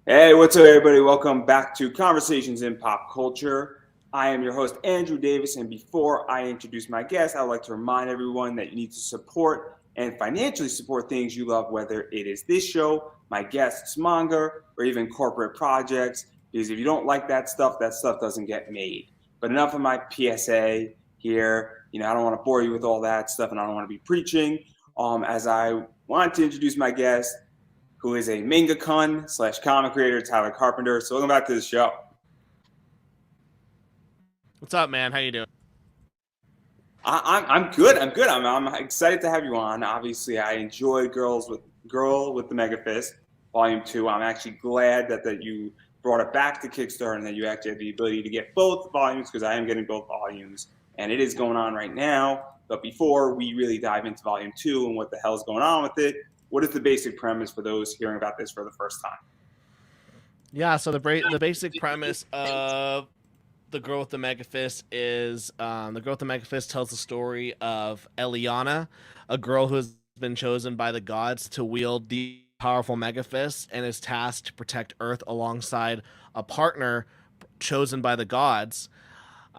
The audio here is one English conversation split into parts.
Hey, what's up, everybody? Welcome back to Conversations in Pop Culture. I am your host, Andrew Davis, and before I introduce my guest, I would like to remind everyone that you need to support and financially support things you love, whether it is this show, my guests, Manga, or even corporate projects, because if you don't like that stuff doesn't get made. But enough of my PSA here. I don't want to bore you with all that stuff, and I don't want to be preaching. As I want to introduce my guest, who is a manga con slash comic creator, Tyler Carpenter. So welcome back to the show. What's up, man? How you doing? I'm good. I'm good. I'm excited to have you on. Obviously, I enjoy Girl with the Mega Fist Volume 2. I'm actually glad that you brought it back to Kickstarter and that you actually had the ability to get both volumes, because I am getting both volumes and it is going on right now. But before we really dive into Volume 2 and what the hell is going on with it, what is the basic premise for those hearing about this for the first time? Yeah, so the basic premise of the girl with the mega fist is the girl with the mega fist tells the story of Eliana, a girl who has been chosen by the gods to wield the powerful mega fist and is tasked to protect Earth alongside a partner chosen by the gods.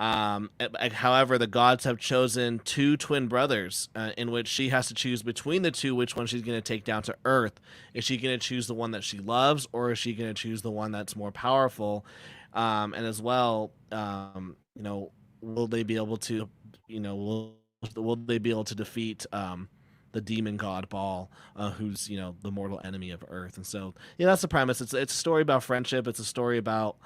However, the gods have chosen two twin brothers, in which she has to choose between the two which one she's going to take down to Earth. Is she going to choose the one that she loves, or is she going to choose the one that's more powerful? And as well, will they be able to, will they be able to defeat the demon god Baal, who's the mortal enemy of Earth? And so, yeah, that's the premise. It's a story about friendship. It's a story about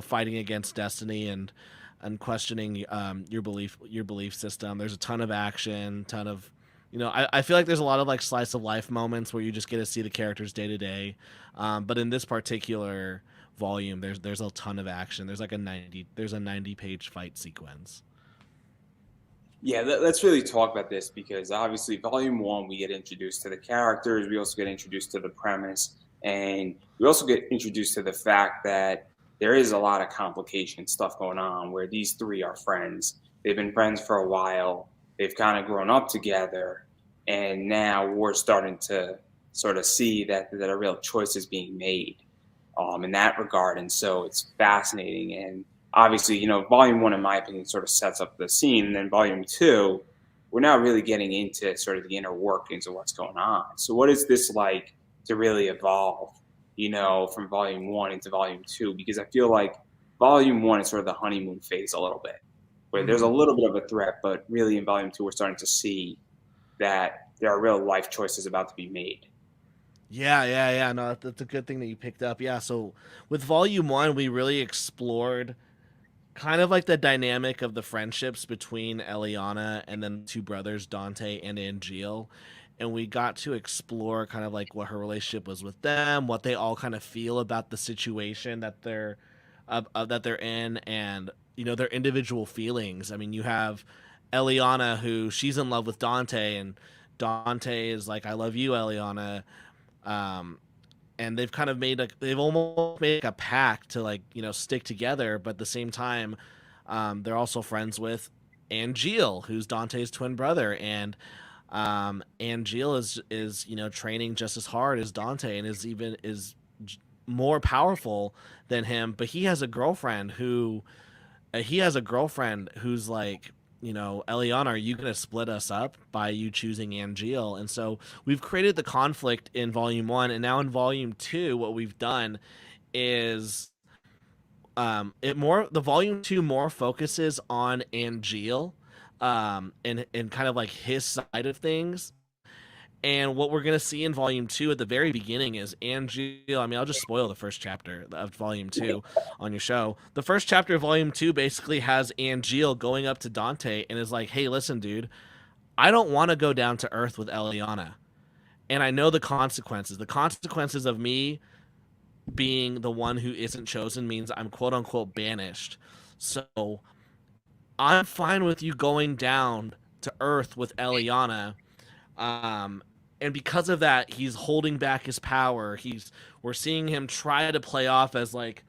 fighting against destiny and questioning your belief system. There's a ton of action, ton of I feel like there's a lot of like slice of life moments where you just get to see the characters day to day. But in this particular volume, there's a ton of action. There's a 90-page fight sequence. Yeah, let's really talk about this, because obviously, volume one, we get introduced to the characters, we also get introduced to the premise, and we also get introduced to the fact that there is a lot of complication stuff going on where these three are friends. They've been friends for a while, they've kind of grown up together, and now we're starting to sort of see that a real choice is being made in that regard. And so it's fascinating. And obviously, volume one, in my opinion, sort of sets up the scene. And then volume two, we're now really getting into sort of the inner workings of what's going on. So, what is this like to really evolve, from volume one into volume two? Because I feel like volume one is sort of the honeymoon phase a little bit, where there's a Mm-hmm. little bit of a threat, but really in volume two, we're starting to see that there are real life choices about to be made. Yeah. No, that's a good thing that you picked up. Yeah, so with volume one, we really explored kind of like the dynamic of the friendships between Eliana and then the two brothers, Dante and Angeal. And we got to explore kind of like what her relationship was with them, what they all kind of feel about the situation that they're in, and their individual feelings. I mean, you have Eliana, who she's in love with Dante, and Dante is like, "I love you, Eliana." Um, and they've almost made like a pact to like stick together, but at the same time, they're also friends with Angeal, who's Dante's twin brother, and Angeal is training just as hard as Dante and is more powerful than him, but he has a girlfriend who's like, Eliana, are you going to split us up by you choosing Angeal? And so we've created the conflict in volume one. And now in volume two, what we've done is the volume two more focuses on Angeal, and kind of like his side of things. And what we're gonna see in volume two at the very beginning is Angeal. I mean, I'll just spoil the first chapter of volume two on your show. The first chapter of volume two basically has Angeal going up to Dante and is like, "Hey, listen, dude, I don't want to go down to Earth with Eliana, and I know the consequences. The consequences of me being the one who isn't chosen means I'm quote unquote banished. So I'm fine with you going down to Earth with Eliana." And because of that, he's holding back his power. We're seeing him try to play off as like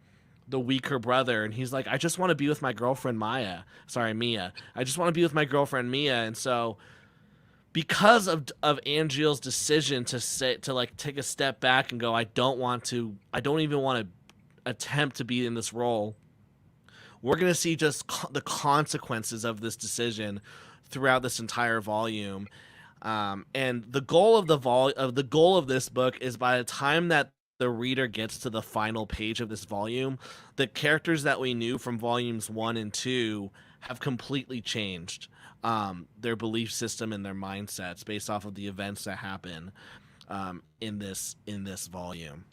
the weaker brother, and he's like, I just want to be with my girlfriend Mia. I just want to be with my girlfriend Mia. And so because of Angeal's decision to like take a step back and go, I don't even want to attempt to be in this role. We're gonna see just the consequences of this decision throughout this entire volume. And the goal of this book is, by the time that the reader gets to the final page of this volume, the characters that we knew from volumes 1 and 2 have completely changed, their belief system and their mindsets based off of the events that happen, in this volume.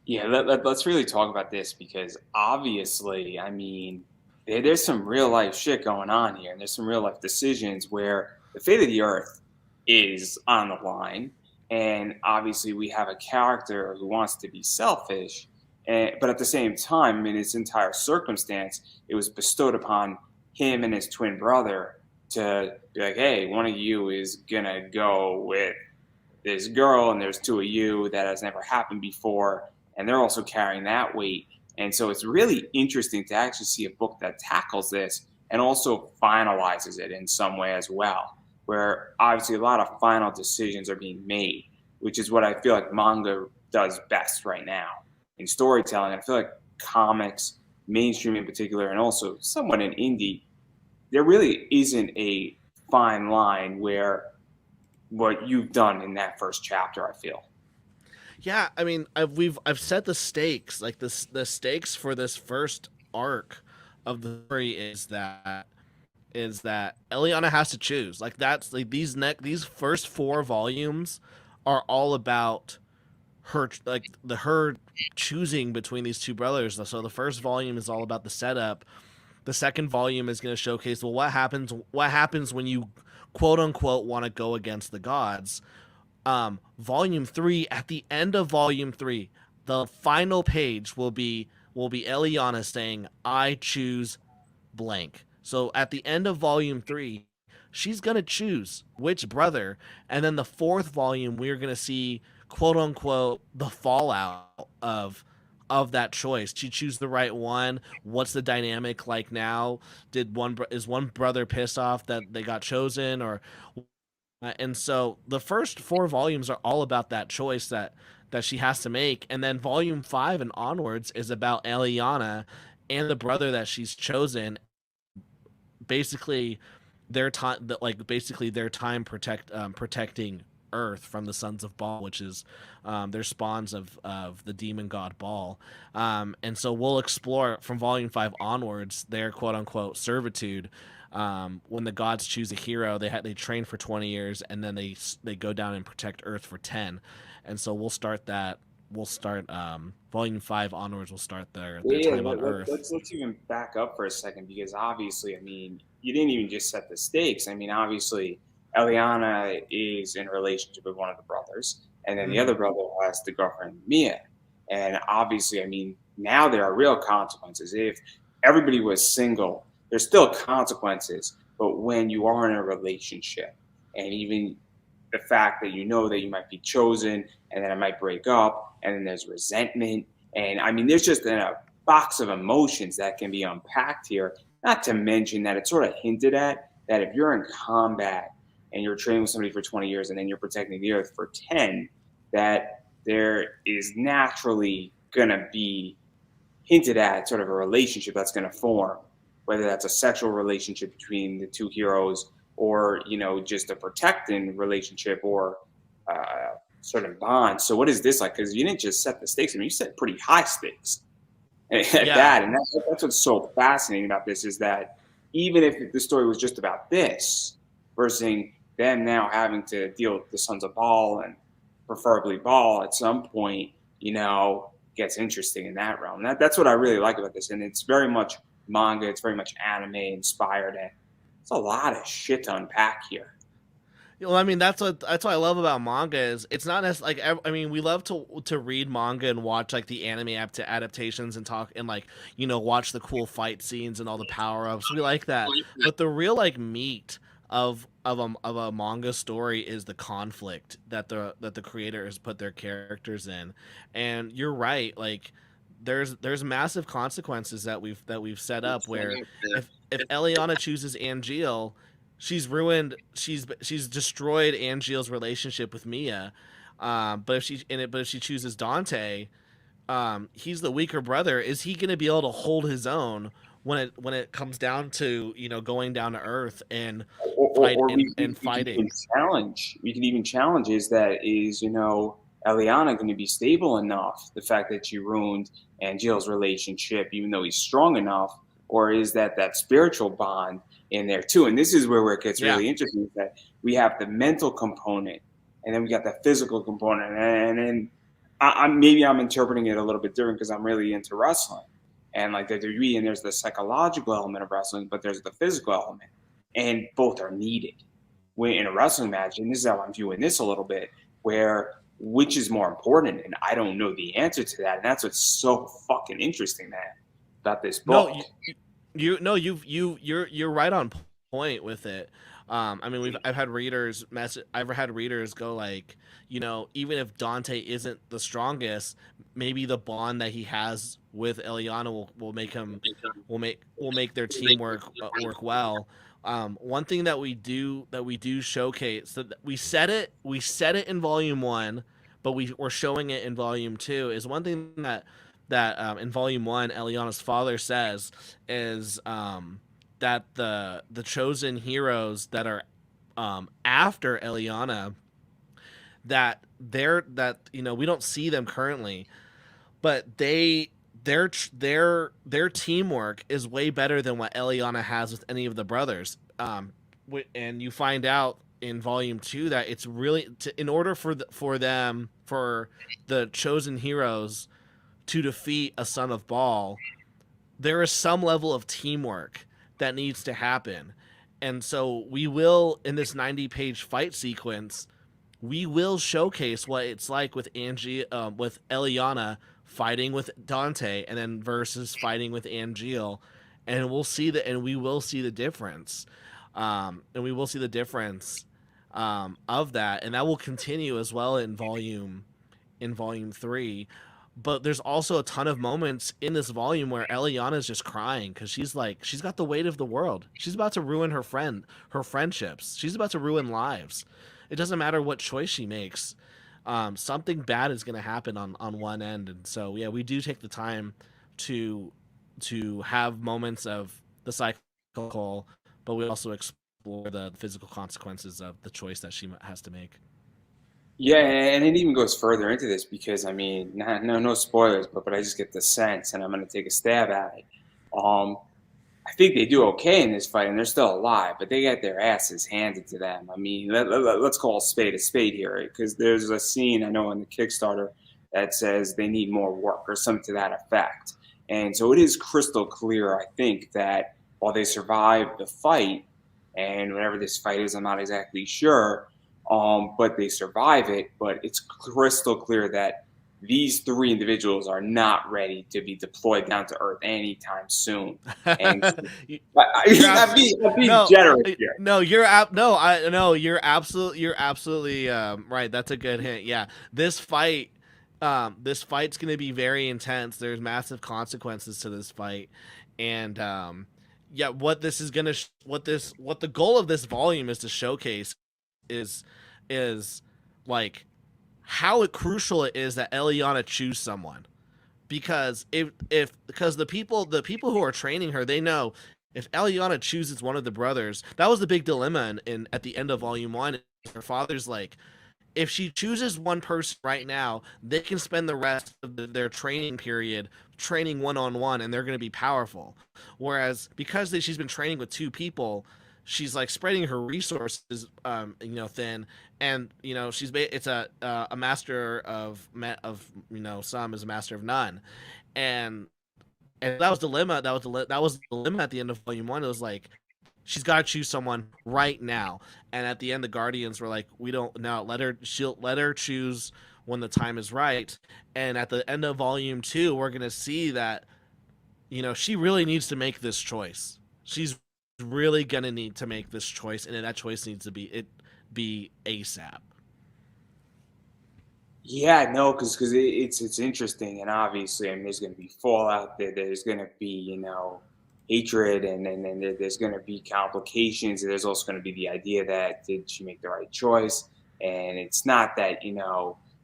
Yeah, let's really talk about this because obviously, I mean, there's some real life shit going on here, and there's some real life decisions where the fate of the Earth is on the line, and obviously we have a character who wants to be selfish, but at the same time, in his entire circumstance, it was bestowed upon him and his twin brother to be like, hey, one of you is gonna go with this girl, and there's two of you. That has never happened before, and they're also carrying that weight. And so it's really interesting to actually see a book that tackles this and also finalizes it in some way as well, where obviously a lot of final decisions are being made, which is what I feel like manga does best right now in storytelling. I feel like comics, mainstream in particular, and also somewhat in indie, there really isn't a fine line where what you've done in that first chapter, I feel. Yeah, I mean, I've set the stakes. Like the stakes for this first arc of the story is that Eliana has to choose. Like that's like these first 4 volumes are all about her choosing between these two brothers. So the first volume is all about the setup. The second volume is going to showcase, well, what happens when you quote unquote want to go against the gods. Volume 3, at the end of volume 3, the final page will be Eliana saying, I choose blank. So at the end of volume 3, she's going to choose which brother. And then the fourth volume, we're going to see, quote unquote, the fallout of that choice. Did she choose the right one? What's the dynamic like now? Is one brother pissed off that they got chosen, or and so the first 4 volumes are all about that choice that she has to make, and then volume 5 and onwards is about Eliana and the brother that she's chosen. Basically, their time protecting Earth from the Sons of Baal, which is their spawns of the demon god Baal. And so we'll explore from volume 5 onwards their quote unquote servitude. When the gods choose a hero, they train for 20 years, and then they go down and protect Earth for 10. And so we'll start that. We'll start volume 5 onwards. We'll start their Yeah, time on Earth. let's even back up for a second because obviously, I mean, you didn't even just set the stakes. I mean, obviously, Eliana is in a relationship with one of the brothers, and then the other Mm-hmm. brother has the girlfriend Mia. And obviously, I mean, now there are real consequences. If everybody was single, there's still consequences. But when you are in a relationship, and even the fact that you know that you might be chosen and then it might break up and then there's resentment, and I mean there's just a box of emotions that can be unpacked here, not to mention that it's sort of hinted at that if you're in combat and you're training with somebody for 20 years and then you're protecting the earth for 10, that there is naturally going to be hinted at sort of a relationship that's going to form, whether that's a sexual relationship between the two heroes or just a protecting relationship or sort of bond. So what is this like? Because you didn't just set the stakes. I mean, you set pretty high stakes at Yeah, that, and that's what's so fascinating about this is that even if the story was just about this, versus them now having to deal with the Sons of Baal and preferably Baal at some point, gets interesting in that realm. That's what I really like about this, and it's very much manga. It's very much anime inspired, and it's a lot of shit to unpack here. well, I mean that's what I love about manga is it's not as like I mean we love to read manga and watch like the anime adaptations and talk and like watch the cool fight scenes and all the power ups. We like that, but the real like meat of a manga story is the conflict that the creator has put their characters in. And you're right, like there's massive consequences that we've set up where if Eliana chooses Angeal, she's ruined she's destroyed Angeal's relationship with Mia. But if she chooses Dante, he's the weaker brother. Is he going to be able to hold his own when it comes down to going down to earth and Or we can even fighting? challenge. We can even challenge is Eliana going to be stable enough? The fact that she ruined Angel's relationship, even though he's strong enough, or is that spiritual bond in there too? And this is where it gets Yeah. really interesting. Is that we have the mental component, and then we got the physical component, and then maybe I'm interpreting it a little bit different because I'm really into wrestling, and like the WWE, and there's the psychological element of wrestling, but there's the physical element, and both are needed when in a wrestling match. And this is how I'm viewing this a little bit, where which is more important, and I don't know the answer to that, and that's what's so fucking interesting, man, about this No, book. you're right on point with it. I mean, I've had readers go like, even if Dante isn't the strongest, maybe the bond that he has with Eliana will make him will make their team work well. One thing that we do showcase, that we said it in volume one, but we're showing it in volume two, is one thing that in volume one Eliana's father says is that the chosen heroes that are after Eliana, that we don't see them currently, but their teamwork is way better than what Eliana has with any of the brothers. And you find out in volume two that it's really in order for the chosen heroes to defeat a son of Baal, there is some level of teamwork that needs to happen. And so we will, in this 90-page fight sequence, we will showcase what it's like with with Eliana fighting with Dante, and then versus fighting with Angeal, and we will see the difference, of that, and that will continue as well in volume three. But there's also a ton of moments in this volume where Eliana's just crying because she's got the weight of the world. She's about to ruin her friendships. She's about to ruin lives. It doesn't matter what choice she makes. Something bad is going to happen on one end, and so yeah, we do take the time to have moments of the cycle, but we also explore the physical consequences of the choice that she has to make. Yeah, and it even goes further into this because I mean, no spoilers, but I just get the sense, and I'm going to take a stab at it. Um, I think they do okay in this fight, and they're still alive, but they get their asses handed to them. I mean, let's call a spade here, because there's a scene I know in the Kickstarter that says they need more work or something to that effect. And so it is crystal clear, I think, that while they survive the fight, and whatever this fight is, I'm not exactly sure, but they survive it. But it's crystal clear that these three individuals are not ready to be deployed down to Earth anytime soon. And you're I'm being no, generous here. no, you're ab- no, I no, you're absolutely right. That's a good hint. Yeah, this fight's going to be very intense. There's massive consequences to this fight, and yeah, what this is gonna what the goal of this volume is to showcase is is like how crucial it is that Eliana choose someone, because because the people who are training her, they know if Eliana chooses one of the brothers, that was the big dilemma at the end of volume one. Her father's like, if she chooses one person right now, they can spend the rest of their training period training one on one, and they're going to be powerful. Whereas because she's been training with two people, she's like spreading her resources, thin, and it's a master of some is a master of none, and that was dilemma. That was the dilemma at the end of volume one. It was like she's got to choose someone right now. And at the end, the Guardians were like, "We don't now. Let her choose when the time is right." And at the end of volume two, we're gonna see that she really needs to make this choice. She's really gonna need to make this choice, and that choice needs to be ASAP. Yeah, no, because it's interesting, and obviously, I mean, there's going to be fallout there. There's going to be hatred, and then there's going to be complications. And there's also going to be the idea that did she make the right choice? And it's not that,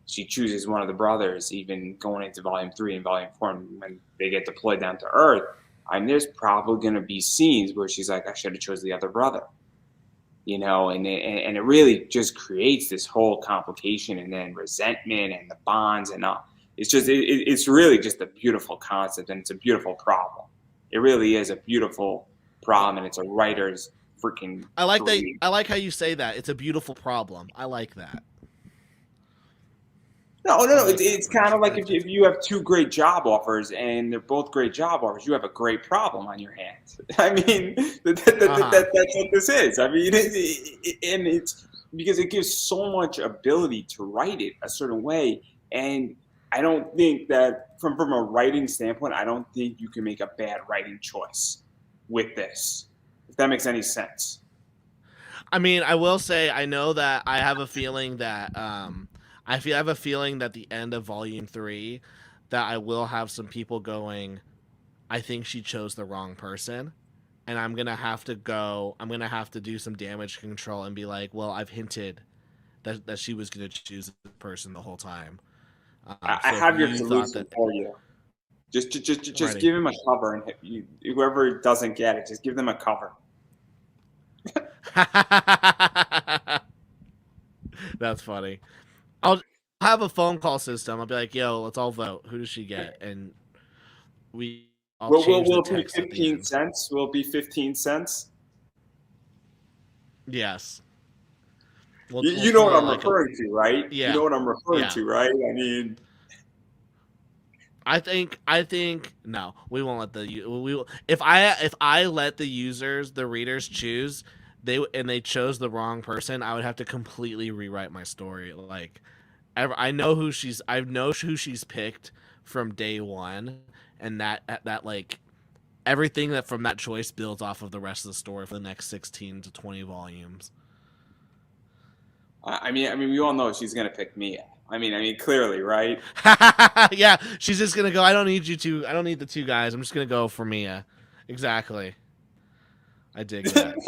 she chooses one of the brothers, even going into volume 3 and volume 4, and when they get deployed down to Earth. I mean, there's probably going to be scenes where she's like, I should have chose the other brother, and it really just creates this whole complication and then resentment and the bonds and all. It's really just a beautiful concept, and it's a beautiful problem. It really is a beautiful problem, and it's a writer's freaking I like that. dream. I like how you say that. It's a beautiful problem. I like that. I No. like that It's kind of version. like if you have two great job offers and they're both great job offers, you have a great problem on your hands. I mean, Uh huh. that's what this is. I mean, and it's because it gives so much ability to write it a certain way. And I don't think that from a writing standpoint, I don't think you can make a bad writing choice with this, if that makes any sense. I mean, I will say I know that I have a feeling that I have a feeling that the end of volume 3 that I will have some people going, I think she chose the wrong person, and I'm going to have to do some damage control and be like, well, I've hinted that she was going to choose the person the whole time. I So if have your you thought solution that for you. Just ready. give him a cover, and whoever doesn't get it, just give them a cover. That's funny. I'll have a phone call system. I'll be like, "Yo, let's all vote. Who does she get?" And we I'll change the Will it be text at the 15 end. cents? Will it be 15 cents? Yes. We'll You know what call it I'm like a referring to, right? You yeah. know what I'm referring Yeah. to, right? I mean, I think no, we won't let we will, if I let the readers choose, they chose the wrong person, I would have to completely rewrite my story. Like I know who she's picked from day 1, and that like everything that from that choice builds off of the rest of the story for the next 16 to 20 volumes. we all know she's gonna pick Mia. Clearly, right? Yeah, she's just gonna go. I don't need the two guys. I'm just gonna go for Mia. Exactly. I dig that.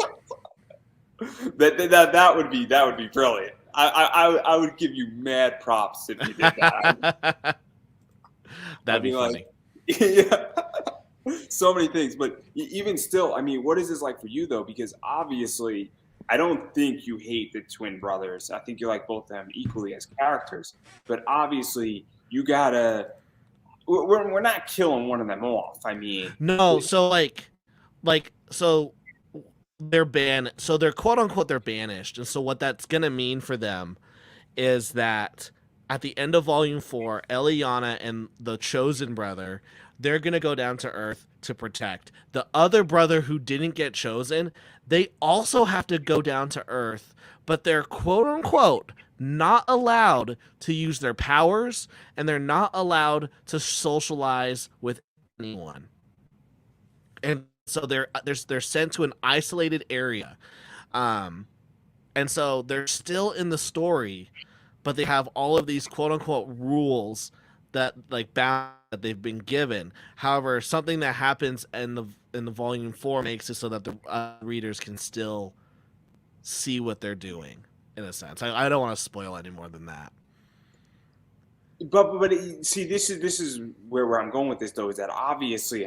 That would be brilliant. I would give you mad props if you did that. I'd That'd be be like, funny. yeah. So many things. But even still, what is this like for you though? Because obviously, I don't think you hate the twin brothers. I think you like both of them equally as characters. But obviously, you gotta. We're not killing one of them off. No, so so they're banned. So they're quote unquote they're banished, and so what that's gonna mean for them is that at the end of volume 4, Eliana and the chosen brother, they're going to go down to Earth to protect. The other brother who didn't get chosen, they also have to go down to Earth, but they're quote unquote not allowed to use their powers, and they're not allowed to socialize with anyone. And so they're sent to an isolated area. Um and so they're still in the story, but they have all of these quote unquote rules that like bound that they've been given. However, something that happens in the volume 4 makes it so that the readers can still see what they're doing. In a sense, I don't want to spoil any more than that. See, this is where I'm going with this though. Is that obviously,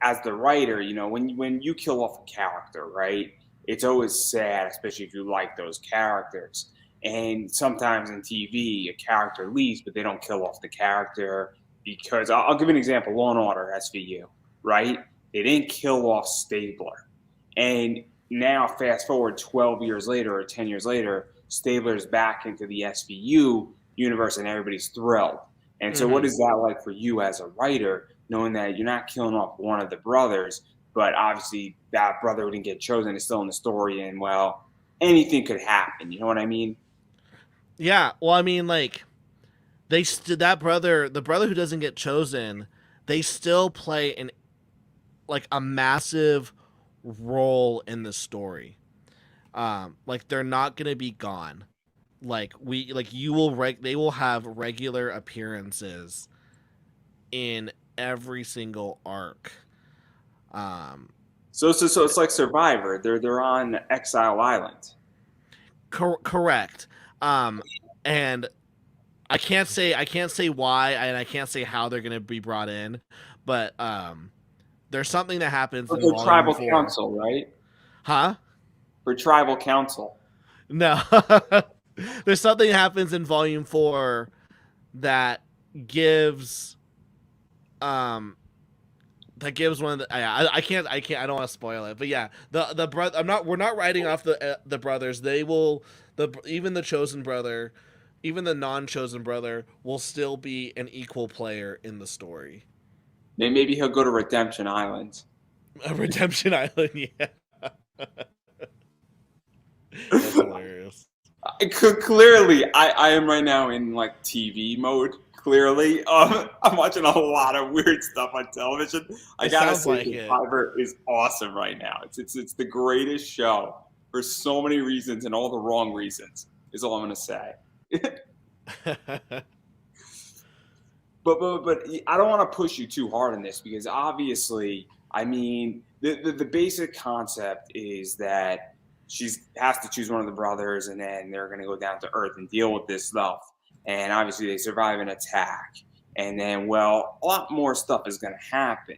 as the writer, when you kill off a character, right? It's always sad, especially if you like those characters. And sometimes in TV, a character leaves, but they don't kill off the character because I'll give an example: Law and Order SVU, right? They didn't kill off Stabler, and now fast forward 12 years later or 10 years later, Stabler's back into the SVU universe, and everybody's thrilled. And so, what Mm-hmm. is that like for you as a writer, knowing that you're not killing off one of the brothers, but obviously that brother who didn't get chosen is still in the story, and well, anything could happen. You know what I mean? Yeah. Well, I mean, like the brother who doesn't get chosen, they still play an like a massive role in the story. Like they're not gonna be gone. Like they will have regular appearances in every single arc. Um, So it's like Survivor. They're on Exile Island. correct. And I can't say why, and I can't say how they're going to be brought in, but there's something that happens For in volume Tribal 4. Council, right? Huh? For Tribal Council. No. There's something that happens in volume 4 that gives um one of the I don't want to spoil it, but yeah, the brother, we're not writing off the brothers. They will, even the chosen brother, even the non-chosen brother will still be an equal player in the story. Maybe he'll go to Redemption Island. A Redemption Island, yeah. That's hilarious. Clearly, I am right now in like TV mode. Clearly, I'm watching a lot of weird stuff on television. I It gotta sounds say, like it. Survivor is awesome right now. It's the greatest show for so many reasons and all the wrong reasons. Is all I'm gonna say. But I don't want to push you too hard on this because obviously, I mean, the basic concept is that she has to choose one of the brothers, and then they're going to go down to Earth and deal with this stuff. And obviously, they survive an attack, and then well, a lot more stuff is going to happen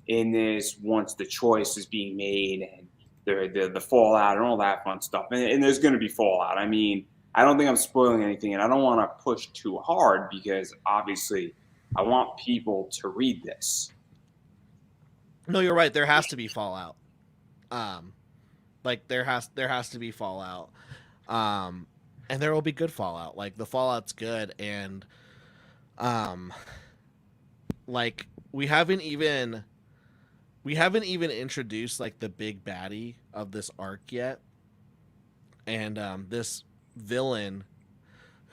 in this once the choice is being made and the fallout and all that fun stuff. And there's going to be fallout. I mean, I don't think I'm spoiling anything, and I don't want to push too hard because obviously I want people to read this. No, you're right. There has to be fallout. Um, like there has to be fallout. Um, and there will be good fallout. Like the fallout's good, and um, like we haven't even introduced like the big baddie of this arc yet, and this villain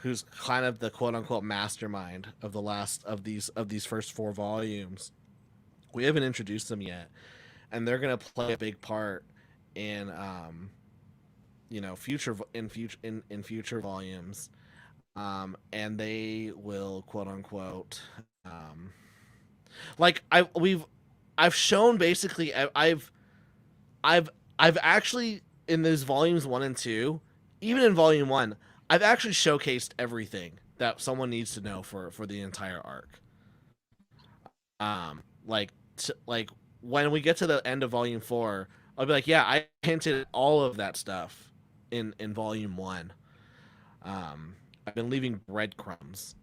who's kind of the quote unquote mastermind of the last of these first 4 volumes. We haven't introduced them yet, and they're gonna play a big part in in future volumes, and they will quote unquote um, like I've shown basically I've I've actually in those volumes 1 and 2, even in volume 1, I've actually showcased everything that someone needs to know for the entire arc. Like when we get to the end of volume 4, I'll be like, yeah, I hinted at all of that stuff in volume 1. I've been leaving breadcrumbs.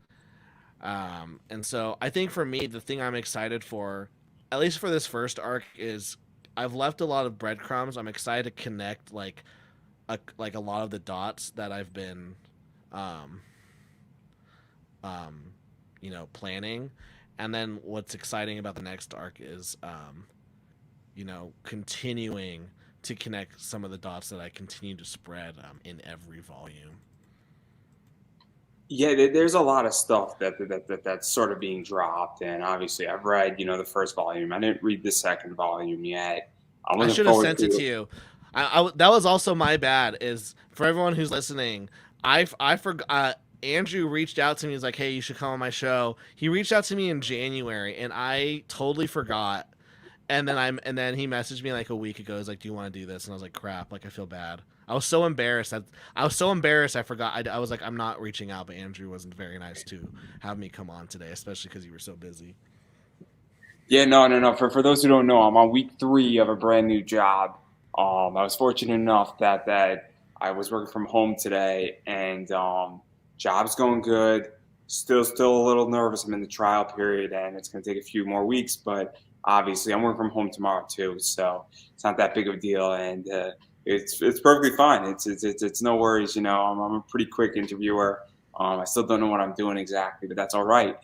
And so I think for me, the thing I'm excited for, at least for this first arc, is I've left a lot of breadcrumbs. I'm excited to connect like a lot of the dots that I've been um um planning. And then what's exciting about the next arc is continuing to connect some of the dots that I continue to spread in every volume. Yeah, there's a lot of stuff that's sort of being dropped, and obviously I've read the first volume. I didn't read the second volume yet. I'm I looking should have forward sent to it to it. you. That was also my bad. Is for everyone who's listening, I forgot. Andrew reached out to me. He's like, "Hey, you should come on my show." He reached out to me in January, and I totally forgot. And then he messaged me like a week ago. He's like, "Do you want to do this?" And I was like, "Crap!" Like I feel bad. I was so embarrassed. I was so embarrassed. I forgot. I was like, "I'm not reaching out," but Andrew wasn't very nice to have me come on today, especially because you were so busy. Yeah, no. For those who don't know, I'm on week 3 of a brand new job. I was fortunate enough that I was working from home today, and job's going good. Still a little nervous. I'm in the trial period, and it's going to take a few more weeks. But obviously, I'm working from home tomorrow too, so it's not that big of a deal, and it's perfectly fine. It's no worries. I'm a pretty quick interviewer. I still don't know what I'm doing exactly, but that's all right.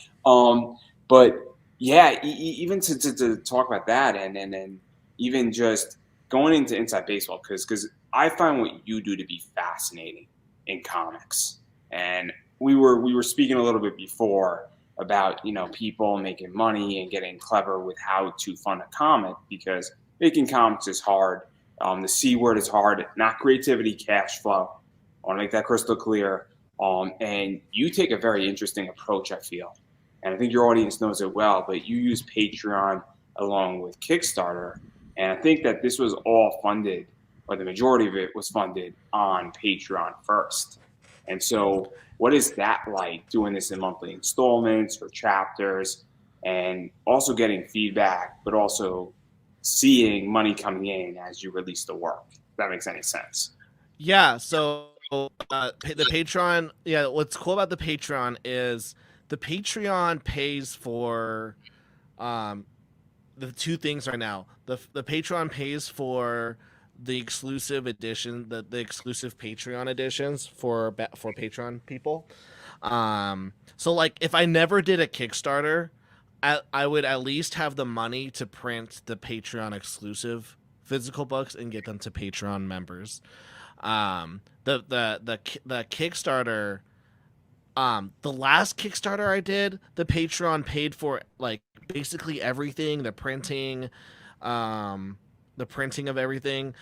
But yeah, even to talk about that, and even just going into inside baseball, because I find what you do to be fascinating in comics, and we were speaking a little bit before about people making money and getting clever with how to fund a comic because making comics is hard. The C word is hard, not creativity, cash flow. I want to make that crystal clear. And you take a very interesting approach, I feel, and I think your audience knows it well. But you use Patreon along with Kickstarter And I think that this was all funded, or the majority of it was funded on Patreon first. And so, what is that like doing this in monthly installments or chapters, and also getting feedback, but also seeing money coming in as you release the work? If that makes any sense. Yeah, so the Patreon, yeah, what's cool about the Patreon is the Patreon pays for um, the two things right now. The Patreon pays for the exclusive edition, the exclusive Patreon editions for Patreon people. So like if I never did a Kickstarter, I would at least have the money to print the Patreon exclusive physical books and get them to Patreon members. The Kickstarter, the last Kickstarter I did, the Patreon paid for like basically everything, um, the printing of everything,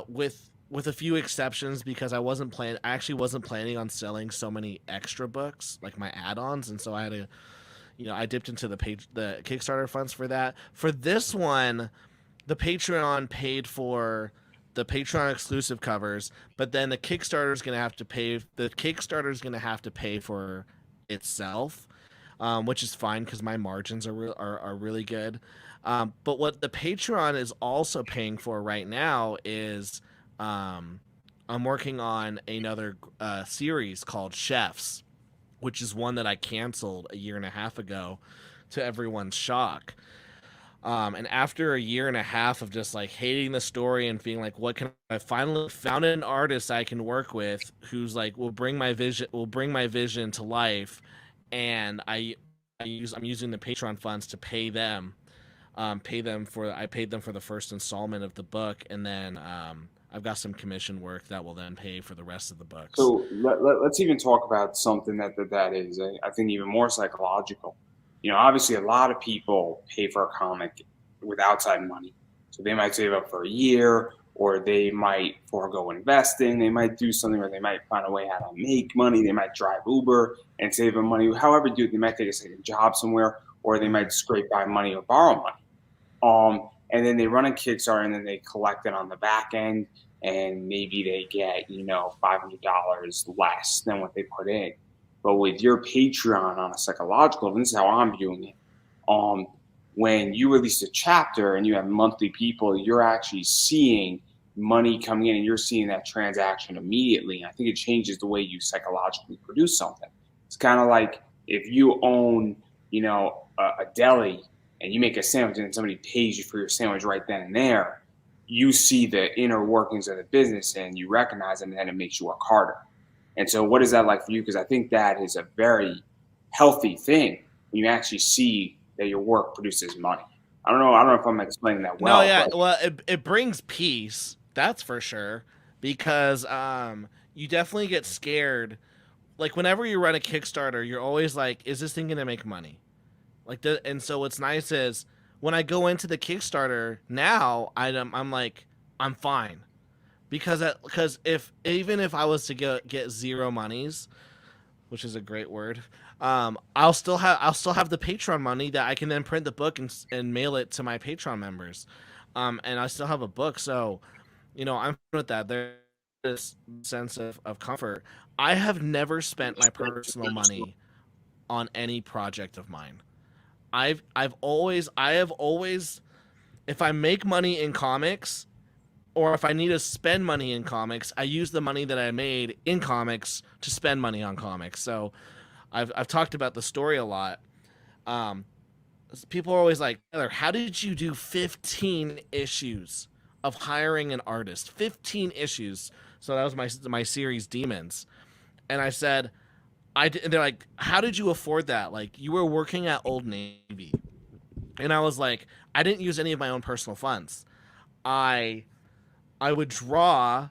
with a few exceptions because I actually wasn't planning on selling so many extra books like my add-ons, and so I had to, I dipped into the Kickstarter funds for that. For this one, the Patreon paid for the Patreon exclusive covers, but then the Kickstarter is going to have to pay. The Kickstarter is going to have to pay for itself, which is fine because my margins are really good. But what the Patreon is also paying for right now is um, I'm working on another series called Chefs, which is one that I canceled a year and a half ago to everyone's shock. And after a year and a half of just like hating the story and being like, what can I finally found an artist I can work with who's like will bring my vision to life, and I'm using the Patreon funds to pay them, I paid them for the first installment of the book, and then I've got some commission work that will then pay for the rest of the books. So let's even talk about something that is, I think, even more psychological. Obviously, a lot of people pay for a comic with outside money. So they might save up for a year, or they might forego investing. They might do something where they might find a way how to make money. They might drive Uber and save them money. However, they might take a second job somewhere, or they might scrape by money or borrow money. And then they run a Kickstarter, and then they collect it on the back end, and maybe they get $500 less than what they put in. But with your Patreon on a psychological, and this is how I'm viewing it, when you release a chapter and you have monthly people, you're actually seeing money coming in, and you're seeing that transaction immediately. And I think it changes the way you psychologically produce something. It's kind of like if you own, a deli, and you make a sandwich and somebody pays you for your sandwich right then and there, you see the inner workings of the business and you recognize it, and then it makes you work harder. And so what is that like for you? Because I think that is a very healthy thing when you actually see that your work produces money. I don't know if I'm explaining that No, well, yeah, but well, it brings peace, that's for sure, because you definitely get scared. Like whenever you run a Kickstarter, you're always like, is this thing gonna make money? And so what's nice is when I go into the Kickstarter now, I'm like, I'm fine, because if even if I was to get zero monies, which is a great word, I'll still have the Patreon money that I can then print the book and mail it to my Patreon members, and I still have a book. So, I'm fine with that. There's this sense of comfort. I have never spent my personal money on any project of mine. I have always, if I make money in comics, or if I need to spend money in comics, I use the money that I made in comics to spend money on comics. So I've talked about the story a lot. Um, People are always like, Taylor, how did you do 15 issues of hiring an artist? 15 issues. So that was my series Demons, and I said, and they're like, how did you afford that? Like you were working at Old Navy, and I was like, I didn't use any of my own personal funds. I I would draw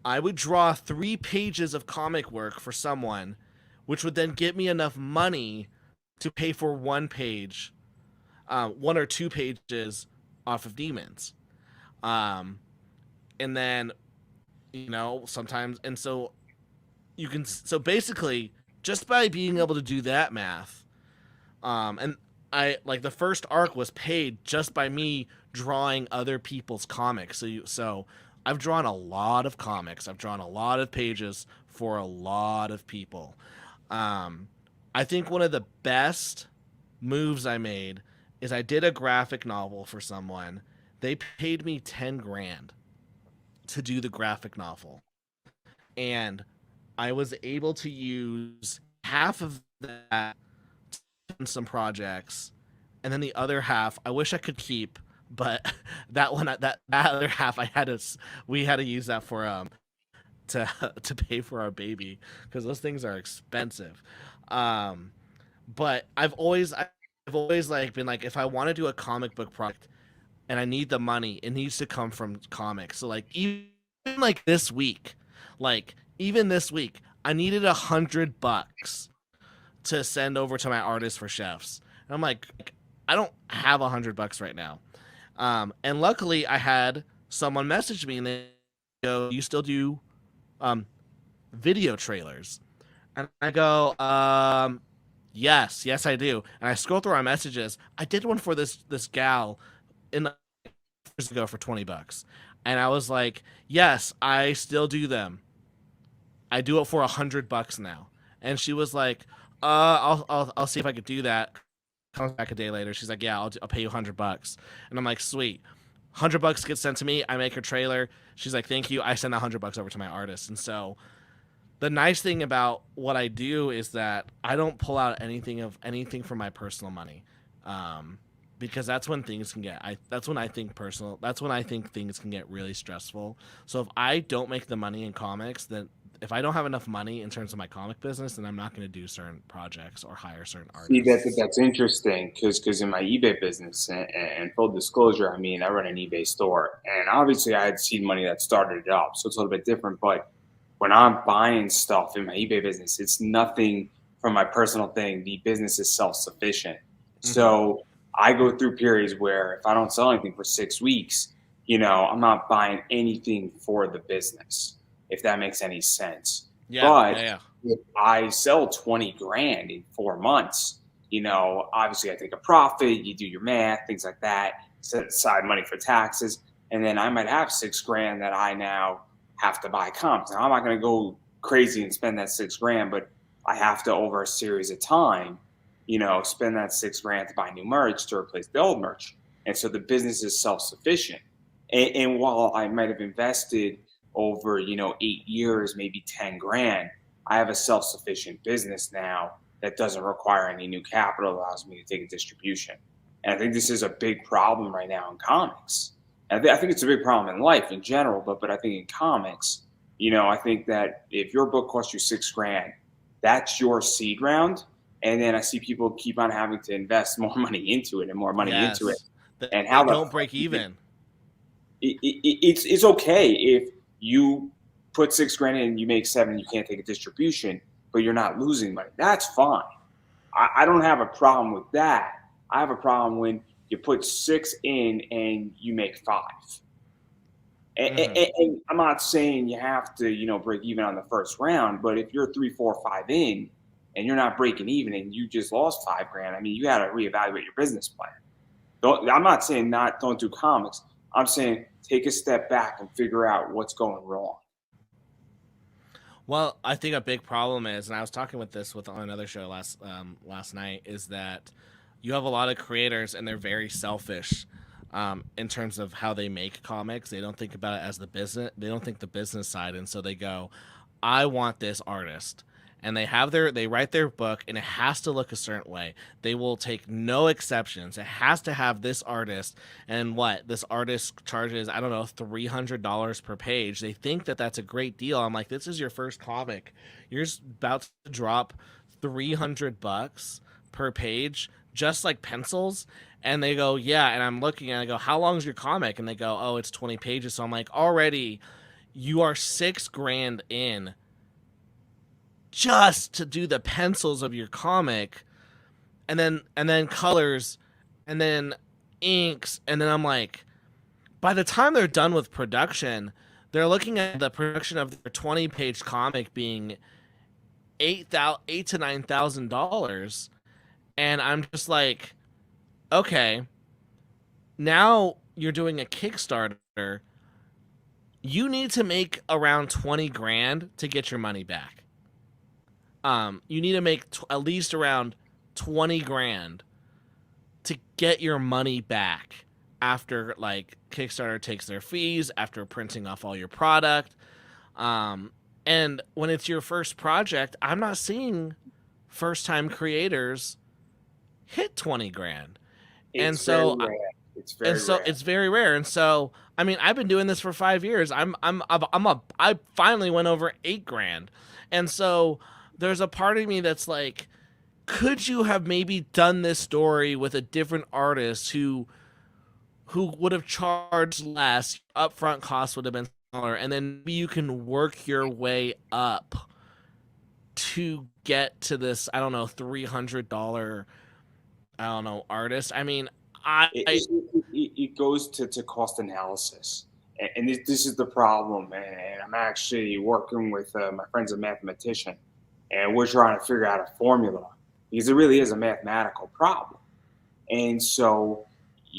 I would draw 3 pages of comic work for someone, which would then get me enough money to pay for 1 page, 1 or 2 pages off of Demons. Um, and then sometimes, and so basically just by being able to do that math, and I like the first arc was paid just by me drawing other people's comics. So I've drawn a lot of comics. I've drawn a lot of pages for a lot of people. Um, I think one of the best moves I made is I did a graphic novel for someone. They paid me 10 grand to do the graphic novel. And I was able to use half of that on some projects, and then the other half I wish I could keep, but that other half we had to use that for to to pay for our baby because those things are expensive. Um, but I've always like been like if I want to do a comic book project and I need the money, it needs to come from comics. So like like this week, like even this week, I needed $100 to send over to my artist for chefs. And I'm like, I don't have $100 right now. And luckily, I had someone message me and they go, "You still do um, video trailers?" And I go, yes, I do. And I scroll through our messages. I did one for this gal in years ago for $20, and I was like, yes, I still do them. I do it for $100 now. And she was like, I'll see if I could do that. Comes back a day later. She's like, yeah, I'll pay you $100. And I'm like, sweet. $100 gets sent to me. I make her trailer. She's like, thank you. I send that $100 over to my artist. And so the nice thing about what I do is that I don't pull out anything from my personal money, because that's when things can get. That's when I think personal. That's when I think things can get really stressful. So if I don't make the money in comics, then if I don't have enough money in terms of my comic business, then I'm not going to do certain projects or hire certain See, artists. that's interesting because in my eBay business and full disclosure, I mean, I run an eBay store, and obviously I had seed money that started it up, so it's a little bit different. But when I'm buying stuff in my eBay business, it's nothing from my personal thing. The business is self sufficient, Mm-hmm. so I go through periods where if I don't sell anything for 6 weeks, I'm not buying anything for the business, if that makes any sense. Yeah, But yeah, yeah. if I sell 20 grand in 4 months, obviously I take a profit, you do your math, things like that, set aside money for taxes, and then I might have 6 grand that I now have to buy comps. Now I'm not going to go crazy and spend that 6 grand, but I have to over a series of time, spend that 6 grand to buy new merch to replace the old merch. And so the business is self sufficient. And while I might have invested over, 8 years, maybe 10 grand, I have a self sufficient business now that doesn't require any new capital, allows me to take a distribution. And I think this is a big problem right now in comics. And I think it's a big problem in life in general, but I think in comics, I think that if your book costs you 6 grand, that's your seed round. And then I see people keep on having to invest more money into it and more money into it. Yes. Th- And They how the don't fuck break you think even. it's okay if you put 6 grand in and you make seven, you can't take a distribution, but you're not losing money. That's fine. I don't have a problem with that. I have a problem when you put six in and you make five. Mm-hmm. And I'm not saying you have to, break even on the first round, but if you're 3, 4, 5 in and you're not breaking even and you just lost 5 grand, I mean, you got to reevaluate your business plan. I'm not saying don't do comics. I'm saying take a step back and figure out what's going wrong. Well, I think a big problem is, and I was talking with this with on another show last night, is that you have a lot of creators and they're very selfish in terms of how they make comics. They don't think about it as the business. They don't think the business side, and so they go, "I want this artist." And they write their book and it has to look a certain way. They will take no exceptions. It has to have this artist, and what this artist charges, I don't know, $300 per page. They think that that's a great deal. I'm like, this is your first comic. You're just about to drop $300 per page, just like pencils. And they go, yeah. And I'm looking and I go, how long is your comic? And they go, oh, it's 20 pages. So I'm like, already you are 6 grand in just to do the pencils of your comic, and then colors, and then inks, and then I'm like, by the time they're done with production, they're looking at the production of their 20-page comic being eight to $9,000, and I'm just like, okay, now you're doing a Kickstarter, you need to make around 20 grand to get your money back. You need to make at least around 20 grand to get your money back after like Kickstarter takes their fees, after printing off all your product. Um, and when it's your first project, I'm not seeing first time creators hit 20 grand. And It's very so rare. It's very rare. it's very rare. And so I mean, I've been doing this for 5 years. I finally went over 8 grand. And so there's a part of me that's like, could you have maybe done this story with a different artist who would have charged less, upfront costs would have been smaller, and then maybe you can work your way up to get to this, I don't know, $300, I don't know, artist. I mean, It, it, it goes to cost analysis. And this is the problem. And I'm actually working with my friend's a mathematician, and we're trying to figure out a formula because it really is a mathematical problem. And so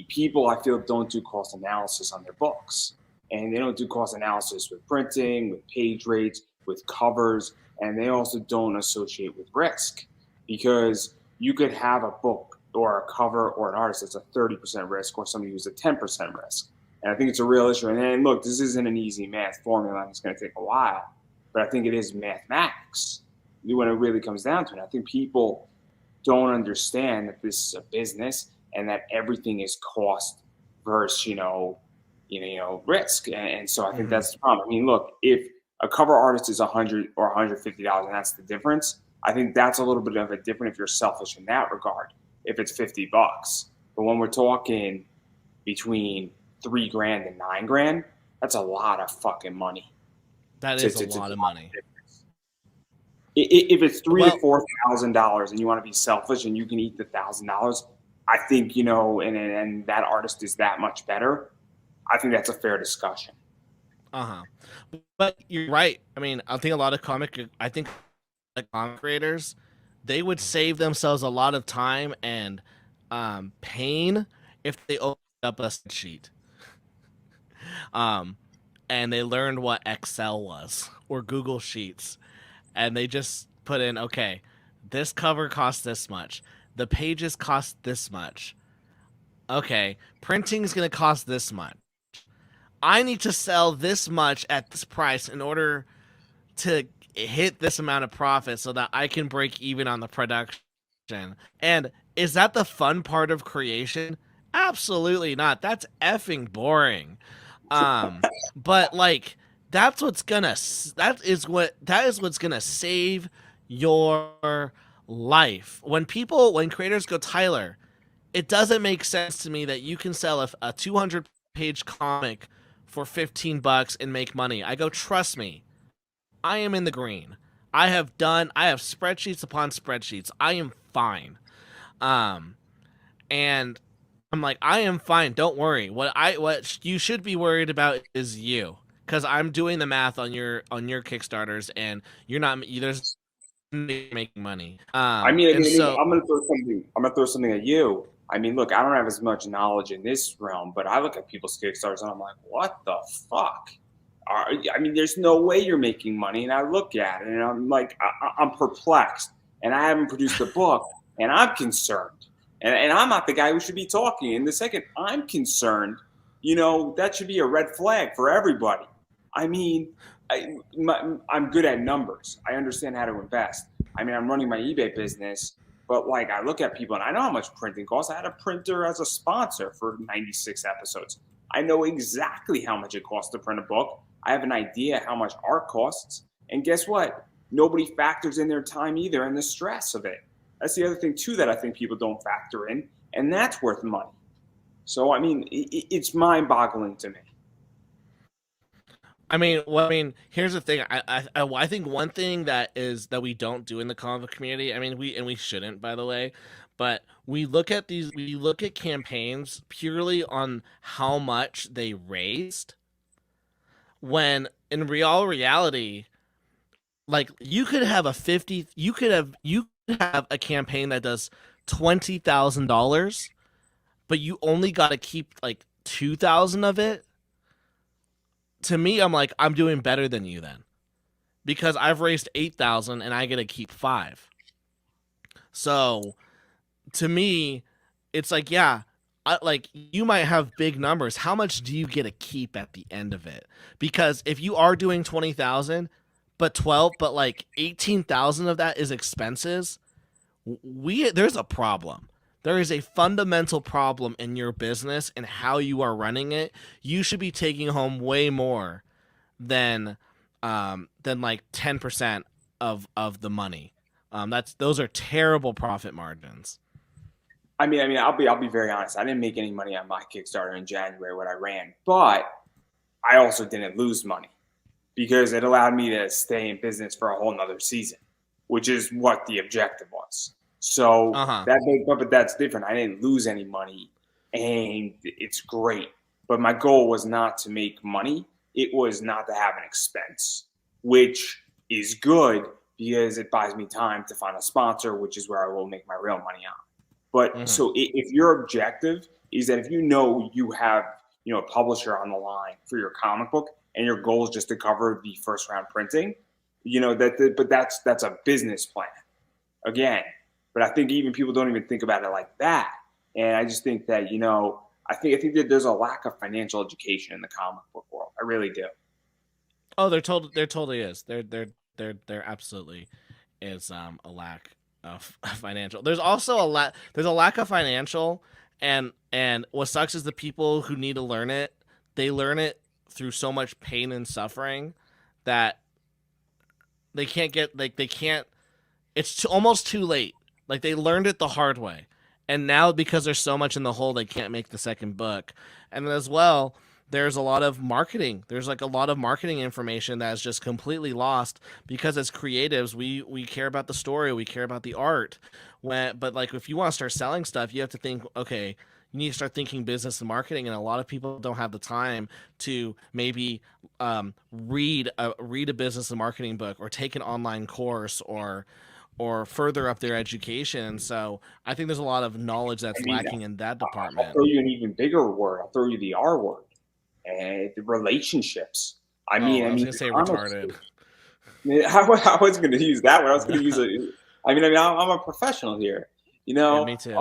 people, I feel, don't do cost analysis on their books. And they don't do cost analysis with printing, with page rates, with covers, and they also don't associate with risk because you could have a book or a cover or an artist that's a 30% risk or somebody who's a 10% risk. And I think it's a real issue. And then, look, this isn't an easy math formula and it's going to take a while, but I think it is mathematics when it really comes down to it. I think people don't understand that this is a business and that everything is cost versus, risk. And so I think Mhm. that's the problem. I mean, look, if a cover artist is $100 or $150 and that's the difference, I think that's a little bit of a different if you're selfish in that regard, if it's $50. But when we're talking between 3 grand and 9 grand, that's a lot of fucking money. That To, is a to, to, lot of money. if it's three to Well, four $1,000 and you want to be selfish and you can eat the $1,000, I think and that artist is that much better. I think that's a fair discussion. uh-huh. But you're right. I mean, I think like comic creators, they would save themselves a lot of time and pain if they opened up a spreadsheet. Um, and they learned what Excel was or Google Sheets, and they just put in, okay, this cover costs this much, the pages cost this much. Okay, printing is going to cost this much. I need to sell this much at this price in order to hit this amount of profit so that I can break even on the production. And is that the fun part of creation? Absolutely not. That's effing boring. Um, but like that is what's gonna save your life. When creators go, Tyler, it doesn't make sense to me that you can sell a 200 page comic for $15 and make money. I go, trust me, I am in the green. I have spreadsheets upon spreadsheets. I am fine. Um, and I'm like, I am fine. Don't worry. What you should be worried about is you, because I'm doing the math on your Kickstarters, and you're not. There's making money. And so I'm gonna throw something. I'm gonna throw something at you. I mean, look, I don't have as much knowledge in this realm, but I look at people's Kickstarters and I'm like, what the fuck? I mean, there's no way you're making money. And I look at it and I'm like, I'm perplexed. And I haven't produced a book, and I'm concerned. And I'm not the guy who should be talking. And the second I'm concerned, that should be a red flag for everybody. I mean, I'm good at numbers. I understand how to invest. I mean, I'm running my eBay business, but like I look at people and I know how much printing costs. I had a printer as a sponsor for 96 episodes. I know exactly how much it costs to print a book. I have an idea how much art costs. And guess what? Nobody factors in their time either and the stress of it. That's the other thing too that I think people don't factor in, and that's worth money. So I mean, it's mind-boggling to me. I mean, here's the thing. I think one thing that we don't do in the comic community. I mean, we shouldn't, by the way, but we look at campaigns purely on how much they raised. When in reality, like you could have a campaign that does $20,000, but you only got to keep like 2,000 of it, to me, I'm like, I'm doing better than you then, because I've raised 8,000 and I get to keep 5. So to me, it's like, yeah, like you might have big numbers. How much do you get to keep at the end of it? Because if you are doing 20,000, but like 18,000 of that is expenses, there's a problem. There is a fundamental problem in your business and how you are running it. You should be taking home way more than like 10% of the money. Those are terrible profit margins. I'll be very honest. I didn't make any money on my Kickstarter in January when I ran, but I also didn't lose money because it allowed me to stay in business for a whole nother season, which is what the objective was. So Uh-huh. but that's different. I didn't lose any money, and it's great. But my goal was not to make money. It was not to have an expense, which is good because it buys me time to find a sponsor, which is where I will make my real money on. But Mhm. so if your objective is that if you have a publisher on the line for your comic book and your goal is just to cover the first round printing, but that's a business plan again. But I think even people don't even think about it like that. And I just think that I think that there's a lack of financial education in the comic book world. I really do. Oh, there totally is. There absolutely is a lack of financial. There's also there's a lack of financial, and what sucks is the people who need to learn it, they learn it through so much pain and suffering that they can't get, like, they can't, almost too late. Like, they learned it the hard way, and now because there's so much in the hole, they can't make the second book. And then as well, there's a lot of marketing. There's like a lot of marketing information that is just completely lost because as creatives, we care about the story, we care about the art. But like if you want to start selling stuff, you have to think, okay, you need to start thinking business and marketing, and a lot of people don't have the time to maybe read a business and marketing book or take an online course or further up their education. So I think there's a lot of knowledge I that's mean, lacking in that I'll department. throw you an even bigger word. I'll throw you the R word, and the relationships. Oh, I I was mean, gonna say honestly, retarded. I was going to use that one. I was going to use it. I'm a professional here, you Yeah, know. me too.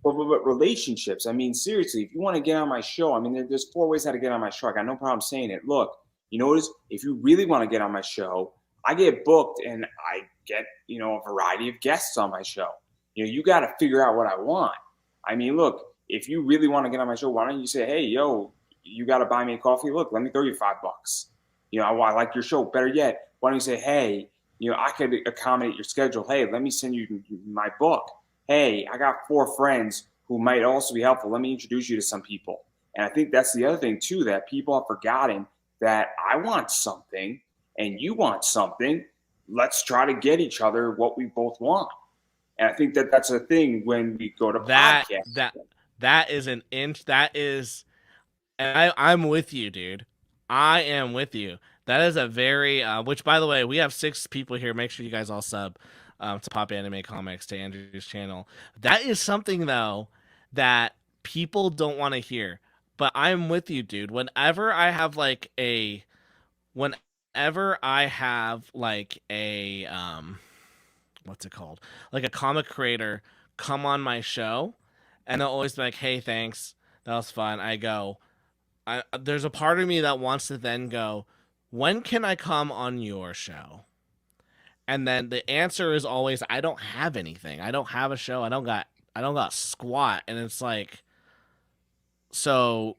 But relationships. I mean, seriously, if you want to get on my show, I mean, there's 4 ways how to get on my show. I got no problem saying it. Look, you notice if you really want to get on my show, I get booked and I get a variety of guests on my show. You got to figure out what I want. I mean, look, if you really want to get on my show, why don't you say, hey, yo, you got to buy me a coffee? Look, let me throw you $5. I like your show. Better yet, why don't you say, hey, I could accommodate your schedule. Hey, let me send you my book. Hey, I got 4 friends who might also be helpful. Let me introduce you to some people. And I think that's the other thing, too, that people have forgotten that I want something and you want something. Let's try to get each other what we both want. And I think that that's a thing when we go to That podcasts. that that is an inch. That is, and I'm with you, dude. I am with you. That is a very which, by the way, we have 6 people here. Make sure you guys all sub to Pop Anime Comics, to Andrew's channel. That is something though that people don't want to hear. But I'm with you, dude. Whenever I have like a what's it called? Like a comic creator come on my show, and they'll always be like, "Hey, thanks. That was fun." There's a part of me that wants to then go, "When can I come on your show?" And then the answer is always, "I don't have anything. I don't have a show. I don't got squat." And it's like, so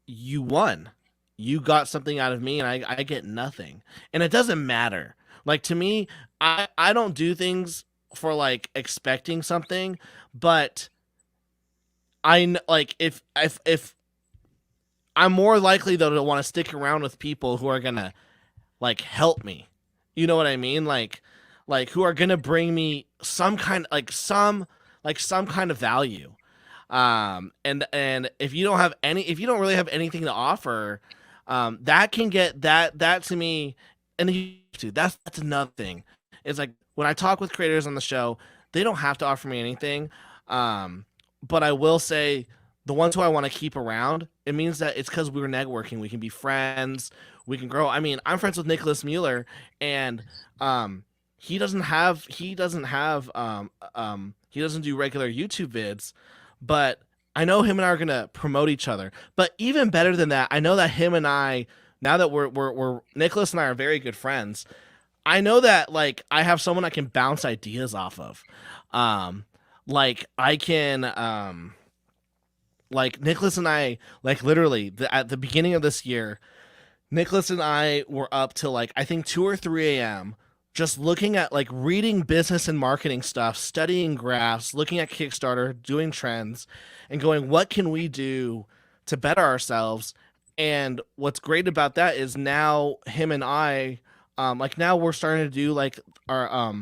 you won. You got something out of me, and I get nothing. And it doesn't matter. Like, to me, I don't do things for like expecting something, but like if I'm more likely though to want to stick around with people who are gonna like help me. You know what I mean? Like who are gonna bring me some kind, some kind of value. And if you don't really have anything to offer, that can get that to me. And that's another thing. It's like when I talk with creators on the show, they don't have to offer me anything. But I will say the ones who I want to keep around, it means that it's because we were networking. We can be friends. We can grow. I mean, I'm friends with Nicholas Mueller, and um, he doesn't do regular YouTube vids, but I know him and I are gonna promote each other. But even better than that, I know that him and I, now that we're Nicholas and I are very good friends, I know that like I have someone I can bounce ideas off of. Um, like I can like Nicholas and I, like literally at the beginning of this year, Nicholas and I were up till like I think 2 or 3 a.m. just looking at like reading business and marketing stuff, studying graphs, looking at Kickstarter, doing trends, and going, what can we do to better ourselves? And what's great about that is now him and I, like now we're starting to do like our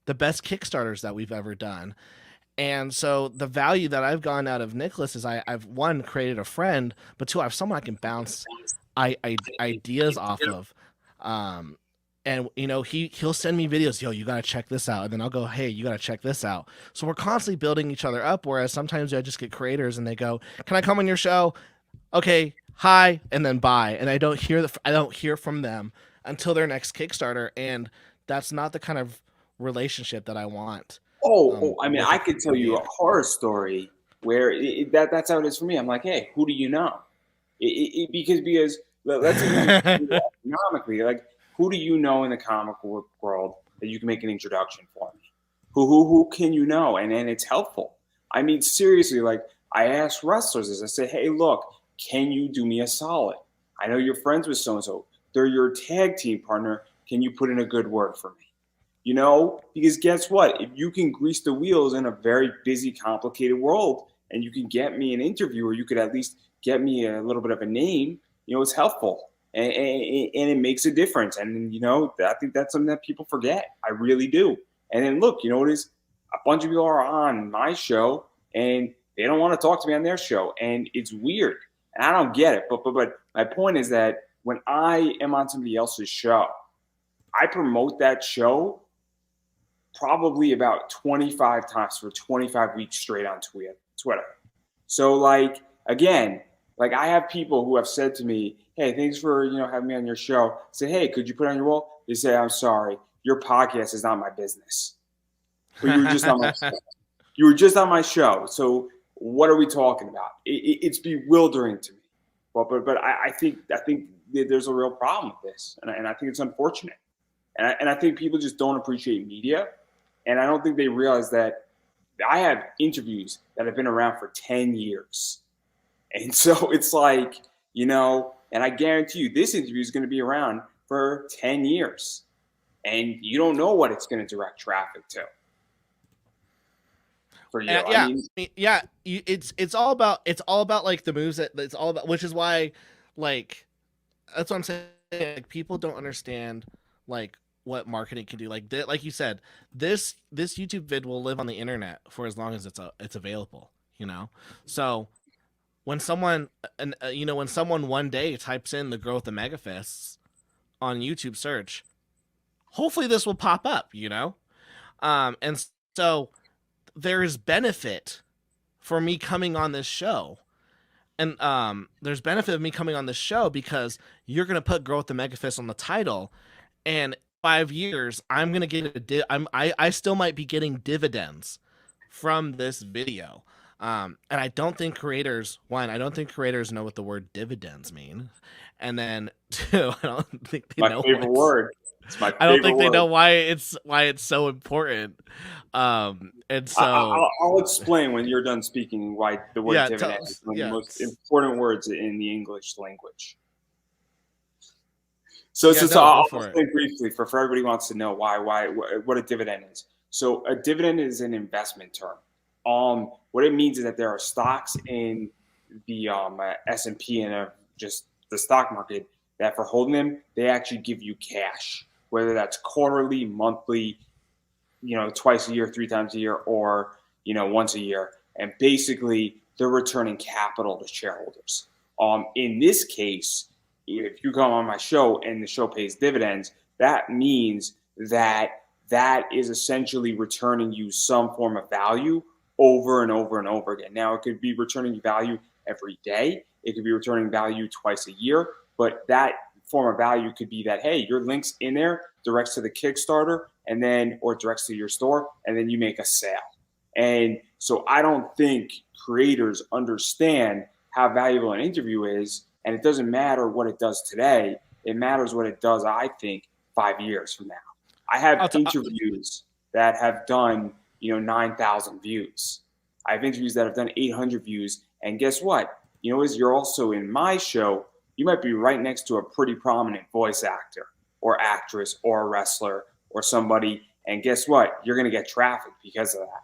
the best Kickstarters that we've ever done. And so the value that I've gotten out of Nicholas is I've one created a friend, but two I have someone I can bounce ideas off of. Um, and you know he'll send me videos. Yo, you gotta check this out, and then I'll go, hey, you gotta check this out. So we're constantly building each other up. Whereas sometimes I just get creators and they go, can I come on your show? Okay, hi, and then bye, and I don't hear from them until their next Kickstarter, and that's not the kind of relationship that I want. I mean, With I a could tell you a creator. horror story where that's how it is for me. I'm like, hey, who do you know? Because let's even just do it economically. Like, who do you know in the comic book world that you can make an introduction for me? Who can you know? And it's helpful. I mean, seriously, like I ask wrestlers this. I say, hey, look, can you do me a solid? I know you're friends with so and so. They're your tag team partner. Can you put in a good word for me? Because guess what? If you can grease the wheels in a very busy, complicated world, and you can get me an interview, or you could at least get me a little bit of a name, it's helpful, and it makes a difference. And I think that's something that people forget. I really do. And then look, you know what is? A bunch of people are on my show, and they don't want to talk to me on their show, and it's weird, and I don't get it. But my point is that when I am on somebody else's show, I promote that show probably about 25 times for 25 weeks straight on Twitter. So like again, like I have people who have said to me, "Hey, thanks for having me on your show." I say, "Hey, could you put on your wall?" They say, "I'm sorry, your podcast is not my business, but you were just on my show. You were just on my show. So what are we talking about?" It's bewildering to me. But I think that there's a real problem with this, and I think it's unfortunate. And I think people just don't appreciate media, and I don't think they realize that I have interviews that have been around for 10 years. And so it's like, and I guarantee you this interview is going to be around for 10 years. And you don't know what it's going to direct traffic to for you. I Yeah, mean, yeah. It's all about like the moves that it's all about, which is why, like, that's what I'm saying. Like, people don't understand like what marketing can do. Like you said, this YouTube vid will live on the internet for as long as it's available. So when someone when someone one day types in the growth of megafists on YouTube search, hopefully this will pop up. And so there's benefit for me coming on this show. And there's benefit of me coming on this show because you're gonna put growth the megafist on the title, and 5 years I'm gonna get I still might be getting dividends from this video. And I don't think creators know what the word dividends mean, and then two, I don't think they my know favorite word. It's my I don't favorite think they word. know why it's so important. And so I'll explain when you're done speaking why the word yeah, dividend is one of the yeah, most important words in the English language. So no, go I'll for it. explain briefly for everybody who wants to know what a dividend is. So a dividend is an investment term. What it means is that there are stocks in the S&P and just the stock market that for holding them, they actually give you cash, whether that's quarterly, monthly, twice a year, 3 times a year, or once a year. And basically, they're returning capital to shareholders. In this case, if you come on my show and the show pays dividends, that means that is essentially returning you some form of value over and over and over again. Now, it could be returning value every day. It could be returning value twice a year. But that form of value could be that, hey, your link's in there, directs to the Kickstarter, and then, or directs to your store, and then you make a sale. And so I don't think creators understand how valuable an interview is. And it doesn't matter what it does today. It matters what it does, I think, 5 years from now. I have interviews that have done, 9,000 views. I have interviews that have done 800 views. And guess what? As you're also in my show, you might be right next to a pretty prominent voice actor or actress or a wrestler or somebody. And guess what? You're going to get traffic because of that.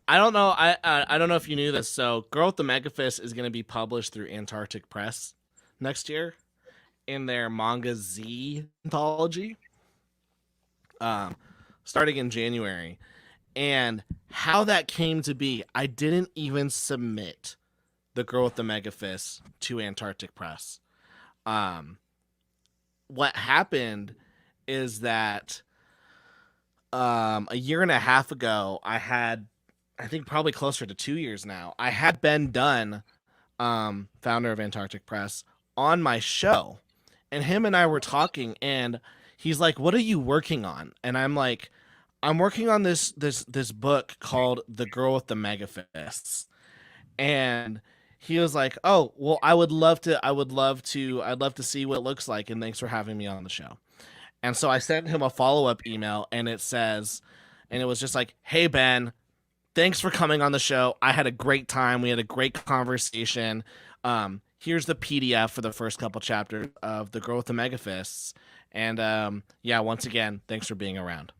I don't know. I don't know if you knew this. So, Girl with the Megafist is going to be published through Antarctic Press next year in their Manga Z anthology, starting in January. And how that came to be, I didn't even submit the Girl with the Megafist to Antarctic Press. What happened is that a year and a half ago, I think probably closer to 2 years now, I had Ben Dunn, founder of Antarctic Press, on my show. And him and I were talking, and he's like, "What are you working on?" And I'm like, "I'm working on this book called The Girl with the Megafists." And he was like, "Oh, well, I'd love to see what it looks like, and thanks for having me on the show." And so I sent him a follow-up email, and it was just like, "Hey, Ben, thanks for coming on the show. I had a great time. We had a great conversation. Here's the PDF for the first couple chapters of The Girl with the Megafists. And once again, thanks for being around."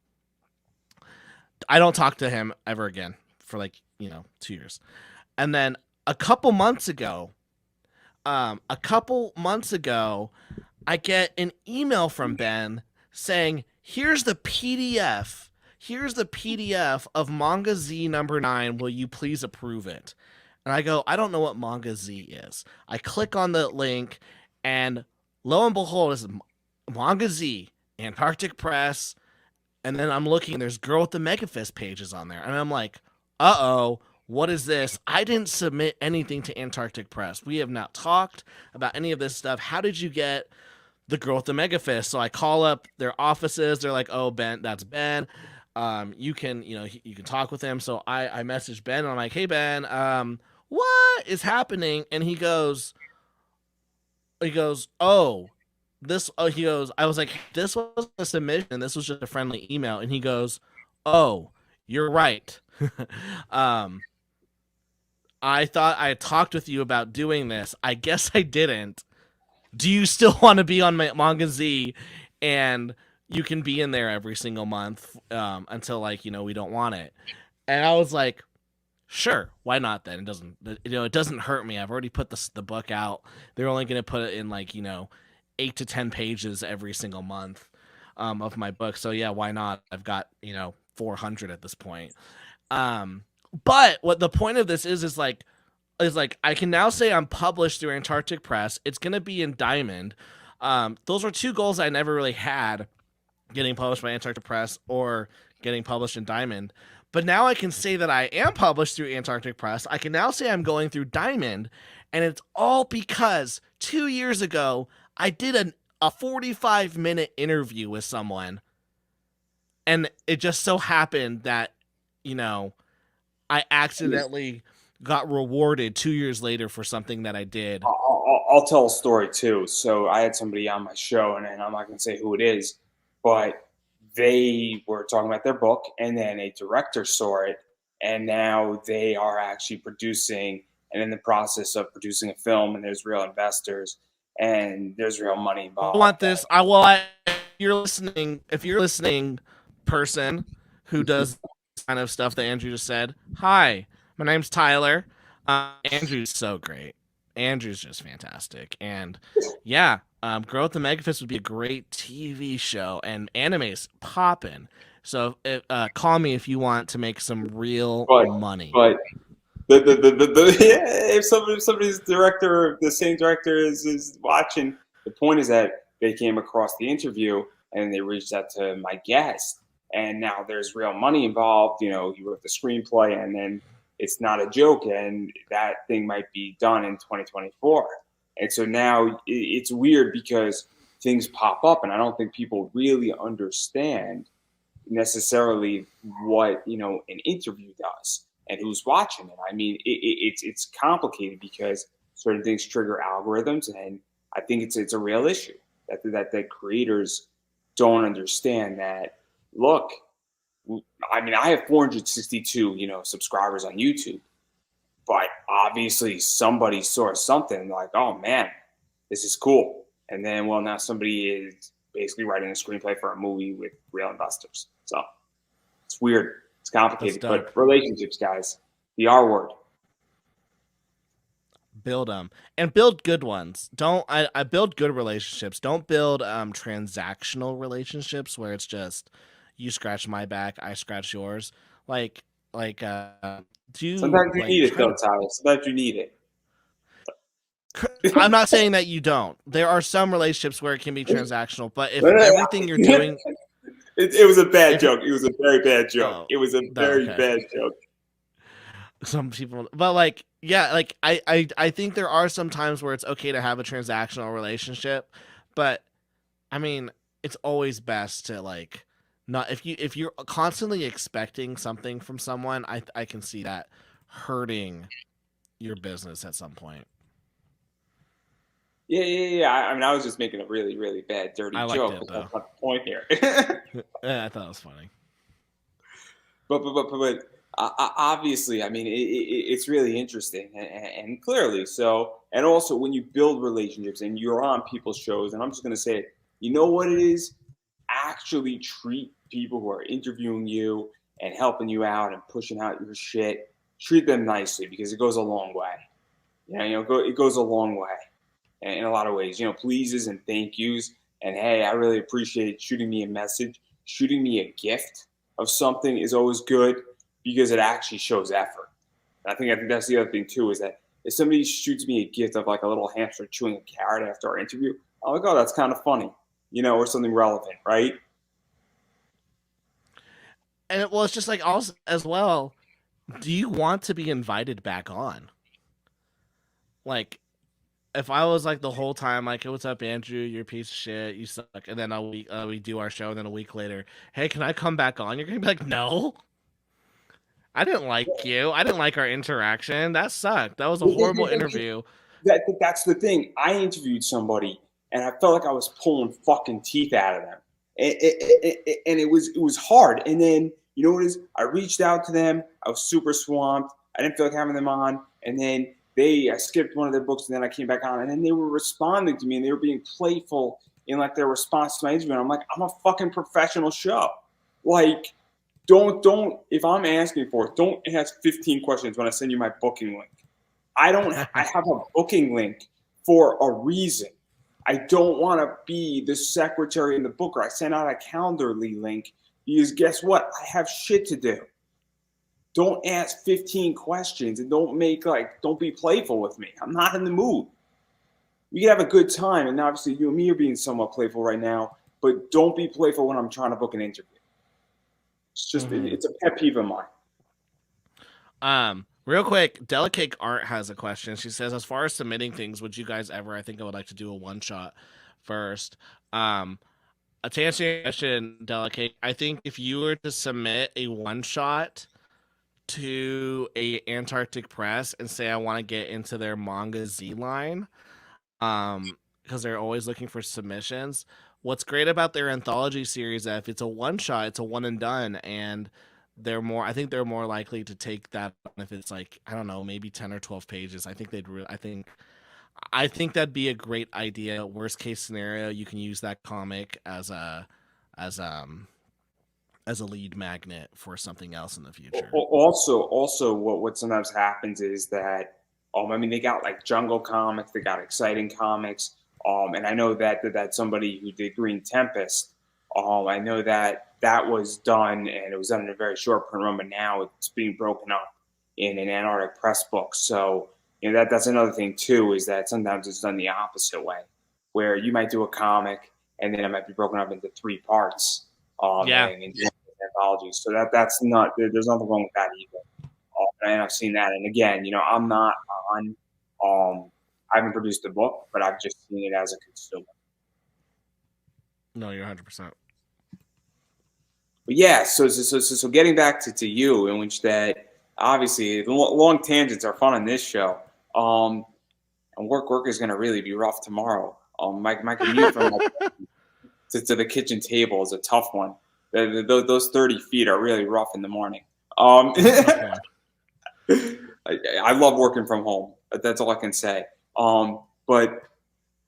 I don't talk to him ever again for 2 years. And then a couple months ago, I get an email from Ben saying, here's the PDF of Manga Z number 9. Will you please approve it? And I go, I don't know what Manga Z is. I click on the link, and lo and behold, it's Manga Z, Antarctic Press. And then I'm looking, and there's Girl with the Megafist pages on there. And I'm like, uh-oh, what is this? I didn't submit anything to Antarctic Press. We have not talked about any of this stuff. How did you get the Girl with the Megafist? So I call up their offices. They're like, "Oh, Ben, that's Ben. You can talk with him." So I message Ben, and I'm like, "Hey, Ben, what is happening?" And he goes, "Oh, he goes, I was like, this was a submission. This was just a friendly email." And he goes, "Oh, you're right. I thought I had talked with you about doing this. I guess I didn't. Do you still want to be on my Manga Z? And you can be in there every single month until we don't want it." And I was like, "Sure, why not then? It doesn't hurt me. I've already put the book out. They're only going to put it in 8 to 10 pages every single month of my book. So yeah, why not? I've got 400 at this point." But what the point of this is I can now say I'm published through Antarctic Press. It's going to be in Diamond. Those were two goals I never really had, getting published by Antarctic Press or getting published in Diamond. But now I can say that I am published through Antarctic Press. I can now say I'm going through Diamond, and it's all because 2 years ago I did a 45-minute interview with someone, and it just so happened that I accidentally got rewarded 2 years later for something that I did. I'll tell a story too. So I had somebody on my show, and I'm not going to say who it is, but they were talking about their book, and then a director saw it, and now they are actually producing and in the process of producing a film, and there's real investors and there's real money involved. I want this. If you're listening, person who does kind of stuff that Andrew just said, hi, my name's Tyler. Andrew's so great. Andrew's just fantastic. And yeah, Girl with the Megafist would be a great TV show, and anime's popping. So call me if you want to make some real money. But if somebody's director, the same director is watching, the point is that they came across the interview and they reached out to my guest, and now there's real money involved. You know, you wrote the screenplay, and then it's not a joke, and that thing might be done in 2024. And so now it's weird because things pop up, and I don't think people really understand necessarily what an interview does and who's watching it. I mean, it's complicated because certain things trigger algorithms, and I think it's a real issue that creators don't understand that. Look, I mean, I have 462 subscribers on YouTube, but obviously somebody saw something like, oh man, this is cool, and then well now somebody is basically writing a screenplay for a movie with real investors. So it's weird, it's complicated, but relationships, guys, the R word. Build them and build good ones. I build good relationships. Don't build transactional relationships where it's just you scratch my back, I scratch yours. Like do Sometimes you like need it though, Tyler. Sometimes you need it. I'm not saying that you don't. There are some relationships where it can be transactional, but if everything you're doing it was a bad joke. It was a very bad joke. Oh, It was a very bad joke. Some people, but like, yeah, like I think there are some times where it's okay to have a transactional relationship, but I mean, it's always best to like not if you're constantly expecting something from someone, I can see that hurting your business at some point. Yeah. I mean, I was just making a really, really bad, dirty I liked joke. it That's though. not the point here. Yeah, I thought it was funny. But obviously, I mean, it's really interesting, and clearly so. And also, when you build relationships and you're on people's shows, and I'm just gonna say it, you know what it is? Actually treat people who are interviewing you and helping you out and pushing out your shit. Treat them nicely because it goes a long way. It goes a long way in a lot of ways. Pleases and thank yous. And hey, I really appreciate shooting me a message, shooting me a gift of something is always good because it actually shows effort. And I think that's the other thing too is that if somebody shoots me a gift of like a little hamster chewing a carrot after our interview, I'm like, oh, that's kind of funny, or something relevant, right? And it's just like also as well. Do you want to be invited back on? Like, if I was like the whole time, like, hey, what's up, Andrew? You're a piece of shit. You suck. And then we do our show, and then a week later, hey, can I come back on? You're gonna be like, no, I didn't like you. I didn't like our interaction. That sucked. That was a horrible interview. That's the thing. I interviewed somebody, and I felt like I was pulling fucking teeth out of them, and it was hard. And then you know what it is? I reached out to them. I was super swamped. I didn't feel like having them on, and then I skipped one of their books, and then I came back on, and then they were responding to me, and they were being playful in like their response to my interview. And I'm like, I'm a fucking professional show. Like, don't if I'm asking for it, don't ask 15 questions when I send you my booking link. I have a booking link for a reason. I don't want to be the secretary and the booker. I send out a Calendly link because guess what? I have shit to do. Don't ask 15 questions and don't be playful with me. I'm not in the mood. We can have a good time, and obviously you and me are being somewhat playful right now, but don't be playful when I'm trying to book an interview. It's just it's a pet peeve of mine. Real quick, Delicate Art has a question. She says, as far as submitting things, would you guys ever? I think I would like to do a one shot first. To answer your question, Delicate, I think if you were to submit a one shot to a Antarctic press and say I want to get into their Manga Z line, because they're always looking for submissions. What's great about their anthology series is that if it's a one shot, it's a one and done, and I think they're more likely to take that if it's like, I don't know, maybe 10 or 12 pages. I think I think that'd be a great idea. Worst case scenario, you can use that comic as a lead magnet for something else in the future. Also, what sometimes happens is that I mean, they got like Jungle Comics, they got Exciting Comics, and I know that somebody who did Green Tempest, I know that was done, and it was done in a very short print run, but now it's being broken up in an Antarctic press book. So that's another thing too, is that sometimes it's done the opposite way, where you might do a comic and then it might be broken up into 3 parts. Yeah. And anthology. So that's not there's nothing wrong with that either. And I've seen that. And again, I'm not on. I haven't produced a book, but I've just seen it as a consumer. No, you're 100%. But yeah, so getting back to you, in which that obviously the long tangents are fun on this show. And work is going to really be rough tomorrow. My commute from to the kitchen table is a tough one. Those 30 feet are really rough in the morning. Okay. I love working from home. That's all I can say. But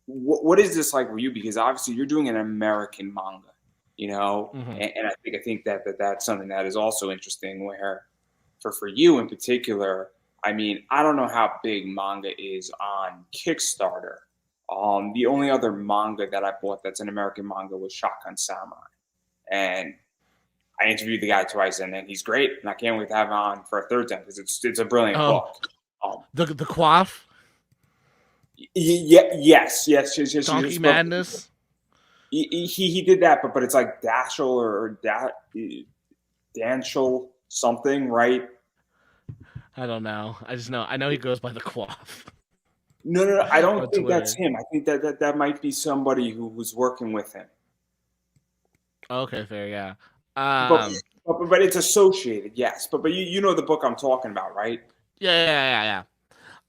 what is this like for you? Because obviously you're doing an American manga, Mm-hmm. and I think that's something that is also interesting. Where for you in particular, I mean, I don't know how big manga is on Kickstarter. The only other manga that I bought that's an American manga was Shotgun Samurai, and I interviewed the guy twice, and he's great, and I can't wait to have him on for a third time because it's a brilliant Oh, book. Um, the quaff, yes, Donkey but Madness. he did that, but it's like Dashel or Danshel something, right? I don't know. I know he goes by the quaff No, I don't on think that's Twitter. him. I think that might be somebody who was working with him. Okay, fair, yeah. But Um, but it's associated, yes. But you know the book I'm talking about, right? yeah.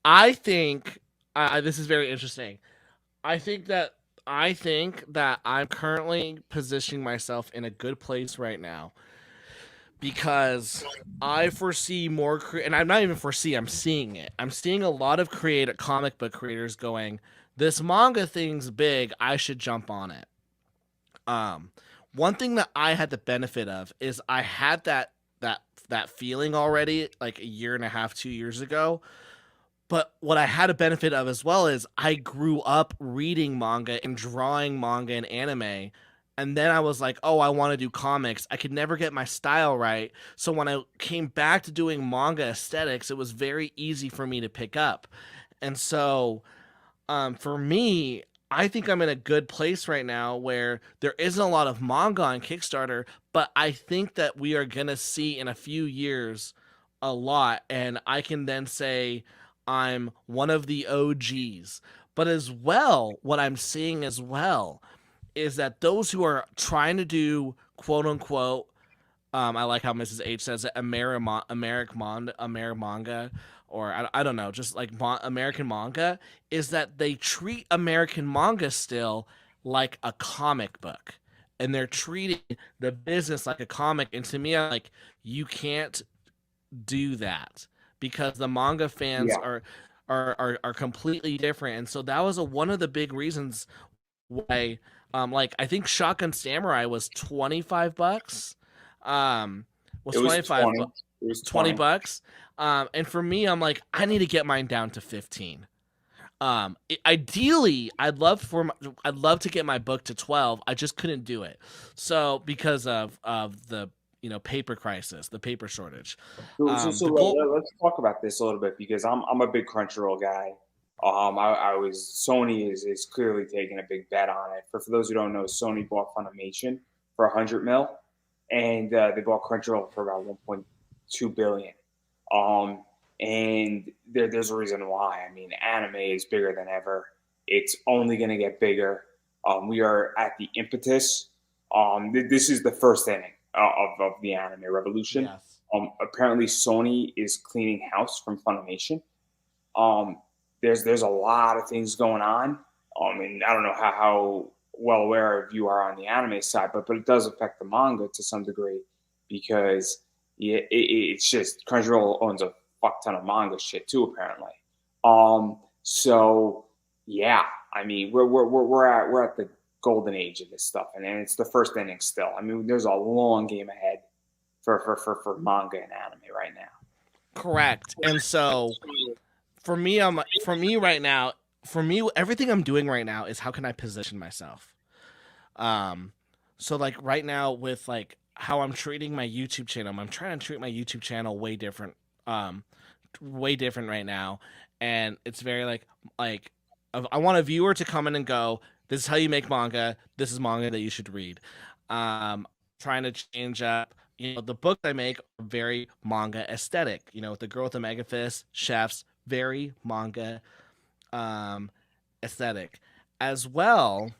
I think this is very interesting. I think that I'm currently positioning myself in a good place right now because I foresee more and I'm not even foresee, I'm seeing it. I'm seeing a lot of comic book creators going, this manga thing's big, I should jump on it. Um One thing that I had the benefit of is I had that feeling already like a year and a half, 2 years ago. But what I had a benefit of as well is I grew up reading manga and drawing manga and anime. And then I was like, oh, I want to do comics. I could never get my style right. So when I came back to doing manga aesthetics, it was very easy for me to pick up. And so for me, I think I'm in a good place right now where there isn't a lot of manga on Kickstarter, but I think that we are going to see in a few years a lot. And I can then say I'm one of the OGs. But as well, what I'm seeing as well is that those who are trying to do quote unquote, I like how Mrs. H says it, Amerimanga, or I don't know, just like American manga, is that they treat American manga still like a comic book. And they're treating the business like a comic. And to me, I'm like, you can't do that because the manga fans Yeah, are completely different. And so that was one of the big reasons why like I think Shotgun Samurai was $25. Um was it was 25 20. It was 20 20. bucks. And for me I'm like I need to get mine down to 15. Ideally I'd love to get my book to 12. I just couldn't do it. So because of the paper crisis, the paper shortage. So The goal. let's talk about this a little bit because I'm a big Crunchyroll guy. I was Sony is clearly taking a big bet on it. For those who don't know, Sony bought Funimation for 100 mil, and they bought Crunchyroll for about 1.2 billion. Um, and there's a reason why. I mean, anime is bigger than ever. It's only going to get bigger. We are at the impetus. This is the first inning of the anime revolution. Yes. Apparently, Sony is cleaning house from Funimation. Um, there's a lot of things going on. And I don't know how well aware of you are on the anime side, but it does affect the manga to some degree because it's just Crunchyroll owns a fuck ton of manga shit too, apparently. So yeah, I mean we're at the golden age of this stuff, and it's the first inning still. I mean, there's a long game ahead for manga and anime right now. Correct. And so for me right now, for me everything I'm doing right now is how can I position myself. Um so like right now with like how I'm treating my YouTube channel, I'm trying to treat my YouTube channel um way different right now. And it's very like I want a viewer to come in and go, this is how you make manga, this is manga that you should read. Trying to change up the books I make are very manga aesthetic. The girl with the mega fist, chefs, very manga um, aesthetic. As well,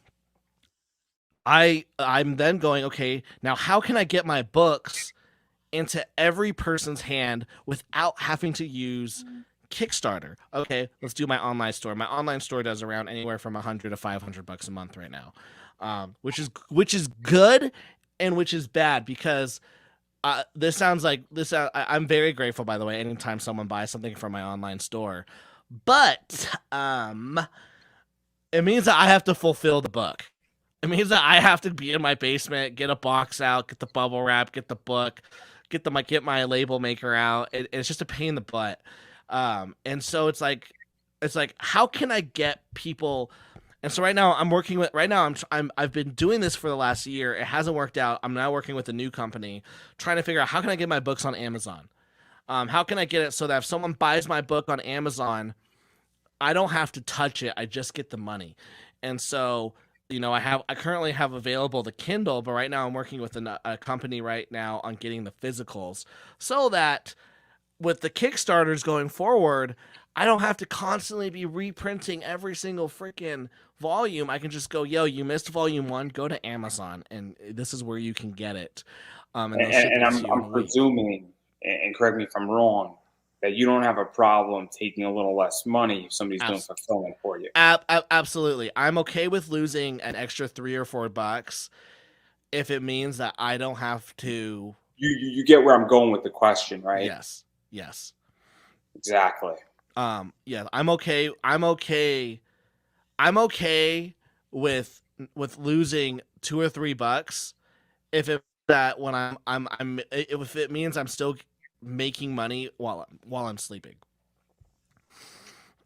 I'm then going, okay, now how can I get my books into every person's hand without having to use Kickstarter? Okay, let's do my online store. My online store does around anywhere from 100 to $500 a month right now, which is good and which is bad because this sounds like this. I'm very grateful, by the way, anytime someone buys something from my online store, but it means that I have to fulfill the book. It means that I have to be in my basement, get a box out, get the bubble wrap, get the book, get my label maker out. It's just a pain in the butt. And so it's like how can I get people? And so I've been doing this for the last year. It hasn't worked out. I'm now working with a new company, trying to figure out how can I get my books on Amazon. How can I get it so that if someone buys my book on Amazon, I don't have to touch it. I just get the money. And so, I currently have available the Kindle, but right now I'm working with a company right now on getting the physicals so that with the Kickstarters going forward, I don't have to constantly be reprinting every single freaking volume. I can just go, yo, you missed volume 1, go to Amazon, and this is where you can get it. And they'll ship And it to you in a I'm week. presuming, and correct me if I'm wrong, that you don't have a problem taking a little less money if somebody's doing Abs- fulfillment for you. Absolutely. I'm okay with losing an extra $3 or $4 if it means that I don't have to. You get where I'm going with the question, right? Yes. Yes. Exactly. Yeah, I'm okay. I'm okay with losing $2 or $3 if it that when I'm if it means I'm still making money while I'm sleeping.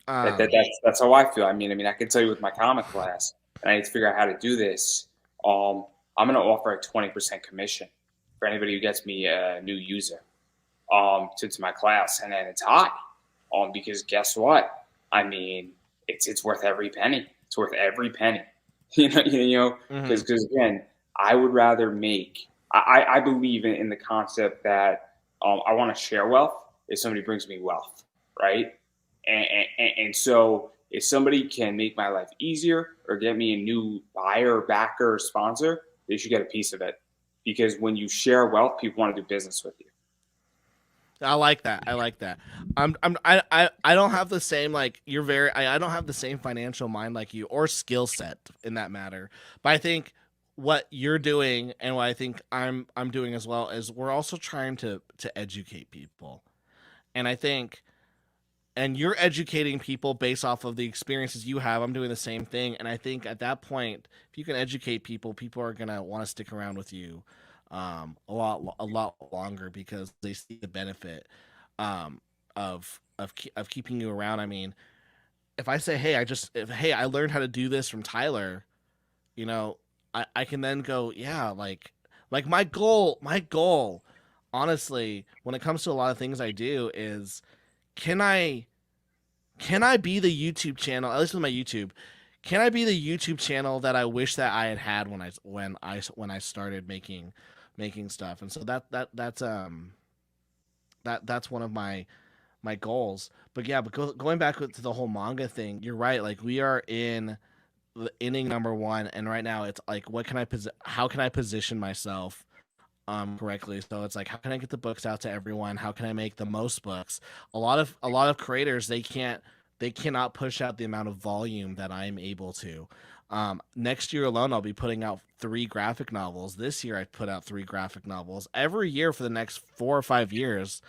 Um, That's how I feel. I mean, I can tell you with my comic class, and I need to figure out how to do this. I'm going to offer a 20% commission for anybody who gets me a new user to my class, and then it's high. Because guess what? I mean, it's worth every penny. It's worth every penny. mhm. Because again, I would rather make. I believe in the concept that I want to share wealth if somebody brings me wealth, right? And so if somebody can make my life easier or get me a new buyer, backer, or sponsor, they should get a piece of it. Because when you share wealth, people want to do business with you. I like that. I like that. I don't have the same like you're very I don't have the same financial mind like you or skill set in that matter. But I think what you're doing and what I think I'm doing as well is we're also trying to educate people. And I think and you're educating people based off of the experiences you have. I'm doing the same thing, and I think at that point, if you can educate people, people are gonna want to stick around with you a lot longer because they see the benefit um, of keeping you around. I mean, if I say, hey, I learned how to do this from Tyler, you know, I can then go, yeah, like my goal, honestly, when it comes to a lot of things I do is can I can I be the YouTube channel, at least with my YouTube, can I be the YouTube channel that I wish that I had had when I started making stuff? And so that's one of my goals. But yeah, going back to the whole manga thing, you're right. Like we are in the inning number one, and right now it's like, how can I position myself correctly? So it's like, how can I get the books out to everyone? How can I make the most books? A lot of creators they cannot push out the amount of volume that I'm able to. Next year alone, I'll be putting out 3 graphic novels. This year, I put out 3 graphic novels. Every year for the next 4 or 5 years,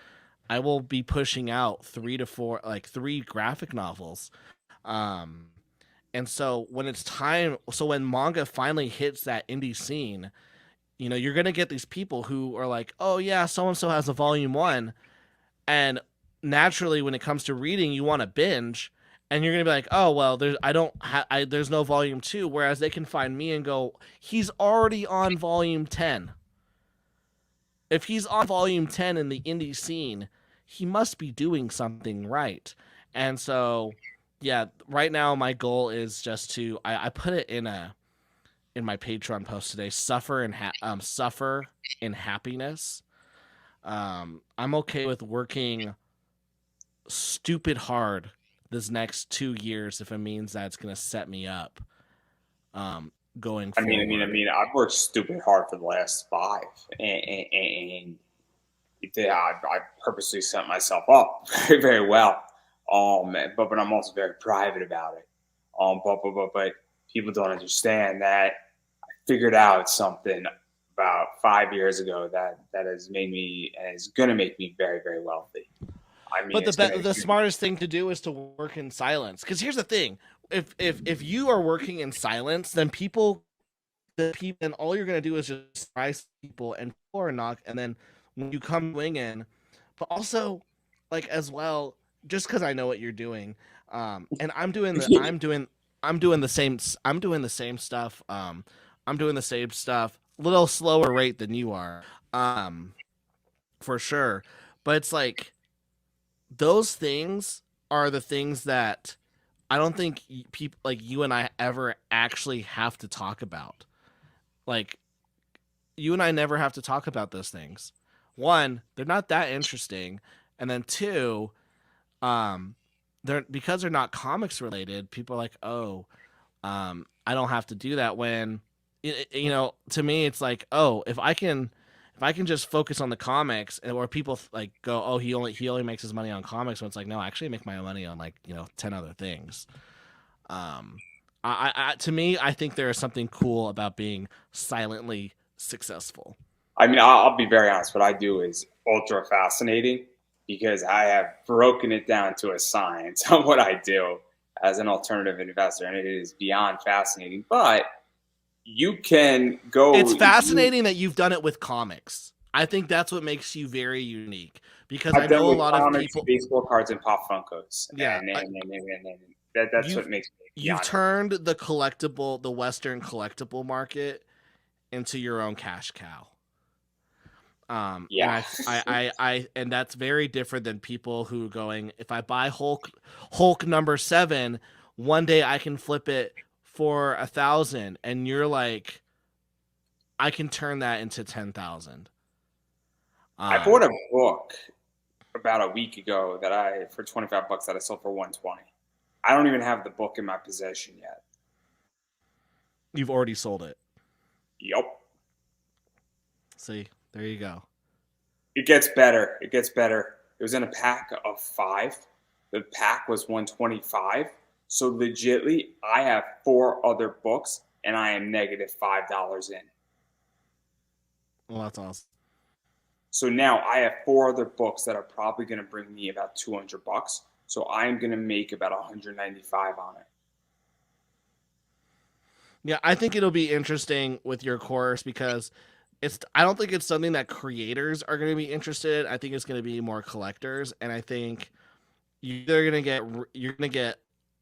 I will be pushing out 3 to 4, like 3 graphic novels. Um, and so when manga finally hits that indie scene, you're gonna get these people who are like, oh yeah, so and so has a volume 1, and naturally when it comes to reading you want to binge, and you're gonna be like, oh well, there's no volume 2, whereas they can find me and go, he's already on volume 10. If he's on volume 10 in the indie scene, he must be doing something right. And so yeah, right now my goal is just to I put it in my Patreon post today, suffer in happiness. I'm okay with working stupid hard this next 2 years if it means that it's going to set me up going forward. I've worked stupid hard for the last 5, and I purposely set myself up very, very well. But I'm also very private about it. But people don't understand that I figured out something about 5 years ago that has made me and is going to make me very, very wealthy. I mean, But it's going the to. smartest thing to do is to work in silence. Because here's the thing: if you are working in silence, then and all you're gonna do is just surprise people, and people are not. And then when you come swing in, but also like as well, just because I know what you're doing, and I'm doing the same stuff. I'm doing the same stuff, little slower rate than you are, um, for sure. But it's like those things are the things that I don't think people like you and I ever actually have to talk about. Like you and I never have to talk about those things. One, they're not that interesting, and then two, um, they're because they're not comics related. People are like, oh, I don't have to do that. When to me, it's like, oh, if I can just focus on the comics, and where people like go, oh, he only makes his money on comics. When it's like, no, I actually make my money on like 10 other things. Um, to me, I think there is something cool about being silently successful. I'll be very honest. What I do is ultra fascinating because I have broken it down to a science on what I do as an alternative investor, and it is beyond fascinating. But you can go. It's fascinating that you've done it with comics. I think that's what makes you very unique because I I've done know a with lot of comics, people. baseball cards, and pop Funkos, Yeah, and that's what you've makes me you've beyond. turned the Western collectible market into your own cash cow. And Yeah, and that's very different than people who are going, if I buy Hulk number 7, one day I can flip it for 1,000, and you're like, I can turn that into 10,000. I bought Um, a book about a week ago that I for $25 that I sold for 120. I don't even have the book in my possession yet. you've already sold it. Yup. See, there you go. It gets better. It gets better. It was in a pack of 5. The pack was 125. So legitly, I have 4 other books, and I am negative $5 in. Well, that's awesome. So now I have 4 other books that are probably going to bring me about $200. So I am going to make about 195 on it. Yeah, I think it'll be interesting with your course because I don't think it's something that creators are going to be interested in. I think it's going to be more collectors, and I think you're gonna get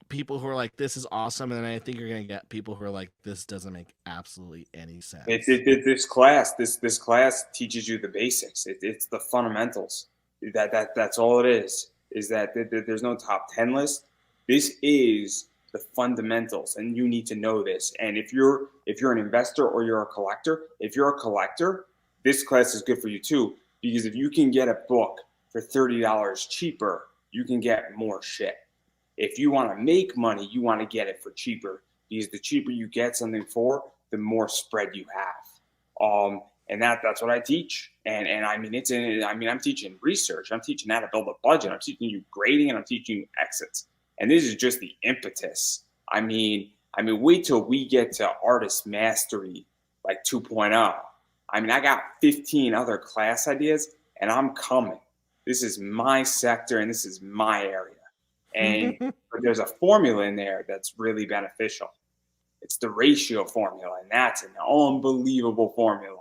people who are like, this is awesome, and then I think you're gonna get people who are like, this doesn't make absolutely any sense. This class teaches you the basics. It's the fundamentals. That's all it is. Is that there's no top 10 list. This is the fundamentals, and you need to know this. And if you're an investor or you're a collector, if you're a collector, this class is good for you too, because if you can get a book for $30 cheaper, you can get more shit. If you want to make money, you want to get it for cheaper, because the cheaper you get something for, the more spread you have. And that's what I teach. And I'm teaching research. I'm teaching how to build a budget. I'm teaching you grading, and I'm teaching you exits. And this is just the impetus. Wait till we get to artist mastery like 2.0. I got 15 other class ideas, and I'm coming. This is my sector, and this is my area. And but there's a formula in there that's really beneficial. It's the ratio formula, and that's an unbelievable formula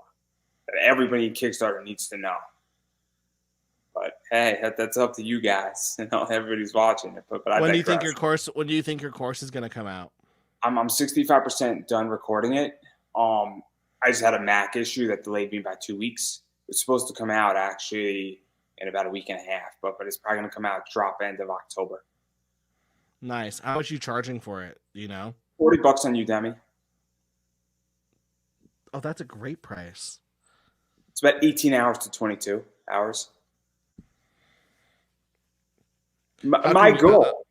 that everybody in Kickstarter needs to know. But hey, that's up to you guys. Everybody's watching it. But I When do you think digress. your course? When do you think your course is gonna come out? I'm 65% done recording it. I just had a Mac issue that delayed me by 2 weeks. It's supposed to come out actually in about a week and a half, but it's probably going to come out drop end of October. Nice. How much are you charging for it? Do you know? $40 on Udemy. Oh, that's a great price. It's about 18 hours to 22. hours. How My come you got goal,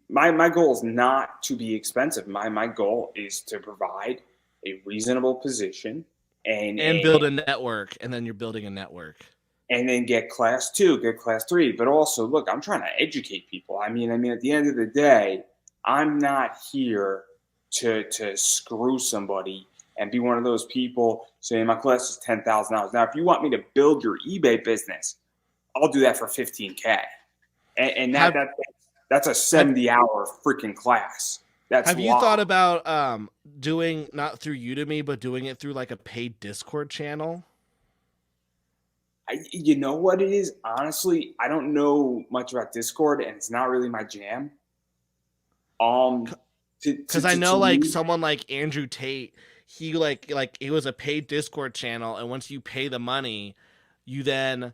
my goal is not to be expensive. My goal is to provide a reasonable position and and build a network, and then you're building a network? and then get class two, get class three. But also, look, I'm trying to educate people. I mean, at the end of the day, I'm not here to screw somebody and be one of those people saying my class is $10,000. Now, if you want me to build your eBay business, I'll do that for 15K, and Have that's a have 70-hour freaking class. That's have you live. thought about doing, not through Udemy, but doing it through like a paid Discord channel? You know what it is? Honestly, I don't know much about Discord, and it's not really my jam. Um, Because I to know like me, someone like Andrew Tate, he like it was a paid Discord channel, and once you pay the money, you then,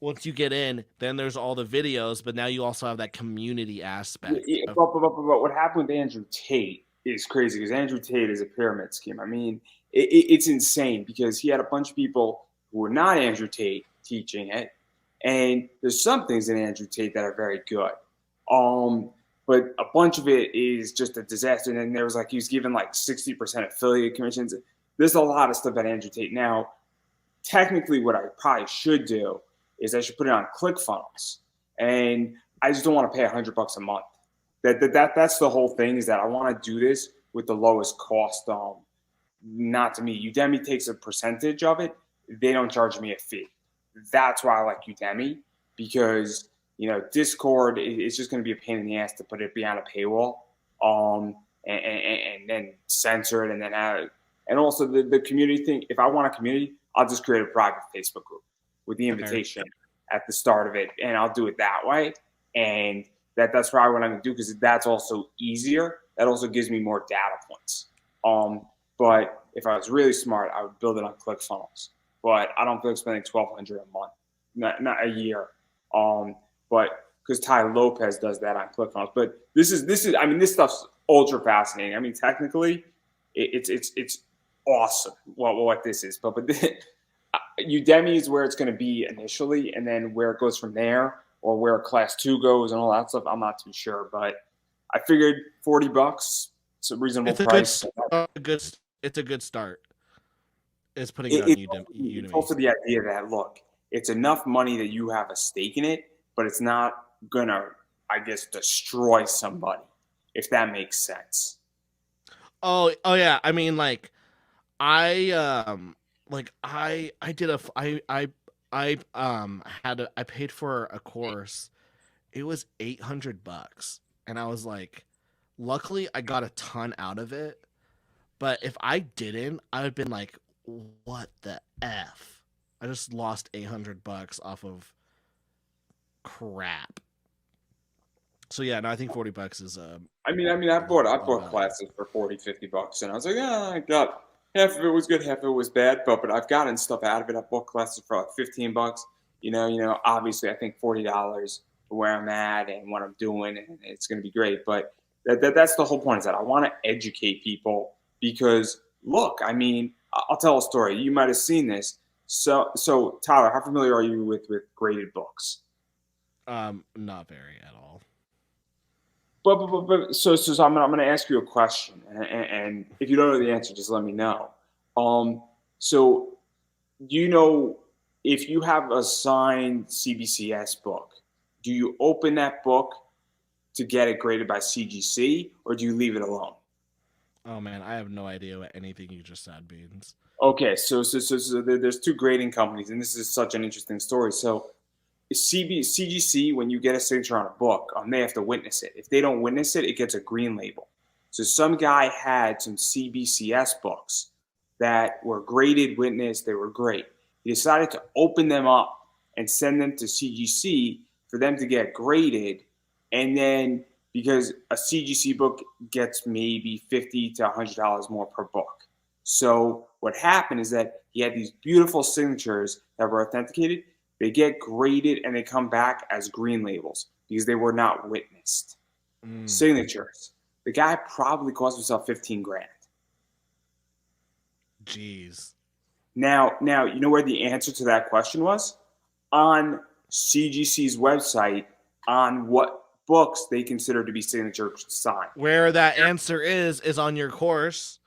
once you get in, then there's all the videos, but now you also have that community aspect of. but what happened with Andrew Tate is crazy because Andrew Tate is a pyramid scheme. I mean, it's insane because he had a bunch of people who were not Andrew Tate teaching it, and there's some things in Andrew Tate that are very good. Um, but a bunch of it is just a disaster. And then there was like he was given like 60% affiliate commissions. There's a lot of stuff at Andrew Tate. Now, technically, what I probably should do is I should put it on ClickFunnels, and I just don't want to pay $100 a month. That's the whole thing, is that I want to do this with the lowest cost. Not to me. Udemy takes a percentage of it. They don't charge me a fee. That's why I like Udemy, because Discord is just going to be a pain in the ass to put it behind a paywall, and then censor it, and then and also the community thing. If I want a community, I'll just create a private Facebook group with the invitation at the start of it, and I'll do it that way. And that's probably what I'm going to do, because that's also easier. That also gives me more data points. But if I was really smart, I would build it on ClickFunnels. But I don't feel like spending $1,200 a month, not a year. But because Ty Lopez does that on ClickFunnels. But this is. I mean, this stuff's ultra fascinating. I mean, technically, it's awesome what this is. But Udemy is where it's going to be initially, and then where it goes from there, or where class 2 goes and all that stuff, I'm not too sure. But I figured $40, it's a reasonable price. It's a good start. Is putting it on It's also Udemy. the idea that, look, it's enough money that you have a stake in it, but it's not gonna, I guess, destroy somebody, if that makes sense. Oh yeah. I mean, I I did a I paid for a course. It was $800, and I was like, luckily I got a ton out of it. But if I didn't, I would have been like, what the f? I just lost $800 off of crap. So yeah, no, I think $40 is I mean, I is a bought I lot of bought value. classes for $40, $50, and I was like, I got half of it was good, half of it was bad, but I've gotten stuff out of it. I bought classes for like $15. Obviously, I think $40 for where I'm at and what I'm doing, and it's going to be great. But that's the whole point, is that I want to educate people, because look, I mean, I'll tell a story. You might have seen this. So Tyler, how familiar are you with graded books? Not very at all. So I'm gonna ask you a question, and if you don't know the answer, just let me know. So you know, if you have a signed CBCS book, do you open that book to get it graded by CGC, or do you leave it alone? Oh man, I have no idea what anything you just said means. Okay, so there's two grading companies, and this is such an interesting story. So CGC, when you get a signature on a book, they have to witness it. If they don't witness it, it gets a green label. So some guy had some CBCS books that were graded, witnessed, they were great. He decided to open them up and send them to CGC for them to get graded. And then, because a CGC book gets maybe $50 to $100 more per book. So what happened is that he had these beautiful signatures that were authenticated. They get graded and they come back as green labels because they were not witnessed. Signatures. The guy probably cost himself 15 grand. Jeez. Now, you know where the answer to that question was? on CGC's website on what books they consider to be signature signed. Where that answer is on your course.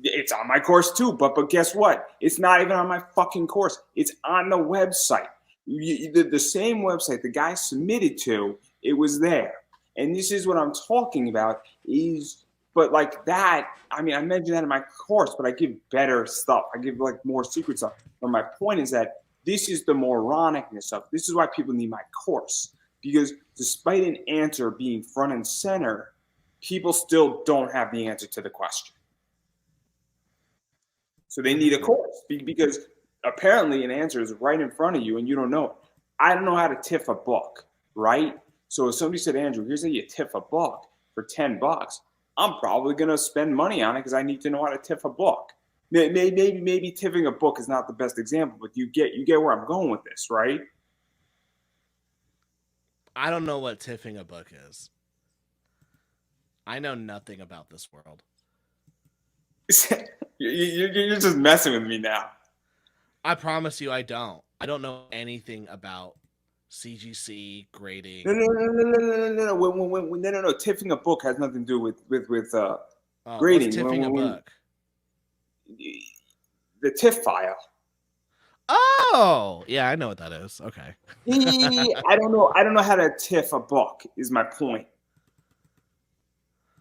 It's on my course too, but guess what? It's not even on my fucking course. It's on the website. The same website the guy submitted to, it was there. And this is what I'm talking about is, but like that, I mean, I mentioned that in my course, but I give better stuff. I give like more secret stuff. But my point is that this is the moronicness of, this is why people need my course. Because despite an answer being front and center, people still don't have the answer to the question. So they need a course because apparently an answer is right in front of you and you don't know it. I don't know how to TIFF a book, right? So if somebody said, Andrew, here's how you TIFF a book for $10, I'm probably going to spend money on it because I need to know how to TIFF a book. Maybe TIFFing a book is not the best example, but you get where I'm going with this, right? I don't know what TIFFing a book is. I know nothing about this world. You're just messing with me now. I promise you I don't. I don't know anything about CGC grading. No. TIFFing a book has nothing to do with grading. What's TIFFing a book? The TIFF file. Oh, yeah, I know what that is. Okay. I don't know how to TIFF a book is my point.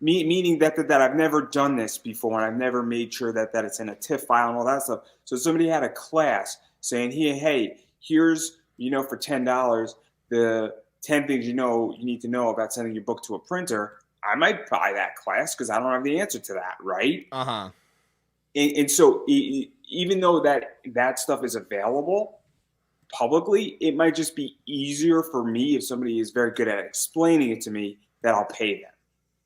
Meaning that I've never done this before and I've never made sure that it's in a TIFF file and all that stuff. So somebody had a class saying, hey, here's, for $10, the 10 things you need to know about sending your book to a printer. I might buy that class because I don't have the answer to that, right? Uh-huh. And so even though that stuff is available publicly, it might just be easier for me if somebody is very good at explaining it to me that I'll pay them.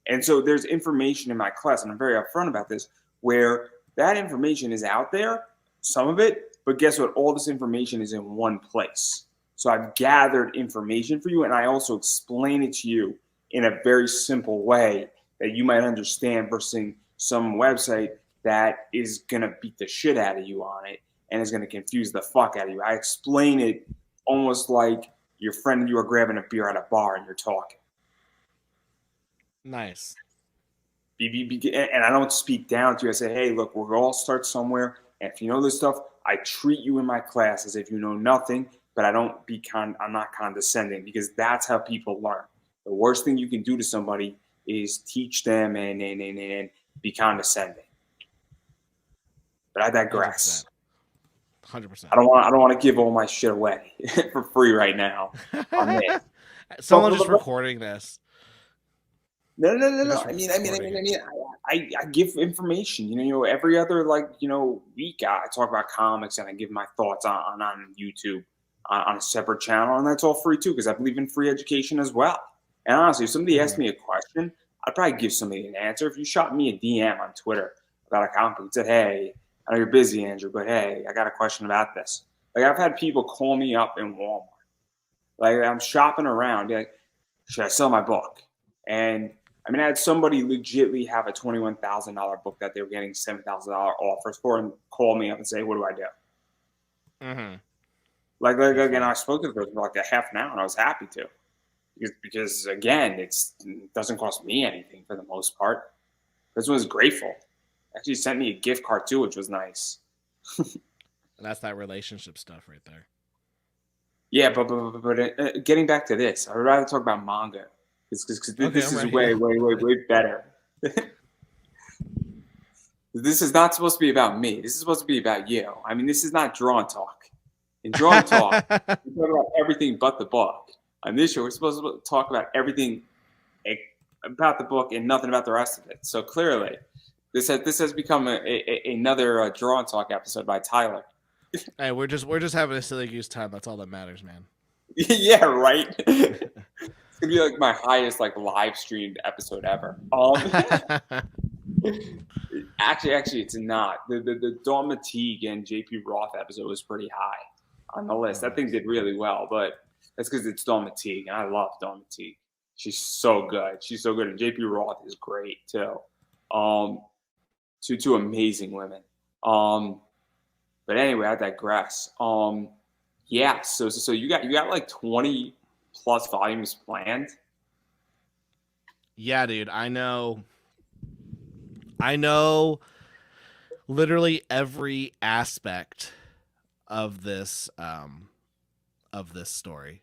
And so there's information in my class, and I'm very upfront about this, where that information is out there, some of it, but guess what? All this information is in one place. So I've gathered information for you, and I also explain it to you in a very simple way that you might understand versus some website that is going to beat the shit out of you on it and is going to confuse the fuck out of you. I explain it almost like your friend and you are grabbing a beer at a bar and you're talking. Nice. And I don't speak down to you. I say, hey, look, we'll all start somewhere. And if you know this stuff, I treat you in my class as if you know nothing, but I'm not condescending because that's how people learn. The worst thing you can do to somebody is teach them and be condescending. But I digress. 100%. I don't want to give all my shit away for free right now. Someone just recording this. No. I mean, I give information. Every other week I talk about comics and I give my thoughts on YouTube on a separate channel, and that's all free too because I believe in free education as well. And honestly, if somebody asked me a question, I'd probably give somebody an answer. If you shot me a DM on Twitter about a comic and said, "Hey, I know you're busy, Andrew, but hey, I got a question about this." Like I've had people call me up in Walmart. Like I'm shopping around. Like, should I sell my book? And I had somebody legitimately have a $21,000 book that they were getting $7,000 offers for and call me up and say, what do I do? Mm-hmm. Like again, I spoke to the person for like a half an hour and I was happy to. Because again, it doesn't cost me anything for the most part. This was grateful. Actually sent me a gift card too, which was nice. That's that relationship stuff right there. Yeah, but getting back to this, I would rather talk about manga. Because this is way better. This is not supposed to be about me. This is supposed to be about you. This is not Draw and Talk. In Draw and Talk, we talk about everything but the book. On this show, we're supposed to talk about everything about the book and nothing about the rest of it. So clearly, this has become another Draw and Talk episode by Tyler. Hey, we're just having a silly goose time. That's all that matters, man. Yeah, right. It's gonna be like my highest live streamed episode ever. Actually, it's not. The Dawn Mateague and JP Roth episode was pretty high on the list. That thing did really well, but that's because it's Dawn Mateague, and I love Dawn Mateague. She's so good. And JP Roth is great too. Two amazing women. But anyway, I digress. Yeah, so you got like 20 plus volumes planned. Yeah, dude, I know literally every aspect of this story.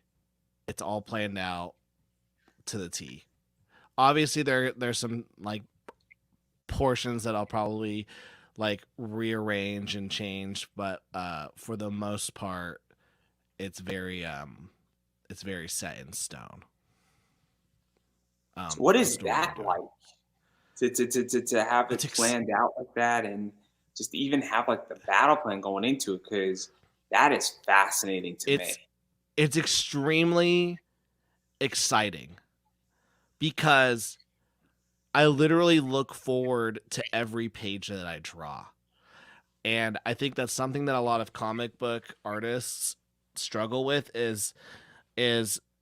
It's all planned out to the T. Obviously there's some like portions that I'll probably like rearrange and change, but for the most part it's very set in stone. So what The is story we're that doing. like to have It's it ex- planned out like that, and just to even have like the battle plan going into it? Because that is fascinating to me. it's it's extremely exciting because I literally look forward to every page that I draw. And I think that's something that a lot of comic book artists struggle with is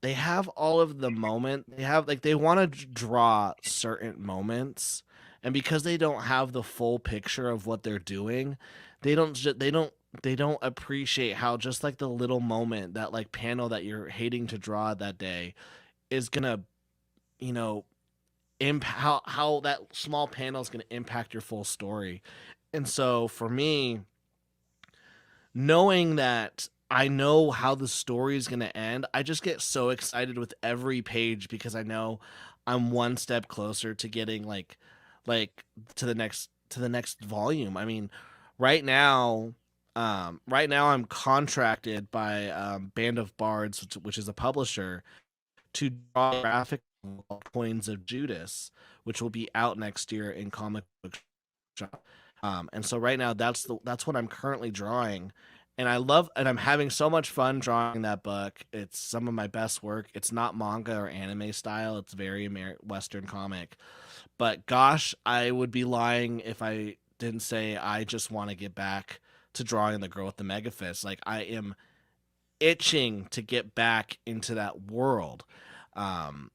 they have all of the moment they have like they want to draw certain moments, and because they don't have the full picture of what they're doing, they don't appreciate how just like the little moment, that like panel that you're hating to draw that day, is gonna, you know, how that small panel is gonna impact your full story. And so for me, knowing that I know how the story is going to end, I just get so excited with every page because I know I'm one step closer to getting like to the next volume. I mean, right now right now I'm contracted by Band of Bards, which is a publisher, to draw a graphic novel, Coins of Judas, which will be out next year in comic book shop. And so right now that's what I'm currently drawing, and I'm having so much fun drawing that book. It's some of my best work. It's not manga or anime style. It's very Western comic. But gosh, I would be lying if I didn't say I just want to get back to drawing the girl with the mega fist. Like, I am itching to get back into that world. Um,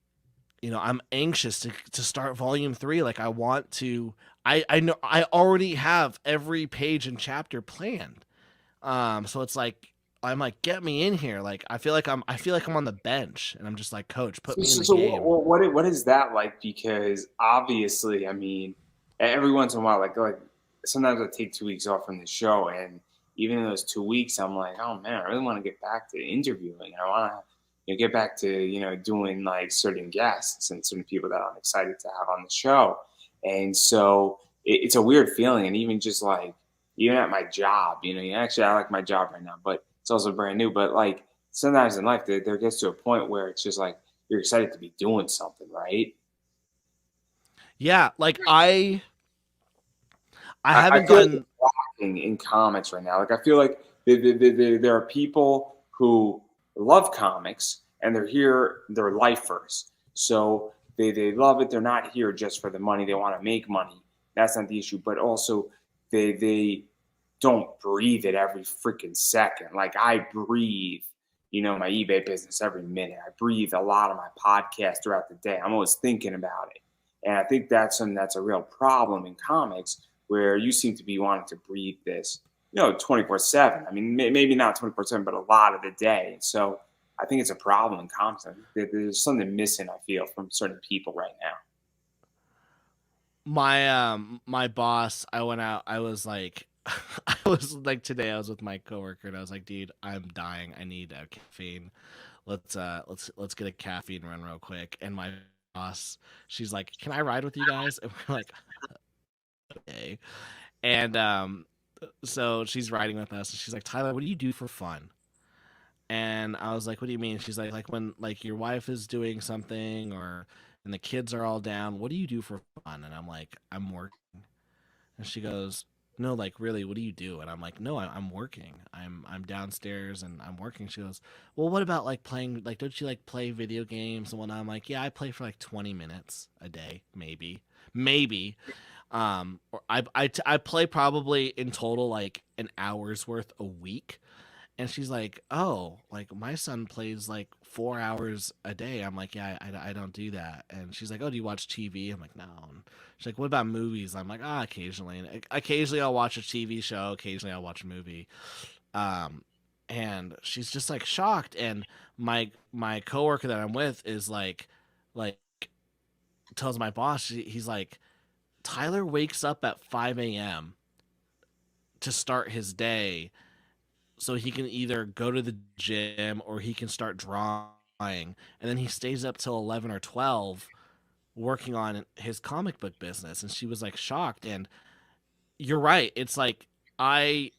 I'm anxious to start volume 3. Like, I want to. I know I already have every page and chapter planned. So it's like I'm like, get me in here. Like, I feel like I'm on the bench, and I'm just like, coach, put So, me in so, the so game. what is that like? Because obviously, I mean, every once in a while, like sometimes I take 2 weeks off from the show, and even in those 2 weeks, I'm like, oh man, I really want to get back to interviewing. I want to get back to doing like certain guests and certain people that I'm excited to have on the show. And so it's a weird feeling, and even just like even at my job, actually I like my job right now, but it's also brand new. But like sometimes in life, there gets to a point where it's just like you're excited to be doing something, right? Yeah, like I I haven't feel like it's gotten. lacking in comics right now. Like I feel like there are people who love comics and they're here, they're lifers. So they love it. They're not here just for the money. They want to make money. That's not the issue. But also they don't breathe it every freaking second. Like I breathe, my eBay business every minute. I breathe a lot of my podcast throughout the day. I'm always thinking about it. And I think that's a real problem in comics where you seem to be wanting to breathe this, 24/7. I mean, maybe not 24/7, but a lot of the day. So I think it's a problem in comics. I think there's something missing, I feel, from certain people right now. My boss, I went out, I was like I was like, today I was with my coworker and I was like, dude, I'm dying, I need a caffeine. Let's get a caffeine run real quick. And my boss, she's like, can I ride with you guys? And we're like, okay. And so she's riding with us and she's like, Tyler, what do you do for fun? And I was like, what do you mean? She's like when like your wife is doing something, or and the kids are all down, what do you do for fun? And I'm like, I'm working. And she goes, no, like, really, what do you do? And I'm like, no, I'm working. I'm downstairs and I'm working. She goes, well, what about like playing? Like, don't you like play video games and whatnot? I'm like, yeah, I play for like 20 minutes a day, maybe. Or I play probably in total like an hour's worth a week. And she's like, oh, like my son plays like 4 hours a day. I'm like, yeah, I don't do that. And she's like, oh, do you watch TV? I'm like, no. And she's like, what about movies? I'm like, occasionally. And occasionally I'll watch a TV show. Occasionally I'll watch a movie. Um, and she's just like shocked. And my coworker that I'm with is like tells my boss, he's like, Tyler wakes up at 5 a.m. to start his day so he can either go to the gym or he can start drawing, and then he stays up till 11 or 12 working on his comic book business. And she was like shocked. And you're right, it's like, I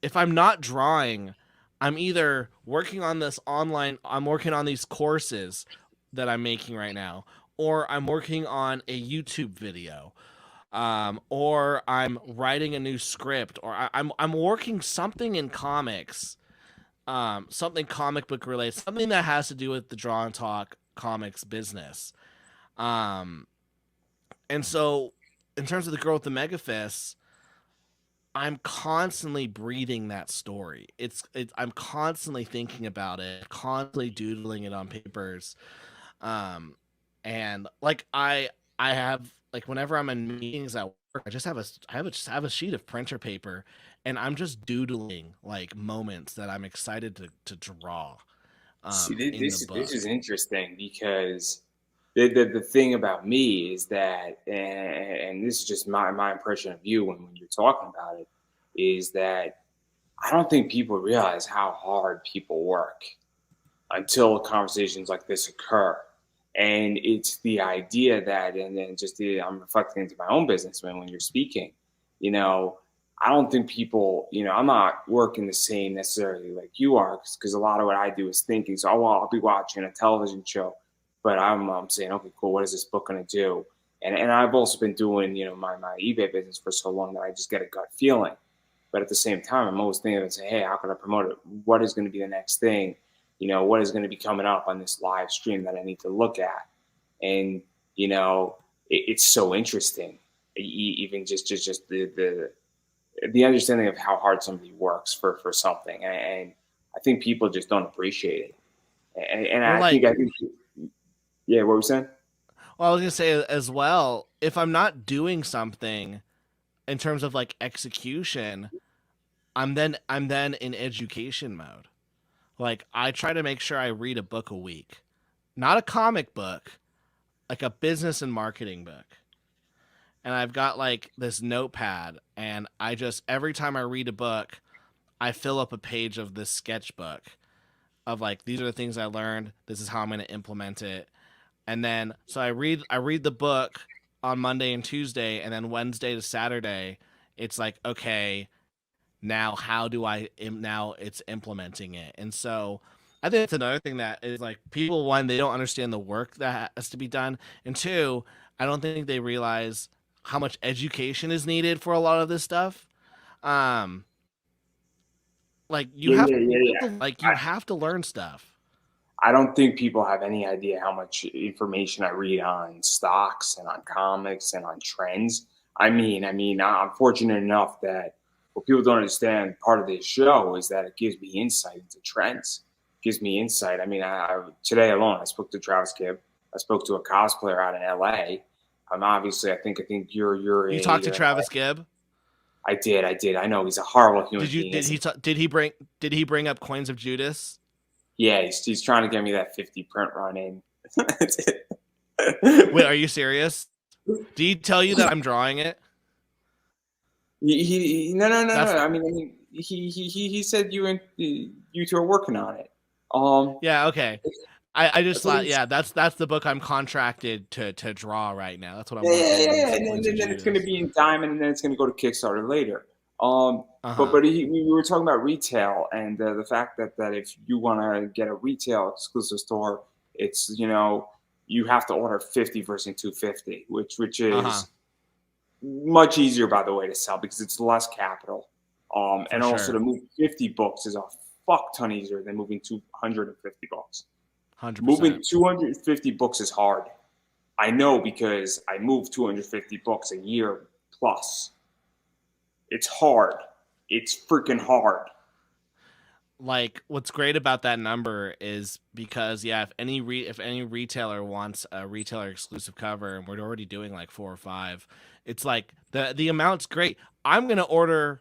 if I'm not drawing, I'm either working on this online, I'm working on these courses that I'm making right now, or I'm working on a YouTube video, or I'm writing a new script, or I'm working something in comics, something comic book related, something that has to do with the Draw and Talk comics business. Um, and so, in terms of the girl with the mega fists, I'm constantly breathing that story. I'm constantly thinking about it, constantly doodling it on papers. Um, and like I have, like, whenever I'm in meetings at work, I just have a sheet of printer paper, and I'm just doodling like moments that I'm excited to draw See, in the this is book. interesting because the thing about me is that, and this is just my impression of you when you're talking about it, is that I don't think people realize how hard people work until conversations like this occur. And it's the idea that, and then just I'm reflecting into my own business when you're speaking, you know, I don't think people, I'm not working the same necessarily like you are, because a lot of what I do is thinking. So I'll be watching a television show, but I'm saying, okay, cool, what is this book going to do? And I've also been doing, my eBay business for so long that I just get a gut feeling. But at the same time, I'm always thinking and say, hey, how can I promote it? What is going to be the next thing? What is going to be coming up on this live stream that I need to look at? And, it's so interesting. Even just the understanding of how hard somebody works for something. And I think people just don't appreciate it. And Or I think, yeah, what were we saying? well, I was gonna say as well, if I'm not doing something in terms of like execution, I'm then in education mode. Like, I try to make sure I read a book a week, not a comic book, like a business and marketing book. And I've got like this notepad, and I just, every time I read a book, I fill up a page of this sketchbook of like, these are the things I learned. This is how I'm going to implement it. And then so I read the book on Monday and Tuesday, and then Wednesday to Saturday, it's like, okay, now how do now it's implementing it. And so I think it's another thing that is like, people, one, they don't understand the work that has to be done, and two, I don't think they realize how much education is needed for a lot of this stuff. um like, you Yeah, have yeah, yeah, to, yeah. like, you have to learn stuff. I don't think people have any idea how much information I read on stocks and on comics and on trends. I'm fortunate enough that what people don't understand, part of this show is that it gives me insight into trends. It gives me insight. Today alone, I spoke to Travis Gibb. I spoke to a cosplayer out in LA. Obviously, I think you're You talked to a. Travis Gibb? I did. I know he's a horrible human Did you being, did isn't he he? did he bring up Coins of Judas? Yeah, he's trying to get me that 50 print run in. That's Wait, it. are you serious? Did he tell you that I'm drawing it? No, no, no, no. That's He said you two are working on it. Um, Yeah, okay. I just that's what thought, he's. yeah, that's the book I'm contracted to draw right now. That's what I'm Yeah, yeah, working yeah, on, yeah. is And Coins of then it's going to Judas. be in Diamond, and then it's going to go to Kickstarter later. Uh But huh. we were talking about retail and the fact that if you want to get a retail exclusive store, it's you have to order 50 versus 250, which Uh huh. is much easier, by the way, to sell because it's less capital. For And also to sure. move 50 books is a fuck ton easier than moving 250 books. 100%. Moving 250 books is hard. I know because I move 250 books a year plus. It's hard. It's freaking hard. Like, what's great about that number is because, yeah, if any retailer wants a retailer exclusive cover, and we're already doing like 4 or 5, it's like the amount's great. I'm going to order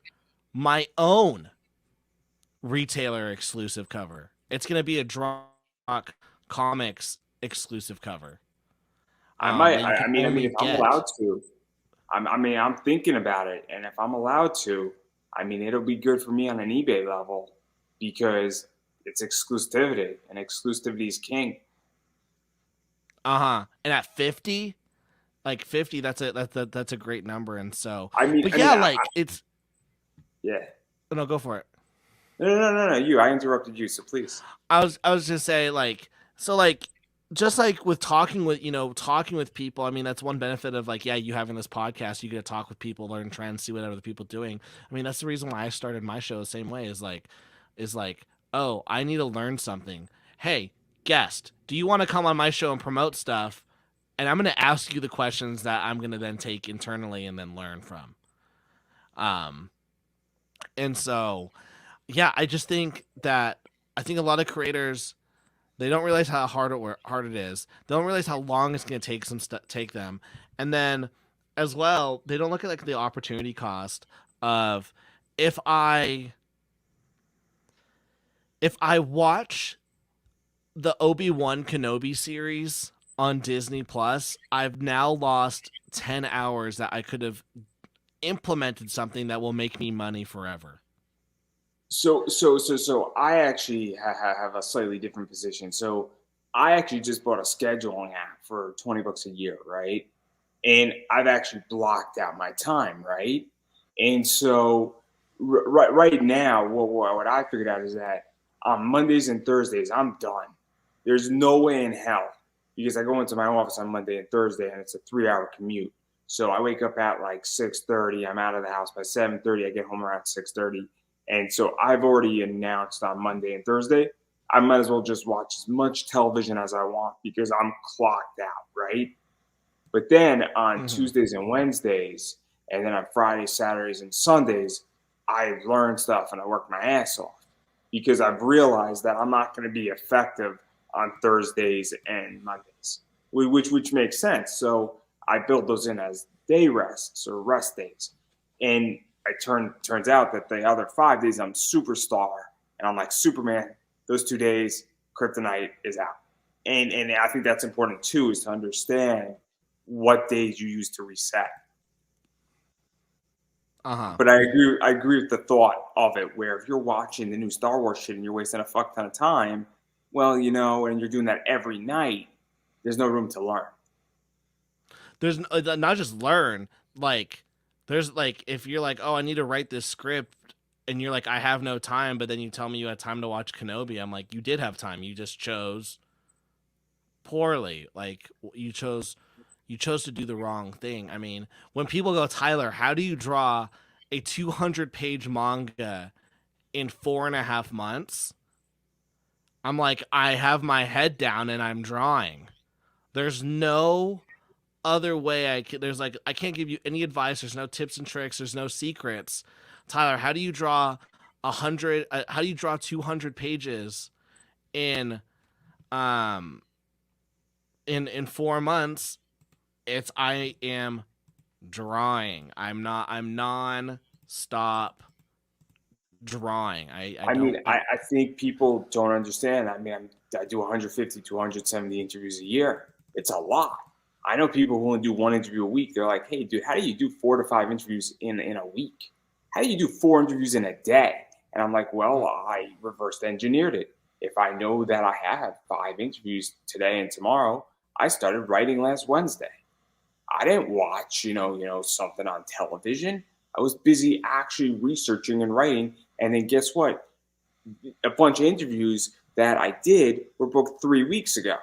my own retailer exclusive cover. It's going to be a Rock Comics exclusive cover I might. that you can I mean, only if I'm get. allowed to, I mean, I'm thinking about it, and if I'm allowed to, I mean, it'll be good for me on an eBay level because it's exclusivity, and exclusivity is king. And at 50, like 50, that's a great number. And so, but I yeah, mean, like it's yeah. no, go for it. No. You. I interrupted you, so please. I was just say like so like just like with talking with talking with people. I mean, that's one benefit of like you having this podcast. You get to talk with people, learn trends, see what other people doing. I mean, that's the reason why I started my show the same way. Is like oh, I need to learn something. Hey, guest, do you want to come on my show and promote stuff? And I'm going to ask you the questions that I'm going to then take internally and then learn from. Um, and so I just think that I think a lot of creators they don't realize how hard it is. They don't realize how long it's going to take them, and then as well they don't look at like the opportunity cost of if I watch the Obi-Wan Kenobi series on Disney Plus, I've now lost 10 hours that I could have implemented something that will make me money forever. So I actually have a slightly different position. So I actually just bought a scheduling app for $20 a year, right? And I've actually blocked out my time, right? And so right now, what I figured out is that on Mondays and Thursdays, I'm done. There's no way in hell because I go into my office on Monday and Thursday, and it's a 3 hour commute. So I wake up at like 6:30. I'm out of the house by 7:30. I get home around 6:30, and so I've already announced on Monday and Thursday I might as well just watch as much television as I want because I'm clocked out, right? But then on Mm-hmm. Tuesdays and Wednesdays, and then on Fridays, Saturdays, and Sundays, I learn stuff and I work my ass off because I've realized that I'm not going to be effective on Thursdays and Mondays, which makes sense. So I build those in as day rests or rest days, and turns out that the other 5 days I'm superstar and I'm like Superman. Those 2 days, kryptonite is out, and I think that's important too, is to understand what days you use to reset. Uh-huh. But I agree with the thought of it, where if you're watching the new Star Wars shit and you're wasting a fuck ton of time, well, and you're doing that every night, there's no room to learn. There's not just learn, like there's like if you're like, "Oh, I need to write this script." And you're like, "I have no time," but then you tell me you had time to watch Kenobi. I'm like, "You did have time. You just chose poorly. Like you chose to do the wrong thing." I mean, when people go, "Tyler, how do you draw a 200-page manga in 4.5 months?" I'm like, "I have my head down and I'm drawing. There's no other way I can't give you any advice. There's no tips and tricks. There's no secrets. Tyler, how do you draw 100? How do you draw 200 pages in um in 4 months?" It's I am drawing. I'm non-stop drawing. I I don't mean, like. I think people don't understand. I mean, I do 150 to 170 interviews a year. It's a lot. I know people who only do one interview a week. They're like, hey, dude, how do you do 4 to 5 interviews in a week? How do you do 4 interviews in a day? And I'm like, well, I reverse engineered it. If I know that I have 5 interviews today and tomorrow, I started writing last Wednesday. I didn't watch, something on television. I was busy actually researching and writing. And then guess what? A bunch of interviews that I did were booked 3 weeks ago.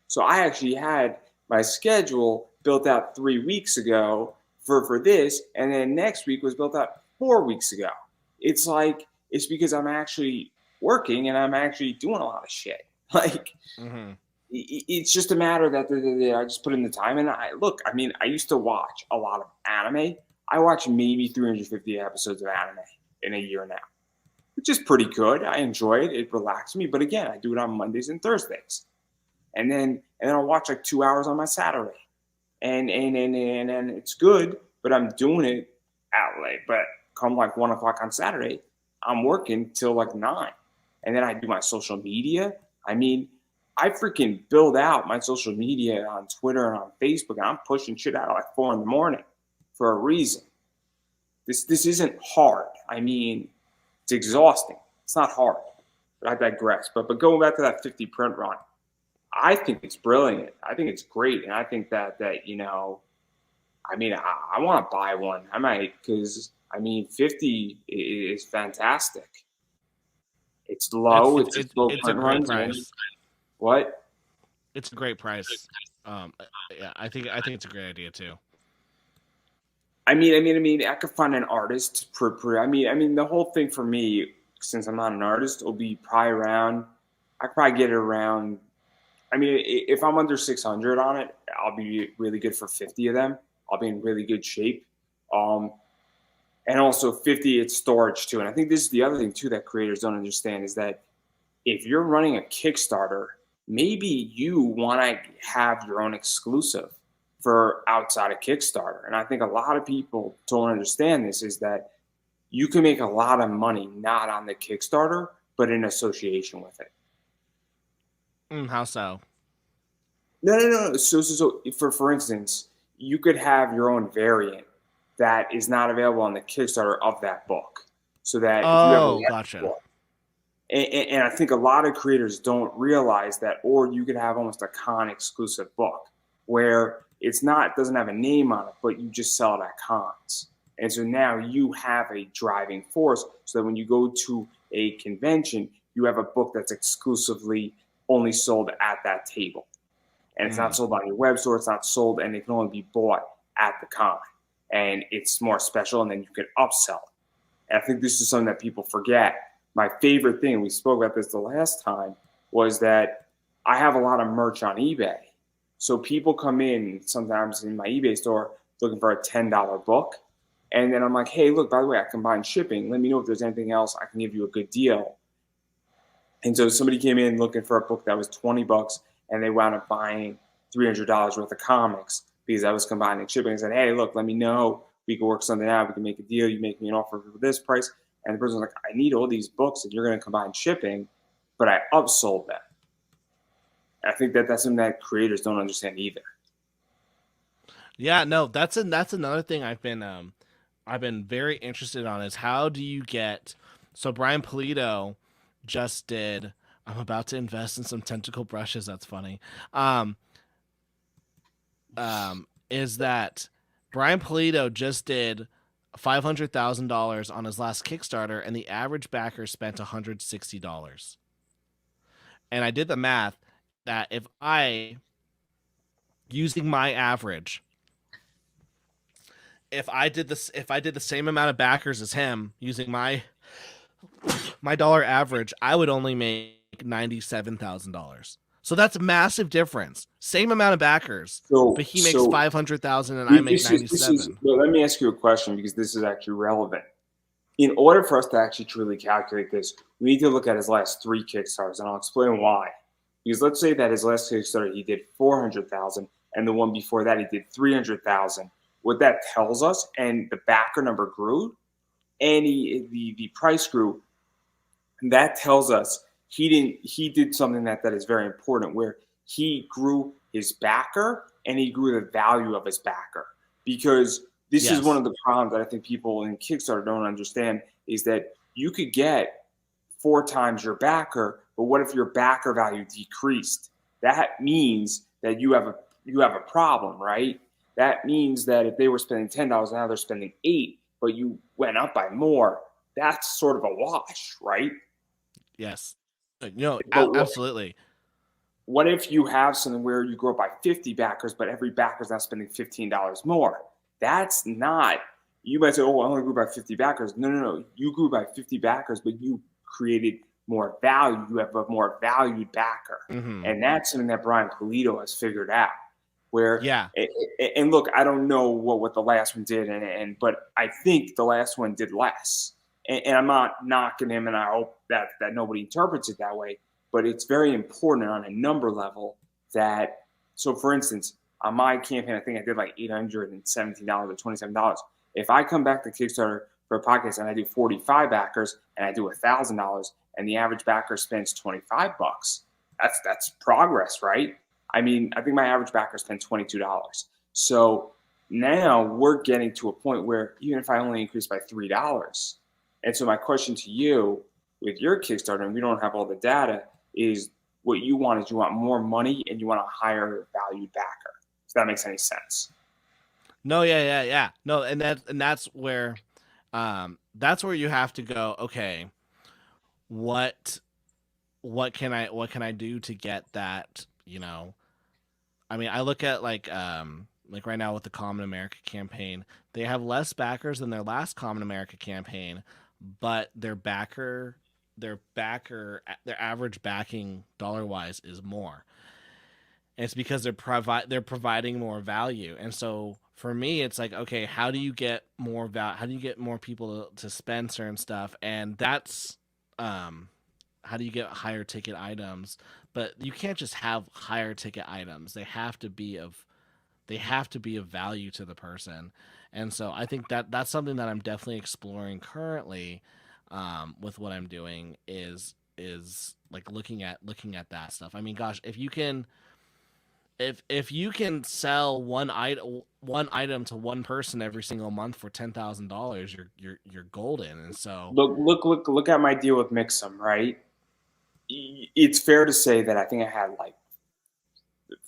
So I actually had my schedule built out 3 weeks ago for this, and then next week was built out 4 weeks ago. It's like it's because I'm actually working and I'm actually doing a lot of shit. Like Mm-hmm. it's just a matter that I just put in the time. And I look, I mean, I used to watch a lot of anime. I watch maybe 350 episodes of anime in a year now, which is pretty good. I enjoy it. It relaxes me. But again, I do it on Mondays and Thursdays. And then I'll watch like 2 hours on my Saturday. And it's good, but I'm doing it out late. But come like 1 o'clock on Saturday, I'm working till like 9. And then I do my social media. I mean, I freaking build out my social media on Twitter and on Facebook, and I'm pushing shit out at like 4 in the morning for a reason. This isn't hard. I mean, it's exhausting. It's not hard. But I digress. But going back to that 50 print run, I think it's brilliant. I think it's great, and I think that I mean, I want to buy one. I might, because I mean, 50 is fantastic. It's low. It's a slow It's a print great runs. price. What? It's a great price. Yeah, I think it's a great idea too. I mean, I could find an artist I mean, the whole thing for me, since I'm not an artist, will be probably around. I could probably get it around. I mean, if I'm under 600 on it, I'll be really good for 50 of them. I'll be in really good shape. Um, and also 50, it's storage too. And I think this is the other thing too that creators don't understand is that if you're running a Kickstarter, maybe you want to have your own exclusive for outside of Kickstarter. And I think a lot of people don't understand this is that you can make a lot of money not on the Kickstarter, but in association with it. How so? No. So for instance, you could have your own variant that is not available on the Kickstarter of that book. So that if you have a Gotcha. book, and I think a lot of creators don't realize that, or you could have almost a con exclusive book where doesn't have a name on it, but you just sell it at cons. And so now you have a driving force so that when you go to a convention, you have a book that's exclusively only sold at that table. And it's not sold on your web store, it's not sold, and it can only be bought at the con. And it's more special, and then you can upsell. And I think this is something that people forget. My favorite thing, we spoke about this the last time, was that I have a lot of merch on eBay. So people come in sometimes in my eBay store looking for a $10 book. And then I'm like, hey, look, by the way, I combine shipping. Let me know if there's anything else. I can give you a good deal. And so somebody came in looking for a book that was $20, and they wound up buying $300 worth of comics because I was combining shipping. I said, hey, look, let me know. We can work something out. We can make a deal. You make me an offer for this price. And the person was like, I need all these books, and you're going to combine shipping, but I upsold them. And I think that's something that creators don't understand either. Yeah, no, that's another thing I've been very interested on is how do you get. So Brian Polito just did. I'm about to invest in some tentacle brushes. That's funny. Is that Brian Polito just did $500,000 on his last Kickstarter, and the average backer spent $160. And I did the math that if I, using my average, if I did the same amount of backers as him using my dollar average, I would only make $97,000. So that's a massive difference. Same amount of backers, but he makes 500,000 and I make 97. Well, let me ask you a question because this is actually relevant. In order for us to actually truly calculate this, we need to look at his last 3 Kickstarters, and I'll explain why. Because let's say that his last Kickstarter he did 400,000, and the one before that he did 300,000. What that tells us, and the backer number grew, and the price grew. That tells us he did something that is very important, where he grew his backer and he grew the value of his backer. Because this is one of the problems that I think people in Kickstarter don't understand is that you could get 4 times your backer, but what if your backer value decreased? That means that you have a problem, right? That means that if they were spending $10, now they're spending $8, but you went up by more. That's sort of a wash, right? Yes. No, absolutely. What if you have something where you grow up by 50 backers, but every backer is now spending $15 more? That's not, you might say, oh, I only grew by 50 backers. No. You grew by 50 backers, but you created more value. You have a more valued backer. Mm-hmm. And that's something that Brian Polito has figured out. Where, and look, I don't know what the last one did, but I think the last one did less. And I'm not knocking him, and I hope that nobody interprets it that way. But it's very important on a number level that, so for instance, on my campaign, I think I did like $817 or $27. If I come back to Kickstarter for a podcast, and I do 45 backers, and I do $1,000, and the average backer spends $25. That's progress, right? I mean, I think my average backer spent $22. So now we're getting to a point where even if I only increase by $3, and so my question to you with your Kickstarter, and we don't have all the data, is what you want is you want more money and you want a higher valued backer. If that makes any sense. No, yeah. No, and that's where you have to go, okay, what can I do to get that, you know? I mean, I look at like right now with the Common America campaign, they have less backers than their last Common America campaign, but their average backing dollar wise is more. And it's because they're providing more value. And so for me, it's like, okay, how do you get more how do you get more people to spend certain stuff? And that's how do you get higher ticket items? But you can't just have higher ticket items. They have to be of value to the person. And so I think that's something that I'm definitely exploring currently, with what I'm doing is like looking at that stuff. I mean, gosh, if you can sell one item to one person every single month for $10,000, you're golden. And so look at my deal with Mixum, right? It's fair to say that I think I had like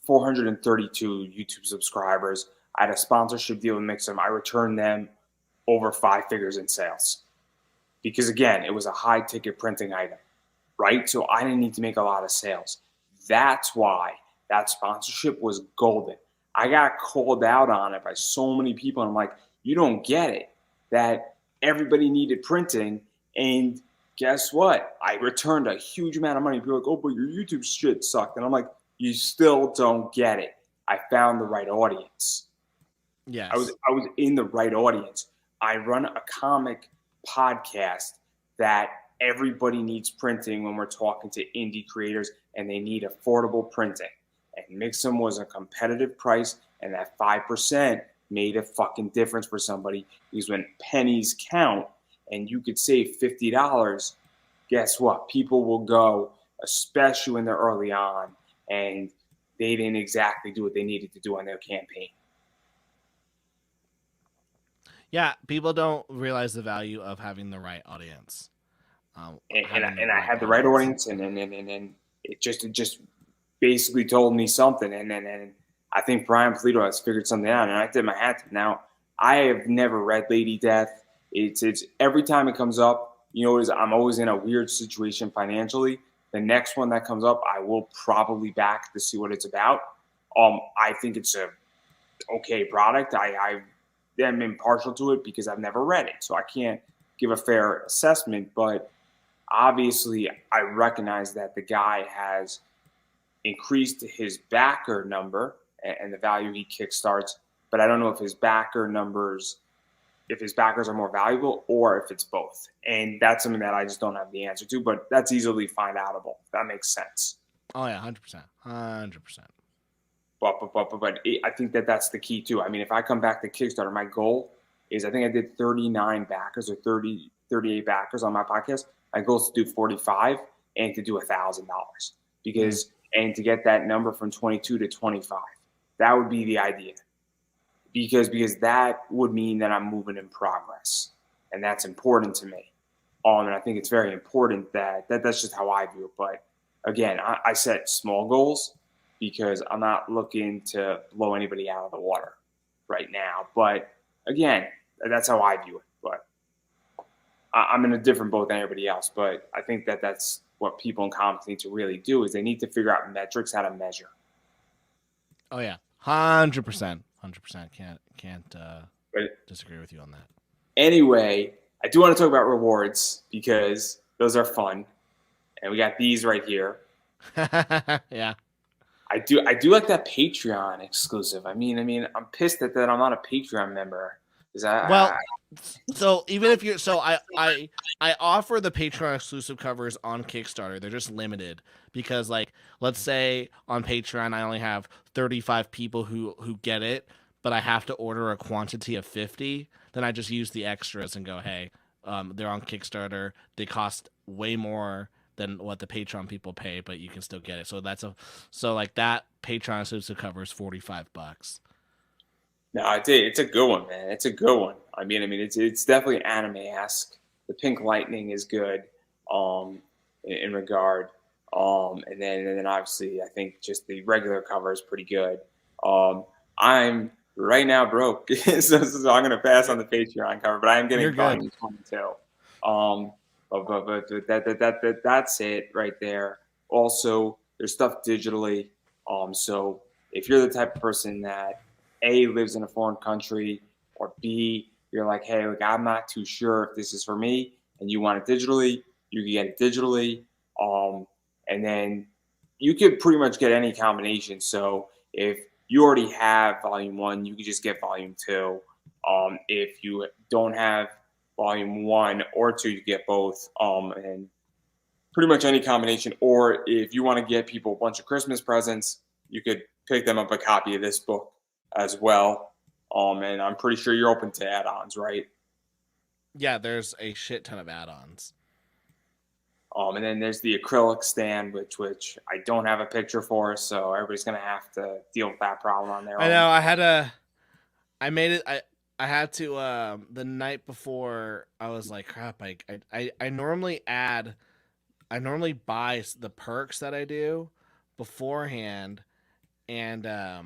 432 YouTube subscribers. I had a sponsorship deal with Mixum. I returned them over 5 figures in sales because, again, it was a high ticket printing item, right? So I didn't need to make a lot of sales. That's why that sponsorship was golden. I got called out on it by so many people. And I'm like, you don't get it, that everybody needed printing. And guess what? I returned a huge amount of money. People are like, oh, but your YouTube shit sucked. And I'm like, you still don't get it. I found the right audience. Yes. I was in the right audience. I run a comic podcast that everybody needs printing when we're talking to indie creators, and they need affordable printing. And Mixum was a competitive price, and that 5% made a fucking difference for somebody, because when pennies count and you could save $50, guess what? People will go, especially when they're early on and they didn't exactly do what they needed to do on their campaign. Yeah, people don't realize the value of having the right audience. And I had the right audience, and it just basically told me something. And I think Brian Polito has figured something out, and I did my hat to. Now, I have never read Lady Death. It's every time it comes up, you know, I'm always in a weird situation financially. The next one that comes up, I will probably back to see what it's about. I think it's a okay product. I am impartial to it because I've never read it, so I can't give a fair assessment. But obviously, I recognize that the guy has increased his backer number and the value he kickstarts. But I don't know if his backers are more valuable or if it's both. And that's something that I just don't have the answer to, but that's easily find outable. That makes sense. Oh yeah, 100%. But I think that's the key too. I mean, if I come back to Kickstarter, my goal is, I think I did 39 backers or 38 backers on my podcast. My goal is to do 45 and to do $1,000 because, and to get that number from 22 to 25. That would be the idea. Because that would mean that I'm moving in progress, and that's important to me. And I think it's very important that's just how I view it. But again, I set small goals because I'm not looking to blow anybody out of the water right now. But again, that's how I view it. But I'm in a different boat than everybody else. But I think that's what people in comics need to really do, is they need to figure out metrics, how to measure. Oh yeah, 100%. 100%. Can't disagree with you on that. Anyway, I do want to talk about rewards because those are fun, and we got these right here. Yeah, I do like that Patreon exclusive. I mean, I'm pissed that I'm not a Patreon member. So even if you're, so I offer the Patreon exclusive covers on Kickstarter. They're just limited because, like, let's say on Patreon I only have 35 people who get it, but I have to order a quantity of 50, then I just use the extras and go, hey, they're on Kickstarter. They cost way more than what the Patreon people pay, but you can still get it. So like that Patreon exclusive cover is $45. No, it's a good one, man. It's a good one. It's definitely anime-esque. The Pink Lightning is good, in regard. And then obviously I think just the regular cover is pretty good. I'm right now broke, so I'm gonna pass on the Patreon cover, but I am You're getting good. volume 22. Um, that's it right there. Also, there's stuff digitally. So if you're the type of person that A, lives in a foreign country, or B, you're like, hey, look, I'm not too sure if this is for me, and you want it digitally, you can get it digitally. Um, and then you could pretty much get any combination. So if you already have volume one, you could just get volume two. If you don't have volume one or two, you get both. And pretty much any combination. Or if you want to get people a bunch of Christmas presents, you could pick them up a copy of this book as well. And I'm pretty sure you're open to add-ons, right? Yeah, there's a shit ton of add-ons. And then there's the acrylic stand, which I don't have a picture for, so everybody's gonna have to deal with that problem on their I own. know. I made it. I had to the night before. I was like, crap. I normally add. I normally buy the perks that I do beforehand, and I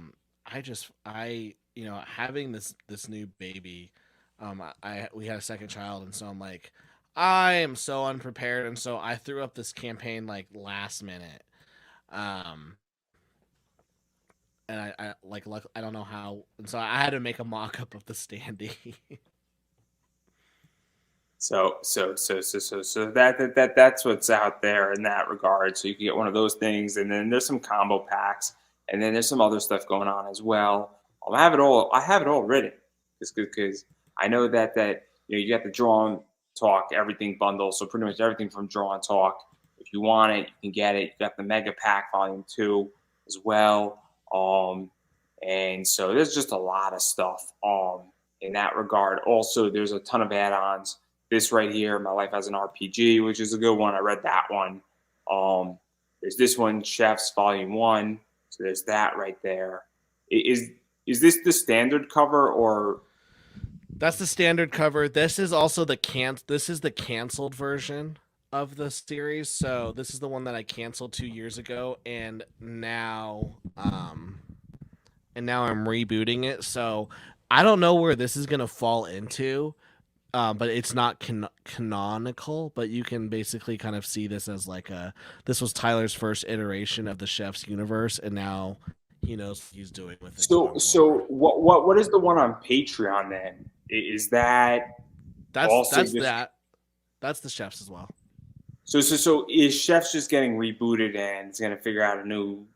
having this new baby. We had a second child, and so I'm like, I am so unprepared, and so I threw up this campaign like last minute. Um, and I don't know how, and so I had to make a mock up of the standee. So that's what's out there in that regard. So you can get one of those things, and then there's some combo packs, and then there's some other stuff going on as well. I have it all. I have it all written, because I know that you got the draw and talk everything bundle. So pretty much everything from draw and talk. If you want it, you can get it. You got the mega pack volume two as well. And so there's just a lot of stuff in that regard. Also, there's a ton of add-ons. This right here, My Life as an RPG, which is a good one. I read that one. Um, there's this one, Chefs Volume One. So there's that right there. Is this the standard cover, or That's the standard cover. This is also this is the canceled version of the series. So this is the one that I canceled 2 years ago, and now I'm rebooting it. So I don't know where this is gonna fall into. But it's not canonical. But you can basically kind of see this as like this was Tyler's first iteration of the Chef's universe, and now he knows what he's doing with it so? going So forward. what is the one on Patreon then? Is that That's also that's just that. That's the Chef's as well. so? Is Chefs just getting rebooted and it's gonna figure out a new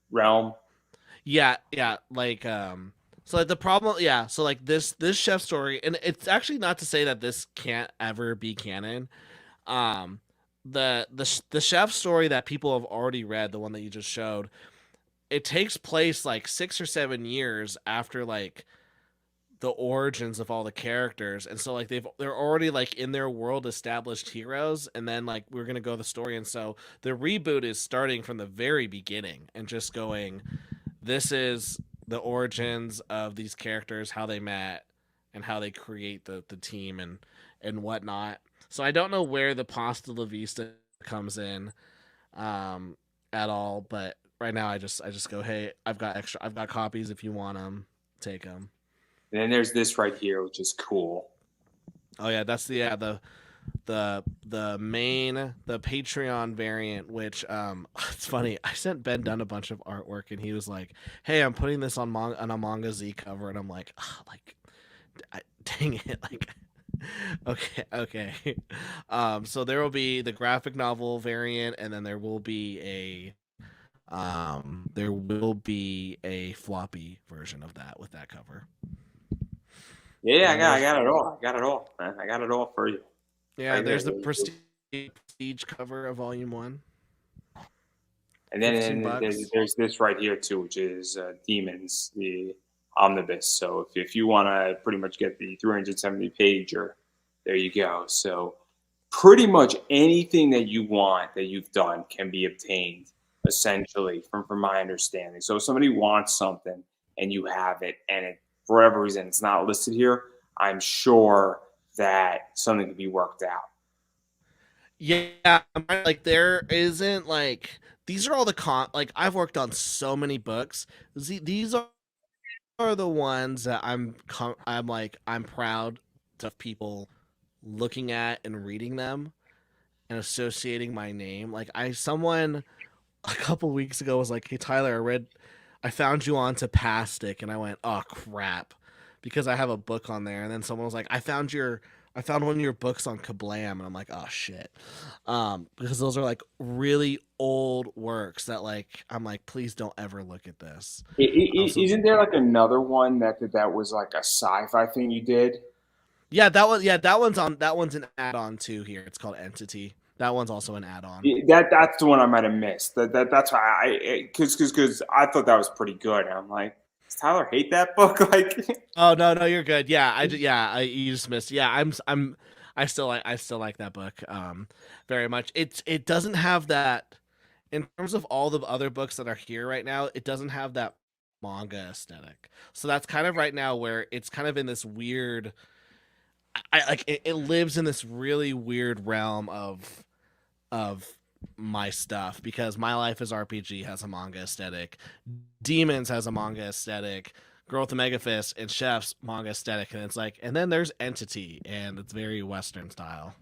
realm? Yeah, yeah. So like the problem, yeah. So like this Chef story, and it's actually not to say that this can't ever be canon. Um, the Chef story that people have already read, the one that you just showed, it takes place like 6 or 7 years after like the origins of all the characters, and so like they're already like in their world established heroes, and then like we're gonna go the story, and so the reboot is starting from the very beginning and just going, this is the origins of these characters, how they met, and how they create the team and whatnot. So I don't know where the Pasta La Vista comes in, um, at all, but right now I just go, hey, I've got copies if you want them, take them. And then there's this right here, which is cool. Oh yeah, that's the Patreon variant, which it's funny. I sent Ben Dunn a bunch of artwork, and he was like, "Hey, I'm putting this on a Manga Z cover," and I'm like, oh, like, dang it, like, okay. So there will be the graphic novel variant, and then there will be a floppy version of that with that cover. Yeah, And I then got I there's got it all. I got it all, man. I got it all for you yeah, right here. there's the prestige cover of Volume One. And then 15 and bucks. there's this right here too, which is Demons. The omnibus. So if you want to pretty much get the 370 pager, there you go. So pretty much anything that you want that you've done can be obtained essentially from my understanding. So if somebody wants something and you have it and it for whatever reason it's not listed here, I'm sure that something can be worked out. Yeah, like there isn't like these are all the like I've worked on so many books. These are the ones that I'm like I'm proud of people looking at and reading them and associating my name. Like I someone a couple weeks ago was like, "Hey Tyler, I found you on Tapastic," and I went, "Oh crap," because I have a book on there. And then someone was like, I found one of your books on Kablam," and I'm like, "Oh shit," because those are like really old works that like I'm like, please don't ever look at this. So Isn't there like another one that was like a sci-fi thing you did? that one's an add-on too here. It's called Entity. That one's also an add-on. That's the one I might have missed. That's why I because I thought that was pretty good. And I'm like, does Tyler hate that book? Like, Oh no, you're good. You just missed. Yeah, I still like that book very much. It doesn't have that in terms of all the other books that are here right now. It doesn't have that manga aesthetic. So that's kind of right now where it's kind of in this weird. I like it lives in this really weird realm of my stuff because My Life as RPG has a manga aesthetic, Demons has a manga aesthetic, Girl with the Mega Fist and Chef's manga aesthetic, and it's like, and then there's Entity, and it's very Western style.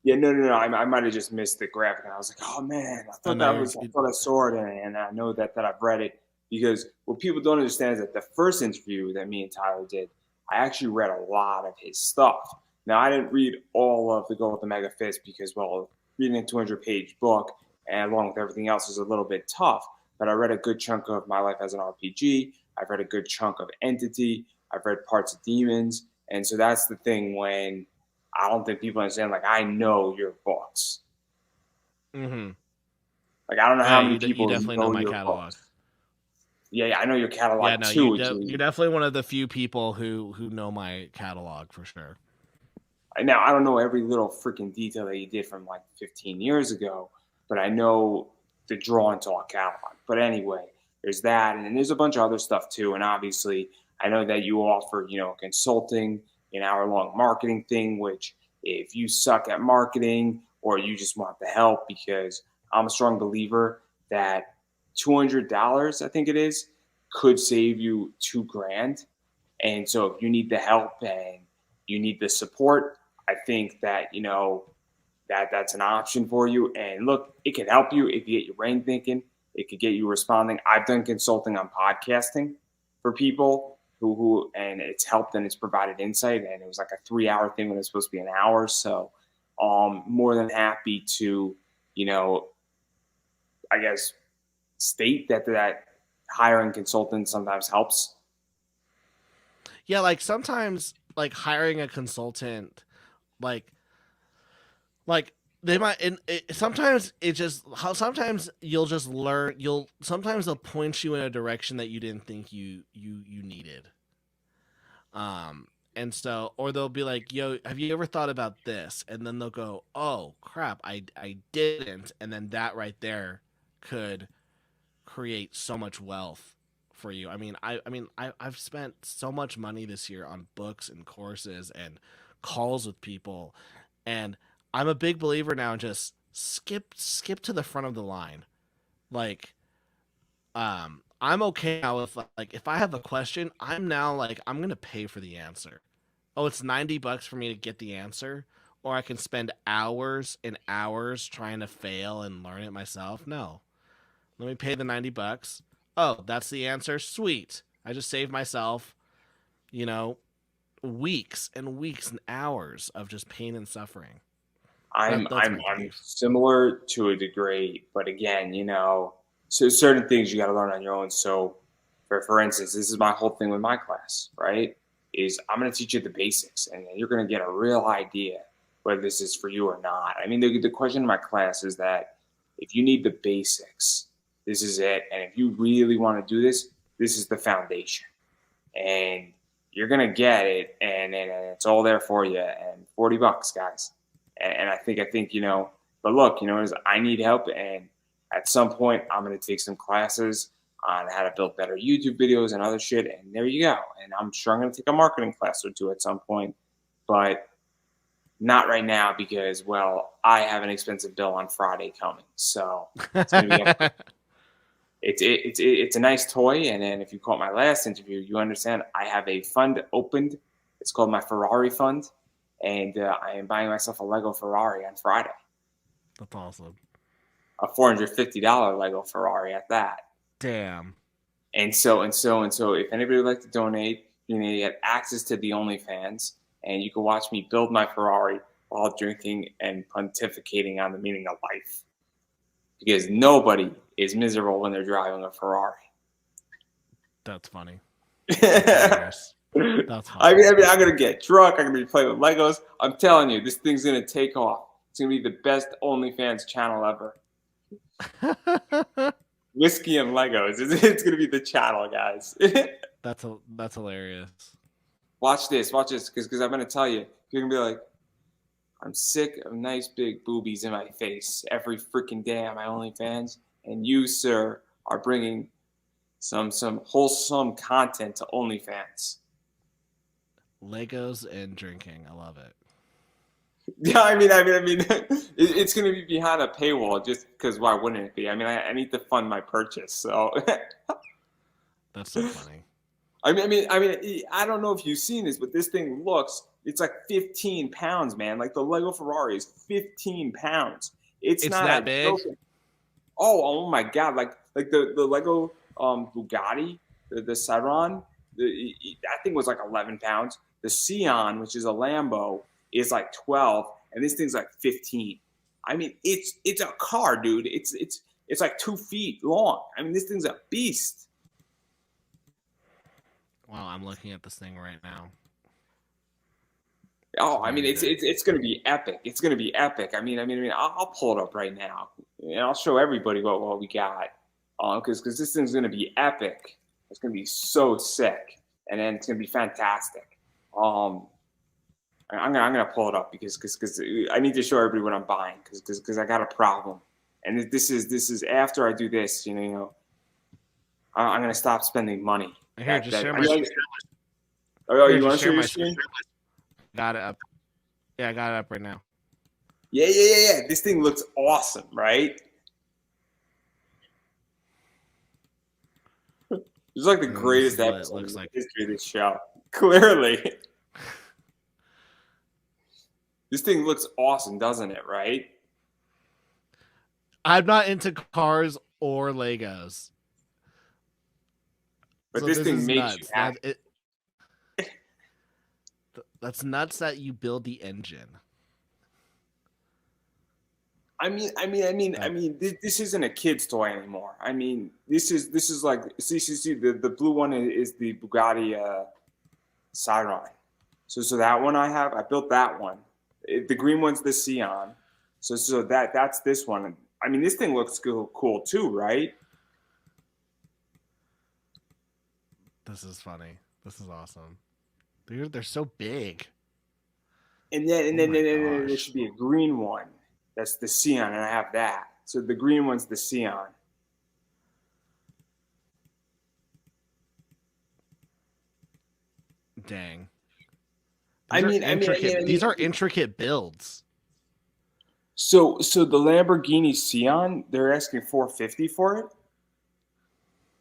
yeah, no. I might have just missed the graphic. And I was like, oh man, Oh no, I thought I saw it, and I know that I've read it because what people don't understand is that the first interview that me and Tyler did, I actually read a lot of his stuff. Now I didn't read all of the Go with the Mega Fist because, well, reading a 200-page book and along with everything else is a little bit tough. But I read a good chunk of My Life as an RPG. I've read a good chunk of Entity. I've read parts of Demons, and so that's the thing when I don't think people understand. Like, I know your books. mm-hmm. Like, I don't know Yeah, how many you people definitely know know my your catalog. books. Yeah, I know your Yeah, catalog no, too. Which you're is definitely one of the few people who know my catalog for sure. now I don't know every little freaking detail that you did from like 15 years ago, but I know the draw and talk catalog. But anyway, there's that, and then there's a bunch of other stuff too. And obviously, I know that you offer, consulting, an hour-long marketing thing. Which, if you suck at marketing or you just want the help, because I'm a strong believer that $200, I think it is, could save you 2 grand. And so if you need the help and you need the support, I think that that's an option for you. And look, it can help you if you get your brain thinking. It could get you responding. I've done consulting on podcasting for people who and it's helped and it's provided insight. And it was like a 3 hour thing when it's supposed to be an hour. So more than happy to, you know, I guess state that hiring consultants sometimes helps. Yeah, like sometimes like hiring a consultant, like like they might and sometimes it just how sometimes you'll just learn you'll sometimes they'll point you in a direction that you didn't think you needed. And so or they'll be like, "Yo, have you ever thought about this?" And then they'll go, "Oh, crap, I didn't." And then that right there could create so much wealth for you. I've spent so much money this year on books and courses and calls with people, and I'm a big believer now in just skip to the front of the line. Like, I'm okay now with like if I have a question, I'm now like I'm gonna pay for the answer. Oh, it's $90 for me to get the answer, or I can spend hours and hours trying to fail and learn it myself. No, let me pay the $90. Oh, that's the answer. Sweet. I just saved myself, you know, weeks and weeks and hours of just pain and suffering. I'm That's I'm my I'm belief. similar to a degree, but again, so certain things you got to learn on your own. So, for instance, this is my whole thing with my class, right? Is I'm going to teach you the basics, and you're going to get a real idea whether this is for you or not. I mean, the question in my class is that if you need the basics, this is it, and if you really want to do this, this is the foundation. and you're gonna get it, and it's all there for you, and $40, guys. And I think but look, I need help, and at some point I'm gonna take some classes on how to build better YouTube videos and other shit, and there you go. And I'm sure I'm gonna take a marketing class or two at some point, but not right now because, well, I have an expensive bill on Friday coming, so it's gonna be. It's a nice toy, and then if you caught my last interview, you understand I have a fund opened. It's called my Ferrari fund, and I am buying myself a Lego Ferrari on Friday. That's awesome. A $450 Lego Ferrari at that. Damn. And so, if anybody would like to donate, you get access to the OnlyFans, and you can watch me build my Ferrari while drinking and pontificating on the meaning of life. Because nobody is miserable when they're driving a Ferrari. That's funny. That's funny. I mean, I'm gonna get drunk. I'm gonna be playing with Legos. I'm telling you, this thing's gonna take off. It's gonna be the best OnlyFans channel ever. Whiskey and Legos. It's gonna be the channel, guys. That's hilarious. Watch this, because I'm gonna tell you, you're gonna be like, I'm sick of nice big boobies in my face every freaking day on my OnlyFans, and you, sir, are bringing some wholesome content to OnlyFans. Legos and drinking, I love it. Yeah, I mean, it's going to be behind a paywall just because why wouldn't it be? I mean, I need to fund my purchase, so. That's so funny. I mean, I don't know if you've seen this, but this thing it's like 15 pounds, man. Like the Lego Ferrari is 15 pounds. It's not that big. Oh my God! Like the Lego Bugatti, the Chiron, that thing was like 11 pounds. The Sion, which is a Lambo, is like 12, and this thing's like 15. I mean, it's a car, dude. It's like 2 feet long. I mean, this thing's a beast. Wow, I'm looking at this thing right now. Oh, I mean, it's going to be epic. It's going to be epic. I mean, I'll pull it up right now, and I'll show everybody what we got. Because this thing's going to be epic. It's going to be so sick, and then it's going to be fantastic. I'm gonna pull it up because I need to show everybody what I'm buying because I got a problem, and this is after I do this. I'm gonna stop spending money. Here, just share my screen. Oh, you want to share my screen? Got it up. Yeah, I got it up right now. Yeah. This thing looks awesome, right? It's like the greatest episode in the history of this show. Clearly. This thing looks awesome, doesn't it, right? I'm not into cars or Legos. But this thing makes you happy. That's nuts that you build the engine. I mean, this isn't a kid's toy anymore. I mean, this is like see the blue one is the Bugatti Chiron. So that one I built that one. The green one's the Sion. So that's this one. I mean, this thing looks cool too, right? This is funny. This is awesome. They're so big. And then there should be a green one. That's the Sion, and I have that. So the green one's the Sion. Dang. These are intricate builds. So the Lamborghini Sion, they're asking $450 for it.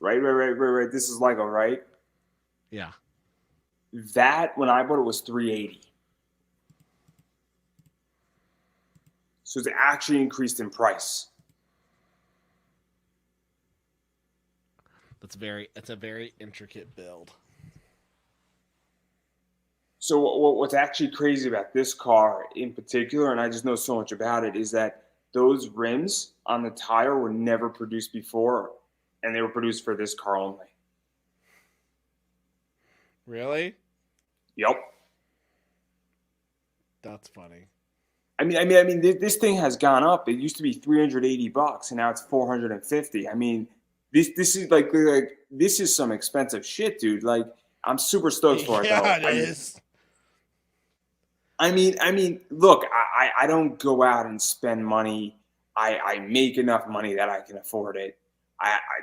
Right. This is Lego, right? Yeah. That when I bought it was $380. So it's actually increased in price. It's a very intricate build. So what's actually crazy about this car in particular, and I just know so much about it, is that those rims on the tire were never produced before, and they were produced for this car only. Really? Yep. That's funny. I mean, this thing has gone up. It used to be $380, and now it's $450. I mean, this is like this is some expensive shit, dude. Like, I'm super stoked for it though. Yeah, it is. I mean, look, I don't go out and spend money. I make enough money that I can afford it.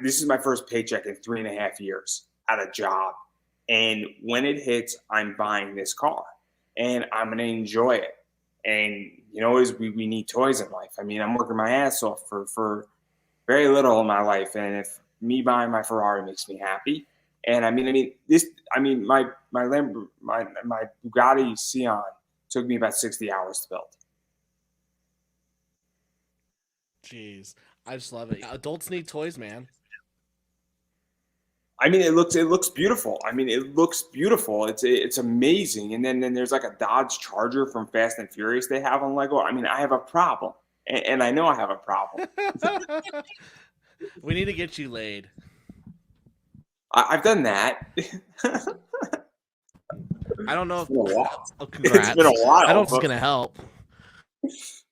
This is my first paycheck in 3.5 years at a job, and when it hits, I'm buying this car, and I'm gonna enjoy it. And you know, is we need toys in life. I mean, I'm working my ass off for very little in my life, and if me buying my Ferrari makes me happy, and my Bugatti Sion took me about 60 hours to build. Jeez, I just love it. Yeah, adults need toys, man. I mean, it looks beautiful. I mean, it looks beautiful. It's amazing. And then there's like a Dodge Charger from Fast and Furious they have on Lego. I mean, I have a problem, and I know I have a problem. We need to get you laid. I've done that. I don't know It's if. been a while. Oh, It's been a congrats. I while. don't know if it's But gonna help.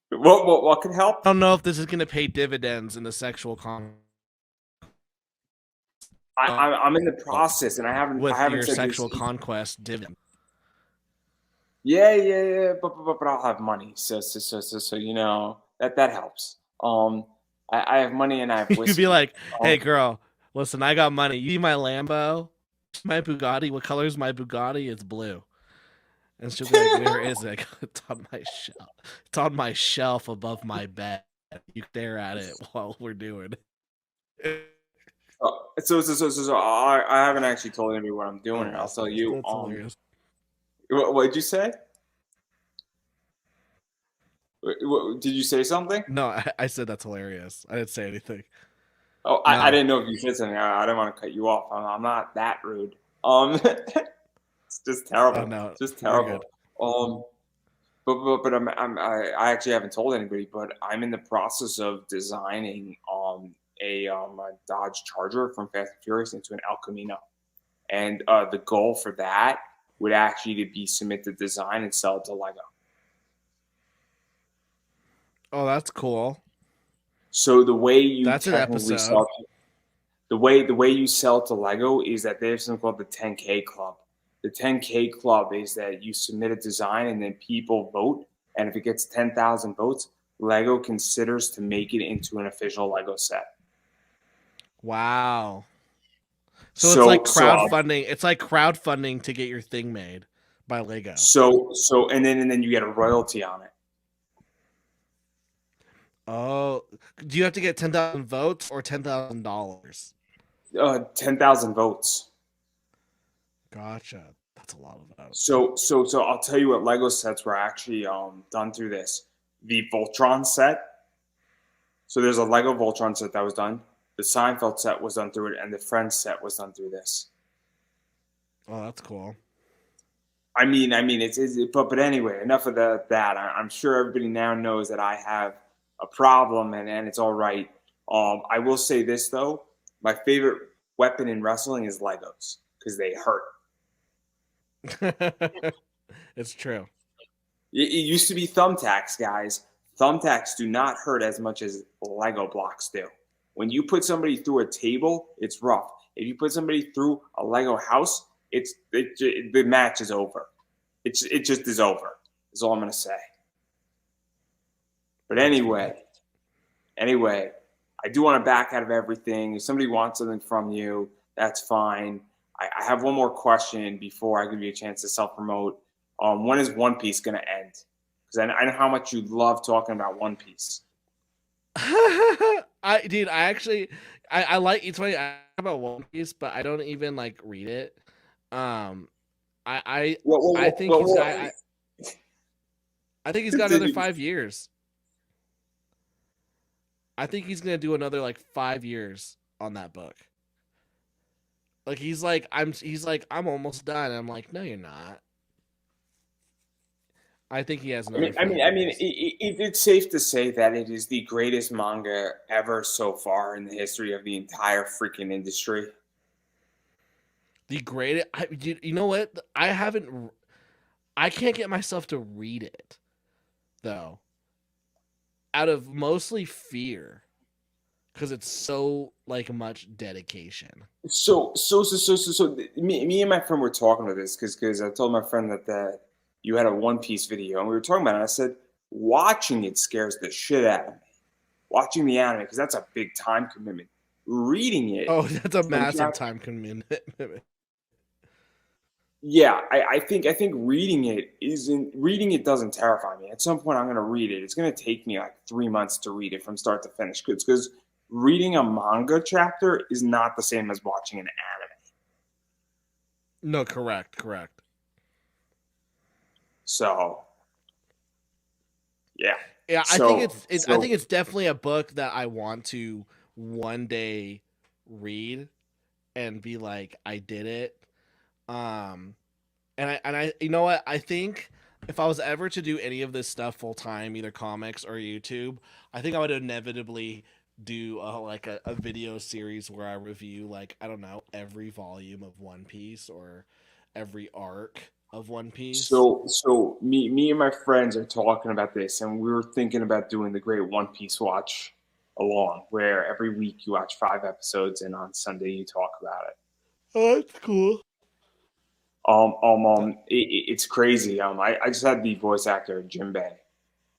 what can help? I don't know if this is gonna pay dividends in the sexual con I'm in the process, and I with haven't your said this. sexual conquest dividend. Yeah, but I'll have money, so you know that helps. I have money and I have You could be whiskey. like, "Hey, Um, girl, listen, I got money. You see my Lambo, my Bugatti. What color is my Bugatti? It's blue." And she'll be like, "Where is it?" I go, "It's on my shelf. It's on my shelf above my bed. You stare at it while we're doing it." I haven't actually told anybody what I'm doing, Oh, and I'll tell you. that's hilarious. What did you say? Did you say something? No, I said that's hilarious. I didn't say anything. Oh, I No. didn't know if you said something. I didn't want to cut you off. I'm not that rude. It's just Oh terrible. no, Just you're terrible. good. Um, but I actually haven't told anybody, but I'm in the process of designing a Dodge Charger from Fast and Furious into an El Camino, and the goal for that would actually to be submit the design and sell it to Lego. Oh, that's cool. So the way you That's an technically episode. sell the way you sell to Lego is that there's something called the 10K Club. The 10K Club is that you submit a design and then people vote, and if it gets 10,000 votes, Lego considers to make it into an official Lego set. Wow. So it's like So crowdfunding. It's like crowdfunding to get your thing made by Lego. and then you get a royalty on it. Oh, do you have to get 10,000 votes or $10,000? 10,000 votes. Gotcha. That's a lot of votes. So I'll tell you what Lego sets were actually done through this. The Voltron set. So there's a Lego Voltron set that was done. The Seinfeld set was done through it, and the Friends set was done through this. Oh, that's cool. But anyway, enough of that. I'm sure everybody now knows that I have a problem, and it's all right. I will say this though, my favorite weapon in wrestling is Legos because they hurt. It's true. It used to be thumbtacks, guys. Thumbtacks do not hurt as much as Lego blocks do. When you put somebody through a table, it's rough. If you put somebody through a Lego house, the match is over. It just is over. Is all I'm gonna say. But anyway, I do want to back out of everything. If somebody wants something from you, that's fine. I have one more question before I give you a chance to self promote. When is One Piece going to end? Because I know how much you love talking about One Piece. Dude, I actually, I like. It's funny. I talk about One Piece, but I don't even like read it. Um, I think he's got. I think he's got another Continue. 5 years. I think he's gonna do another like 5 years on that book. Like he's like I'm almost done. I'm like, no, you're not. I think he has another 5 years. It's safe to say that it is the greatest manga ever so far in the history of the entire freaking industry. The greatest. You know what? I can't get myself to read it though. Out of mostly fear. because it's so like much dedication. Me and my friend were talking about this because I told my friend that you had a One Piece video and we were talking about it. And I said watching it scares the shit out of me. Watching the anime because that's a big time commitment. Reading it, Oh, that's a from massive time commitment. yeah, I think reading it doesn't terrify me. At some point, I'm gonna read it. It's gonna take me like 3 months to read it from start to finish. Because reading a manga chapter is not the same as watching an anime. No, correct, correct. So yeah, Yeah, I think so I so think it's definitely a book that I want to one day read and be like, I did it. Um, and I you know what? I think if I was ever to do any of this stuff full time, either comics or YouTube, I think I would inevitably do a video series where I review like I don't know every volume of One Piece or every arc of One Piece. me and my friends are talking about this, and we were thinking about doing the Great One Piece Watch along, where every week you watch 5 episodes, and on Sunday you talk about it. Oh, that's cool. It's crazy. I just had the voice actor Jinbei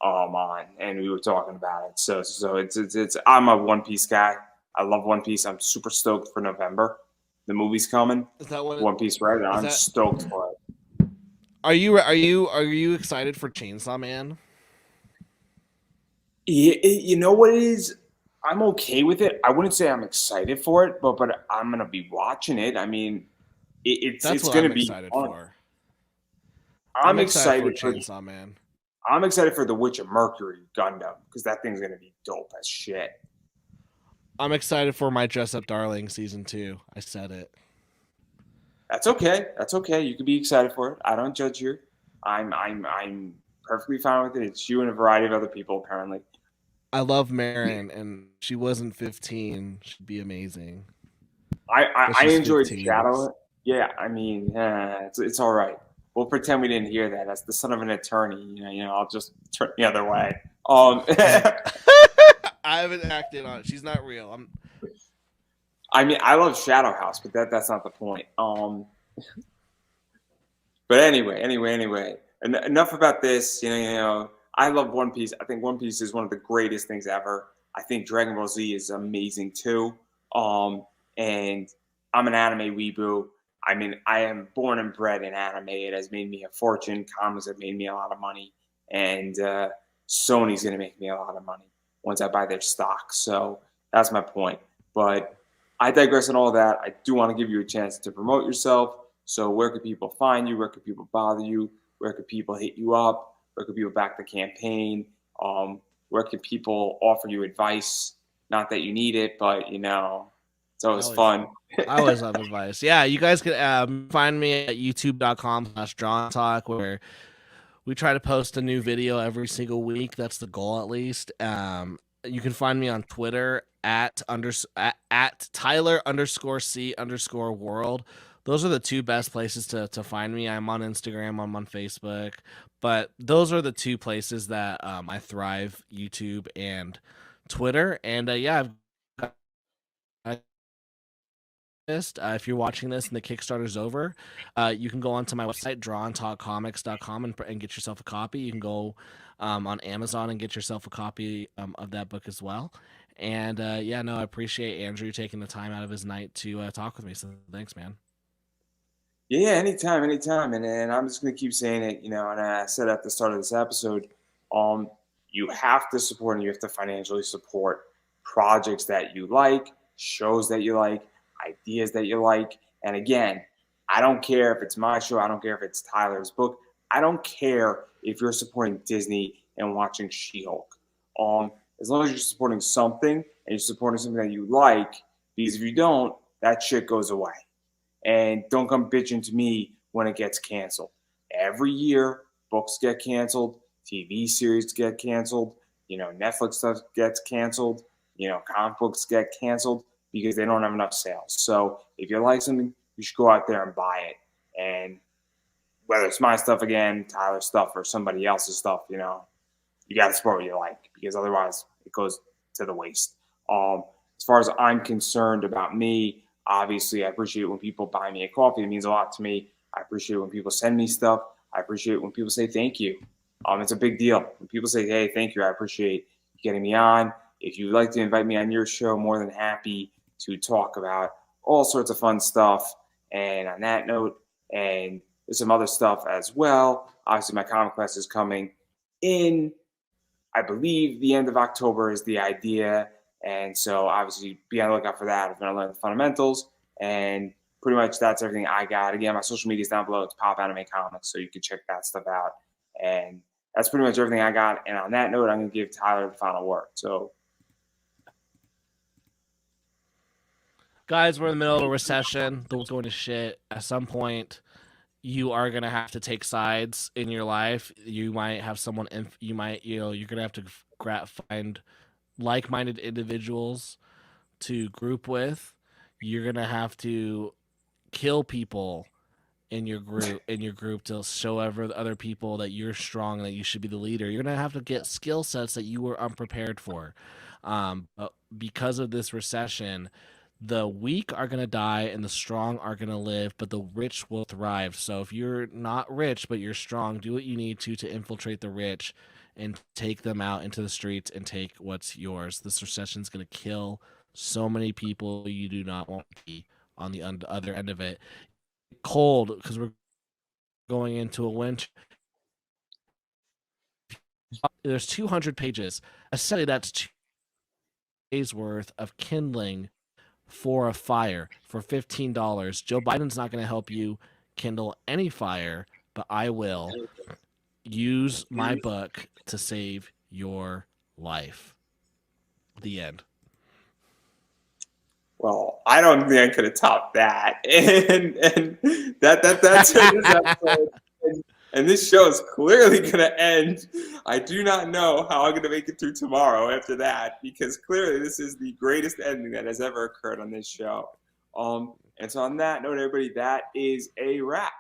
on, and we were talking about it. So it's. I'm a One Piece guy. I love One Piece. I'm super stoked for November. The movie's coming. Is that what? One Piece, right? Is I'm that? stoked for it. Are you excited for Chainsaw Man? You know what it is? I'm okay with it. I wouldn't say I'm excited for it, but I'm gonna be watching it. I mean, That's it's what gonna I'm be excited fun. for. I'm I'm excited for excited for Chainsaw Man. I'm excited for the Witch of Mercury Gundam because that thing's gonna be dope as shit. I'm excited for My Dress Up Darling season 2. I said it. That's okay. That's okay. You can be excited for it. I don't judge you. I'm perfectly fine with it. It's you and a variety of other people apparently. I love Marin, and she wasn't 15. She'd be amazing, but I she's enjoyed 15. Shadow. Yeah, I mean, it's all right. We'll pretend we didn't hear that. As the son of an attorney, I'll just turn the other way. I I haven't acted on it. She's not real. I'm. I mean, I love Shadow House, but that's not the point. But anyway. Enough about this. I love One Piece. I think One Piece is one of the greatest things ever. I think Dragon Ball Z is amazing too. And I'm an anime weeboo. I mean, I am born and bred in anime. It has made me a fortune. Comics have made me a lot of money, and Sony's going to make me a lot of money once I buy their stock. So that's my point. But I digress on all that. I do want to give you a chance to promote yourself. So where could people find you? Where could people bother you? Where could people hit you up? Where could people back the campaign? Where could people offer you advice? Not that you need it, but it's I always always, fun. I always love advice. Yeah, you guys can find me at youtube.com/drawntalk where we try to post a new video every single week. That's the goal, at least. You can find me on Twitter at Tyler_C_world. Those are the two best places to find me. I'm on Instagram. I'm on Facebook, but those are the two places that I thrive: YouTube and Twitter. And yeah, I've if you're watching this and the Kickstarter's over, you can go onto my website, drawandtalkcomics.com, and get yourself a copy. You can go on Amazon and get yourself a copy of that book as well. And yeah, no, I appreciate Andrew taking the time out of his night to talk with me. So thanks, man. Yeah, anytime. And I'm just gonna keep saying it, and I said at the start of this episode, um, you have to support and you have to financially support projects that you like, shows that you like, ideas that you like. And again, I don't care if it's my show, I don't care if it's Tyler's book, I don't care if you're supporting Disney and watching She-Hulk. As long as you're supporting something and you're supporting something that you like, because if you don't, that shit goes away. And don't come bitching to me when it gets canceled. Every year, books get canceled, TV series get canceled, Netflix stuff gets canceled, comic books get canceled because they don't have enough sales. So if you like something, you should go out there and buy it. And whether it's my stuff again, Tyler's stuff, or somebody else's stuff, you got to support what you like because otherwise it goes to the waste. as far as I'm concerned about me, obviously, I appreciate it when people buy me a coffee. It means a lot to me. I appreciate it when people send me stuff. I appreciate it when people say thank you. It's a big deal. When people say, hey, thank you, I appreciate getting me on. If you'd like to invite me on your show, more than happy to talk about all sorts of fun stuff. And on that note, and there's some other stuff as well. Obviously, my comic class is coming in, I believe, the end of October is the idea. And so obviously be on the lookout for that if you want to learn the fundamentals. And pretty much that's everything I got. Again, my social media is down below. It's Pop Anime Comics, so you can check that stuff out. And that's pretty much everything I got. And on that note, I'm going to give Tyler the final word. So, Guys, we're in the middle of a recession. The world's going to shit. At some point, you are going to have to take sides in your life. You might have someone, you're going to have to find like-minded individuals to group with. You're going to have to kill people in your group to show other people that you're strong and that you should be the leader. You're going to have to get skill sets that you were unprepared for. But because of this recession, the weak are going to die and the strong are going to live, but the rich will thrive. So if you're not rich but you're strong, do what you need to infiltrate the rich and take them out into the streets and take what's yours. This recession is going to kill so many people you do not want to be on the other end of it. Cold because we're going into a winter. There's 200 pages. Essentially, that's 2 days worth of kindling for a fire for $15. Joe Biden's not going to help you kindle any fire, but I will. Use my book to save your life. The end. Well, I don't think I could have topped that. And that's it. This episode. And this show is clearly going to end. I do not know how I'm going to make it through tomorrow after that, because clearly this is the greatest ending that has ever occurred on this show. And so on that note, everybody, that is a wrap.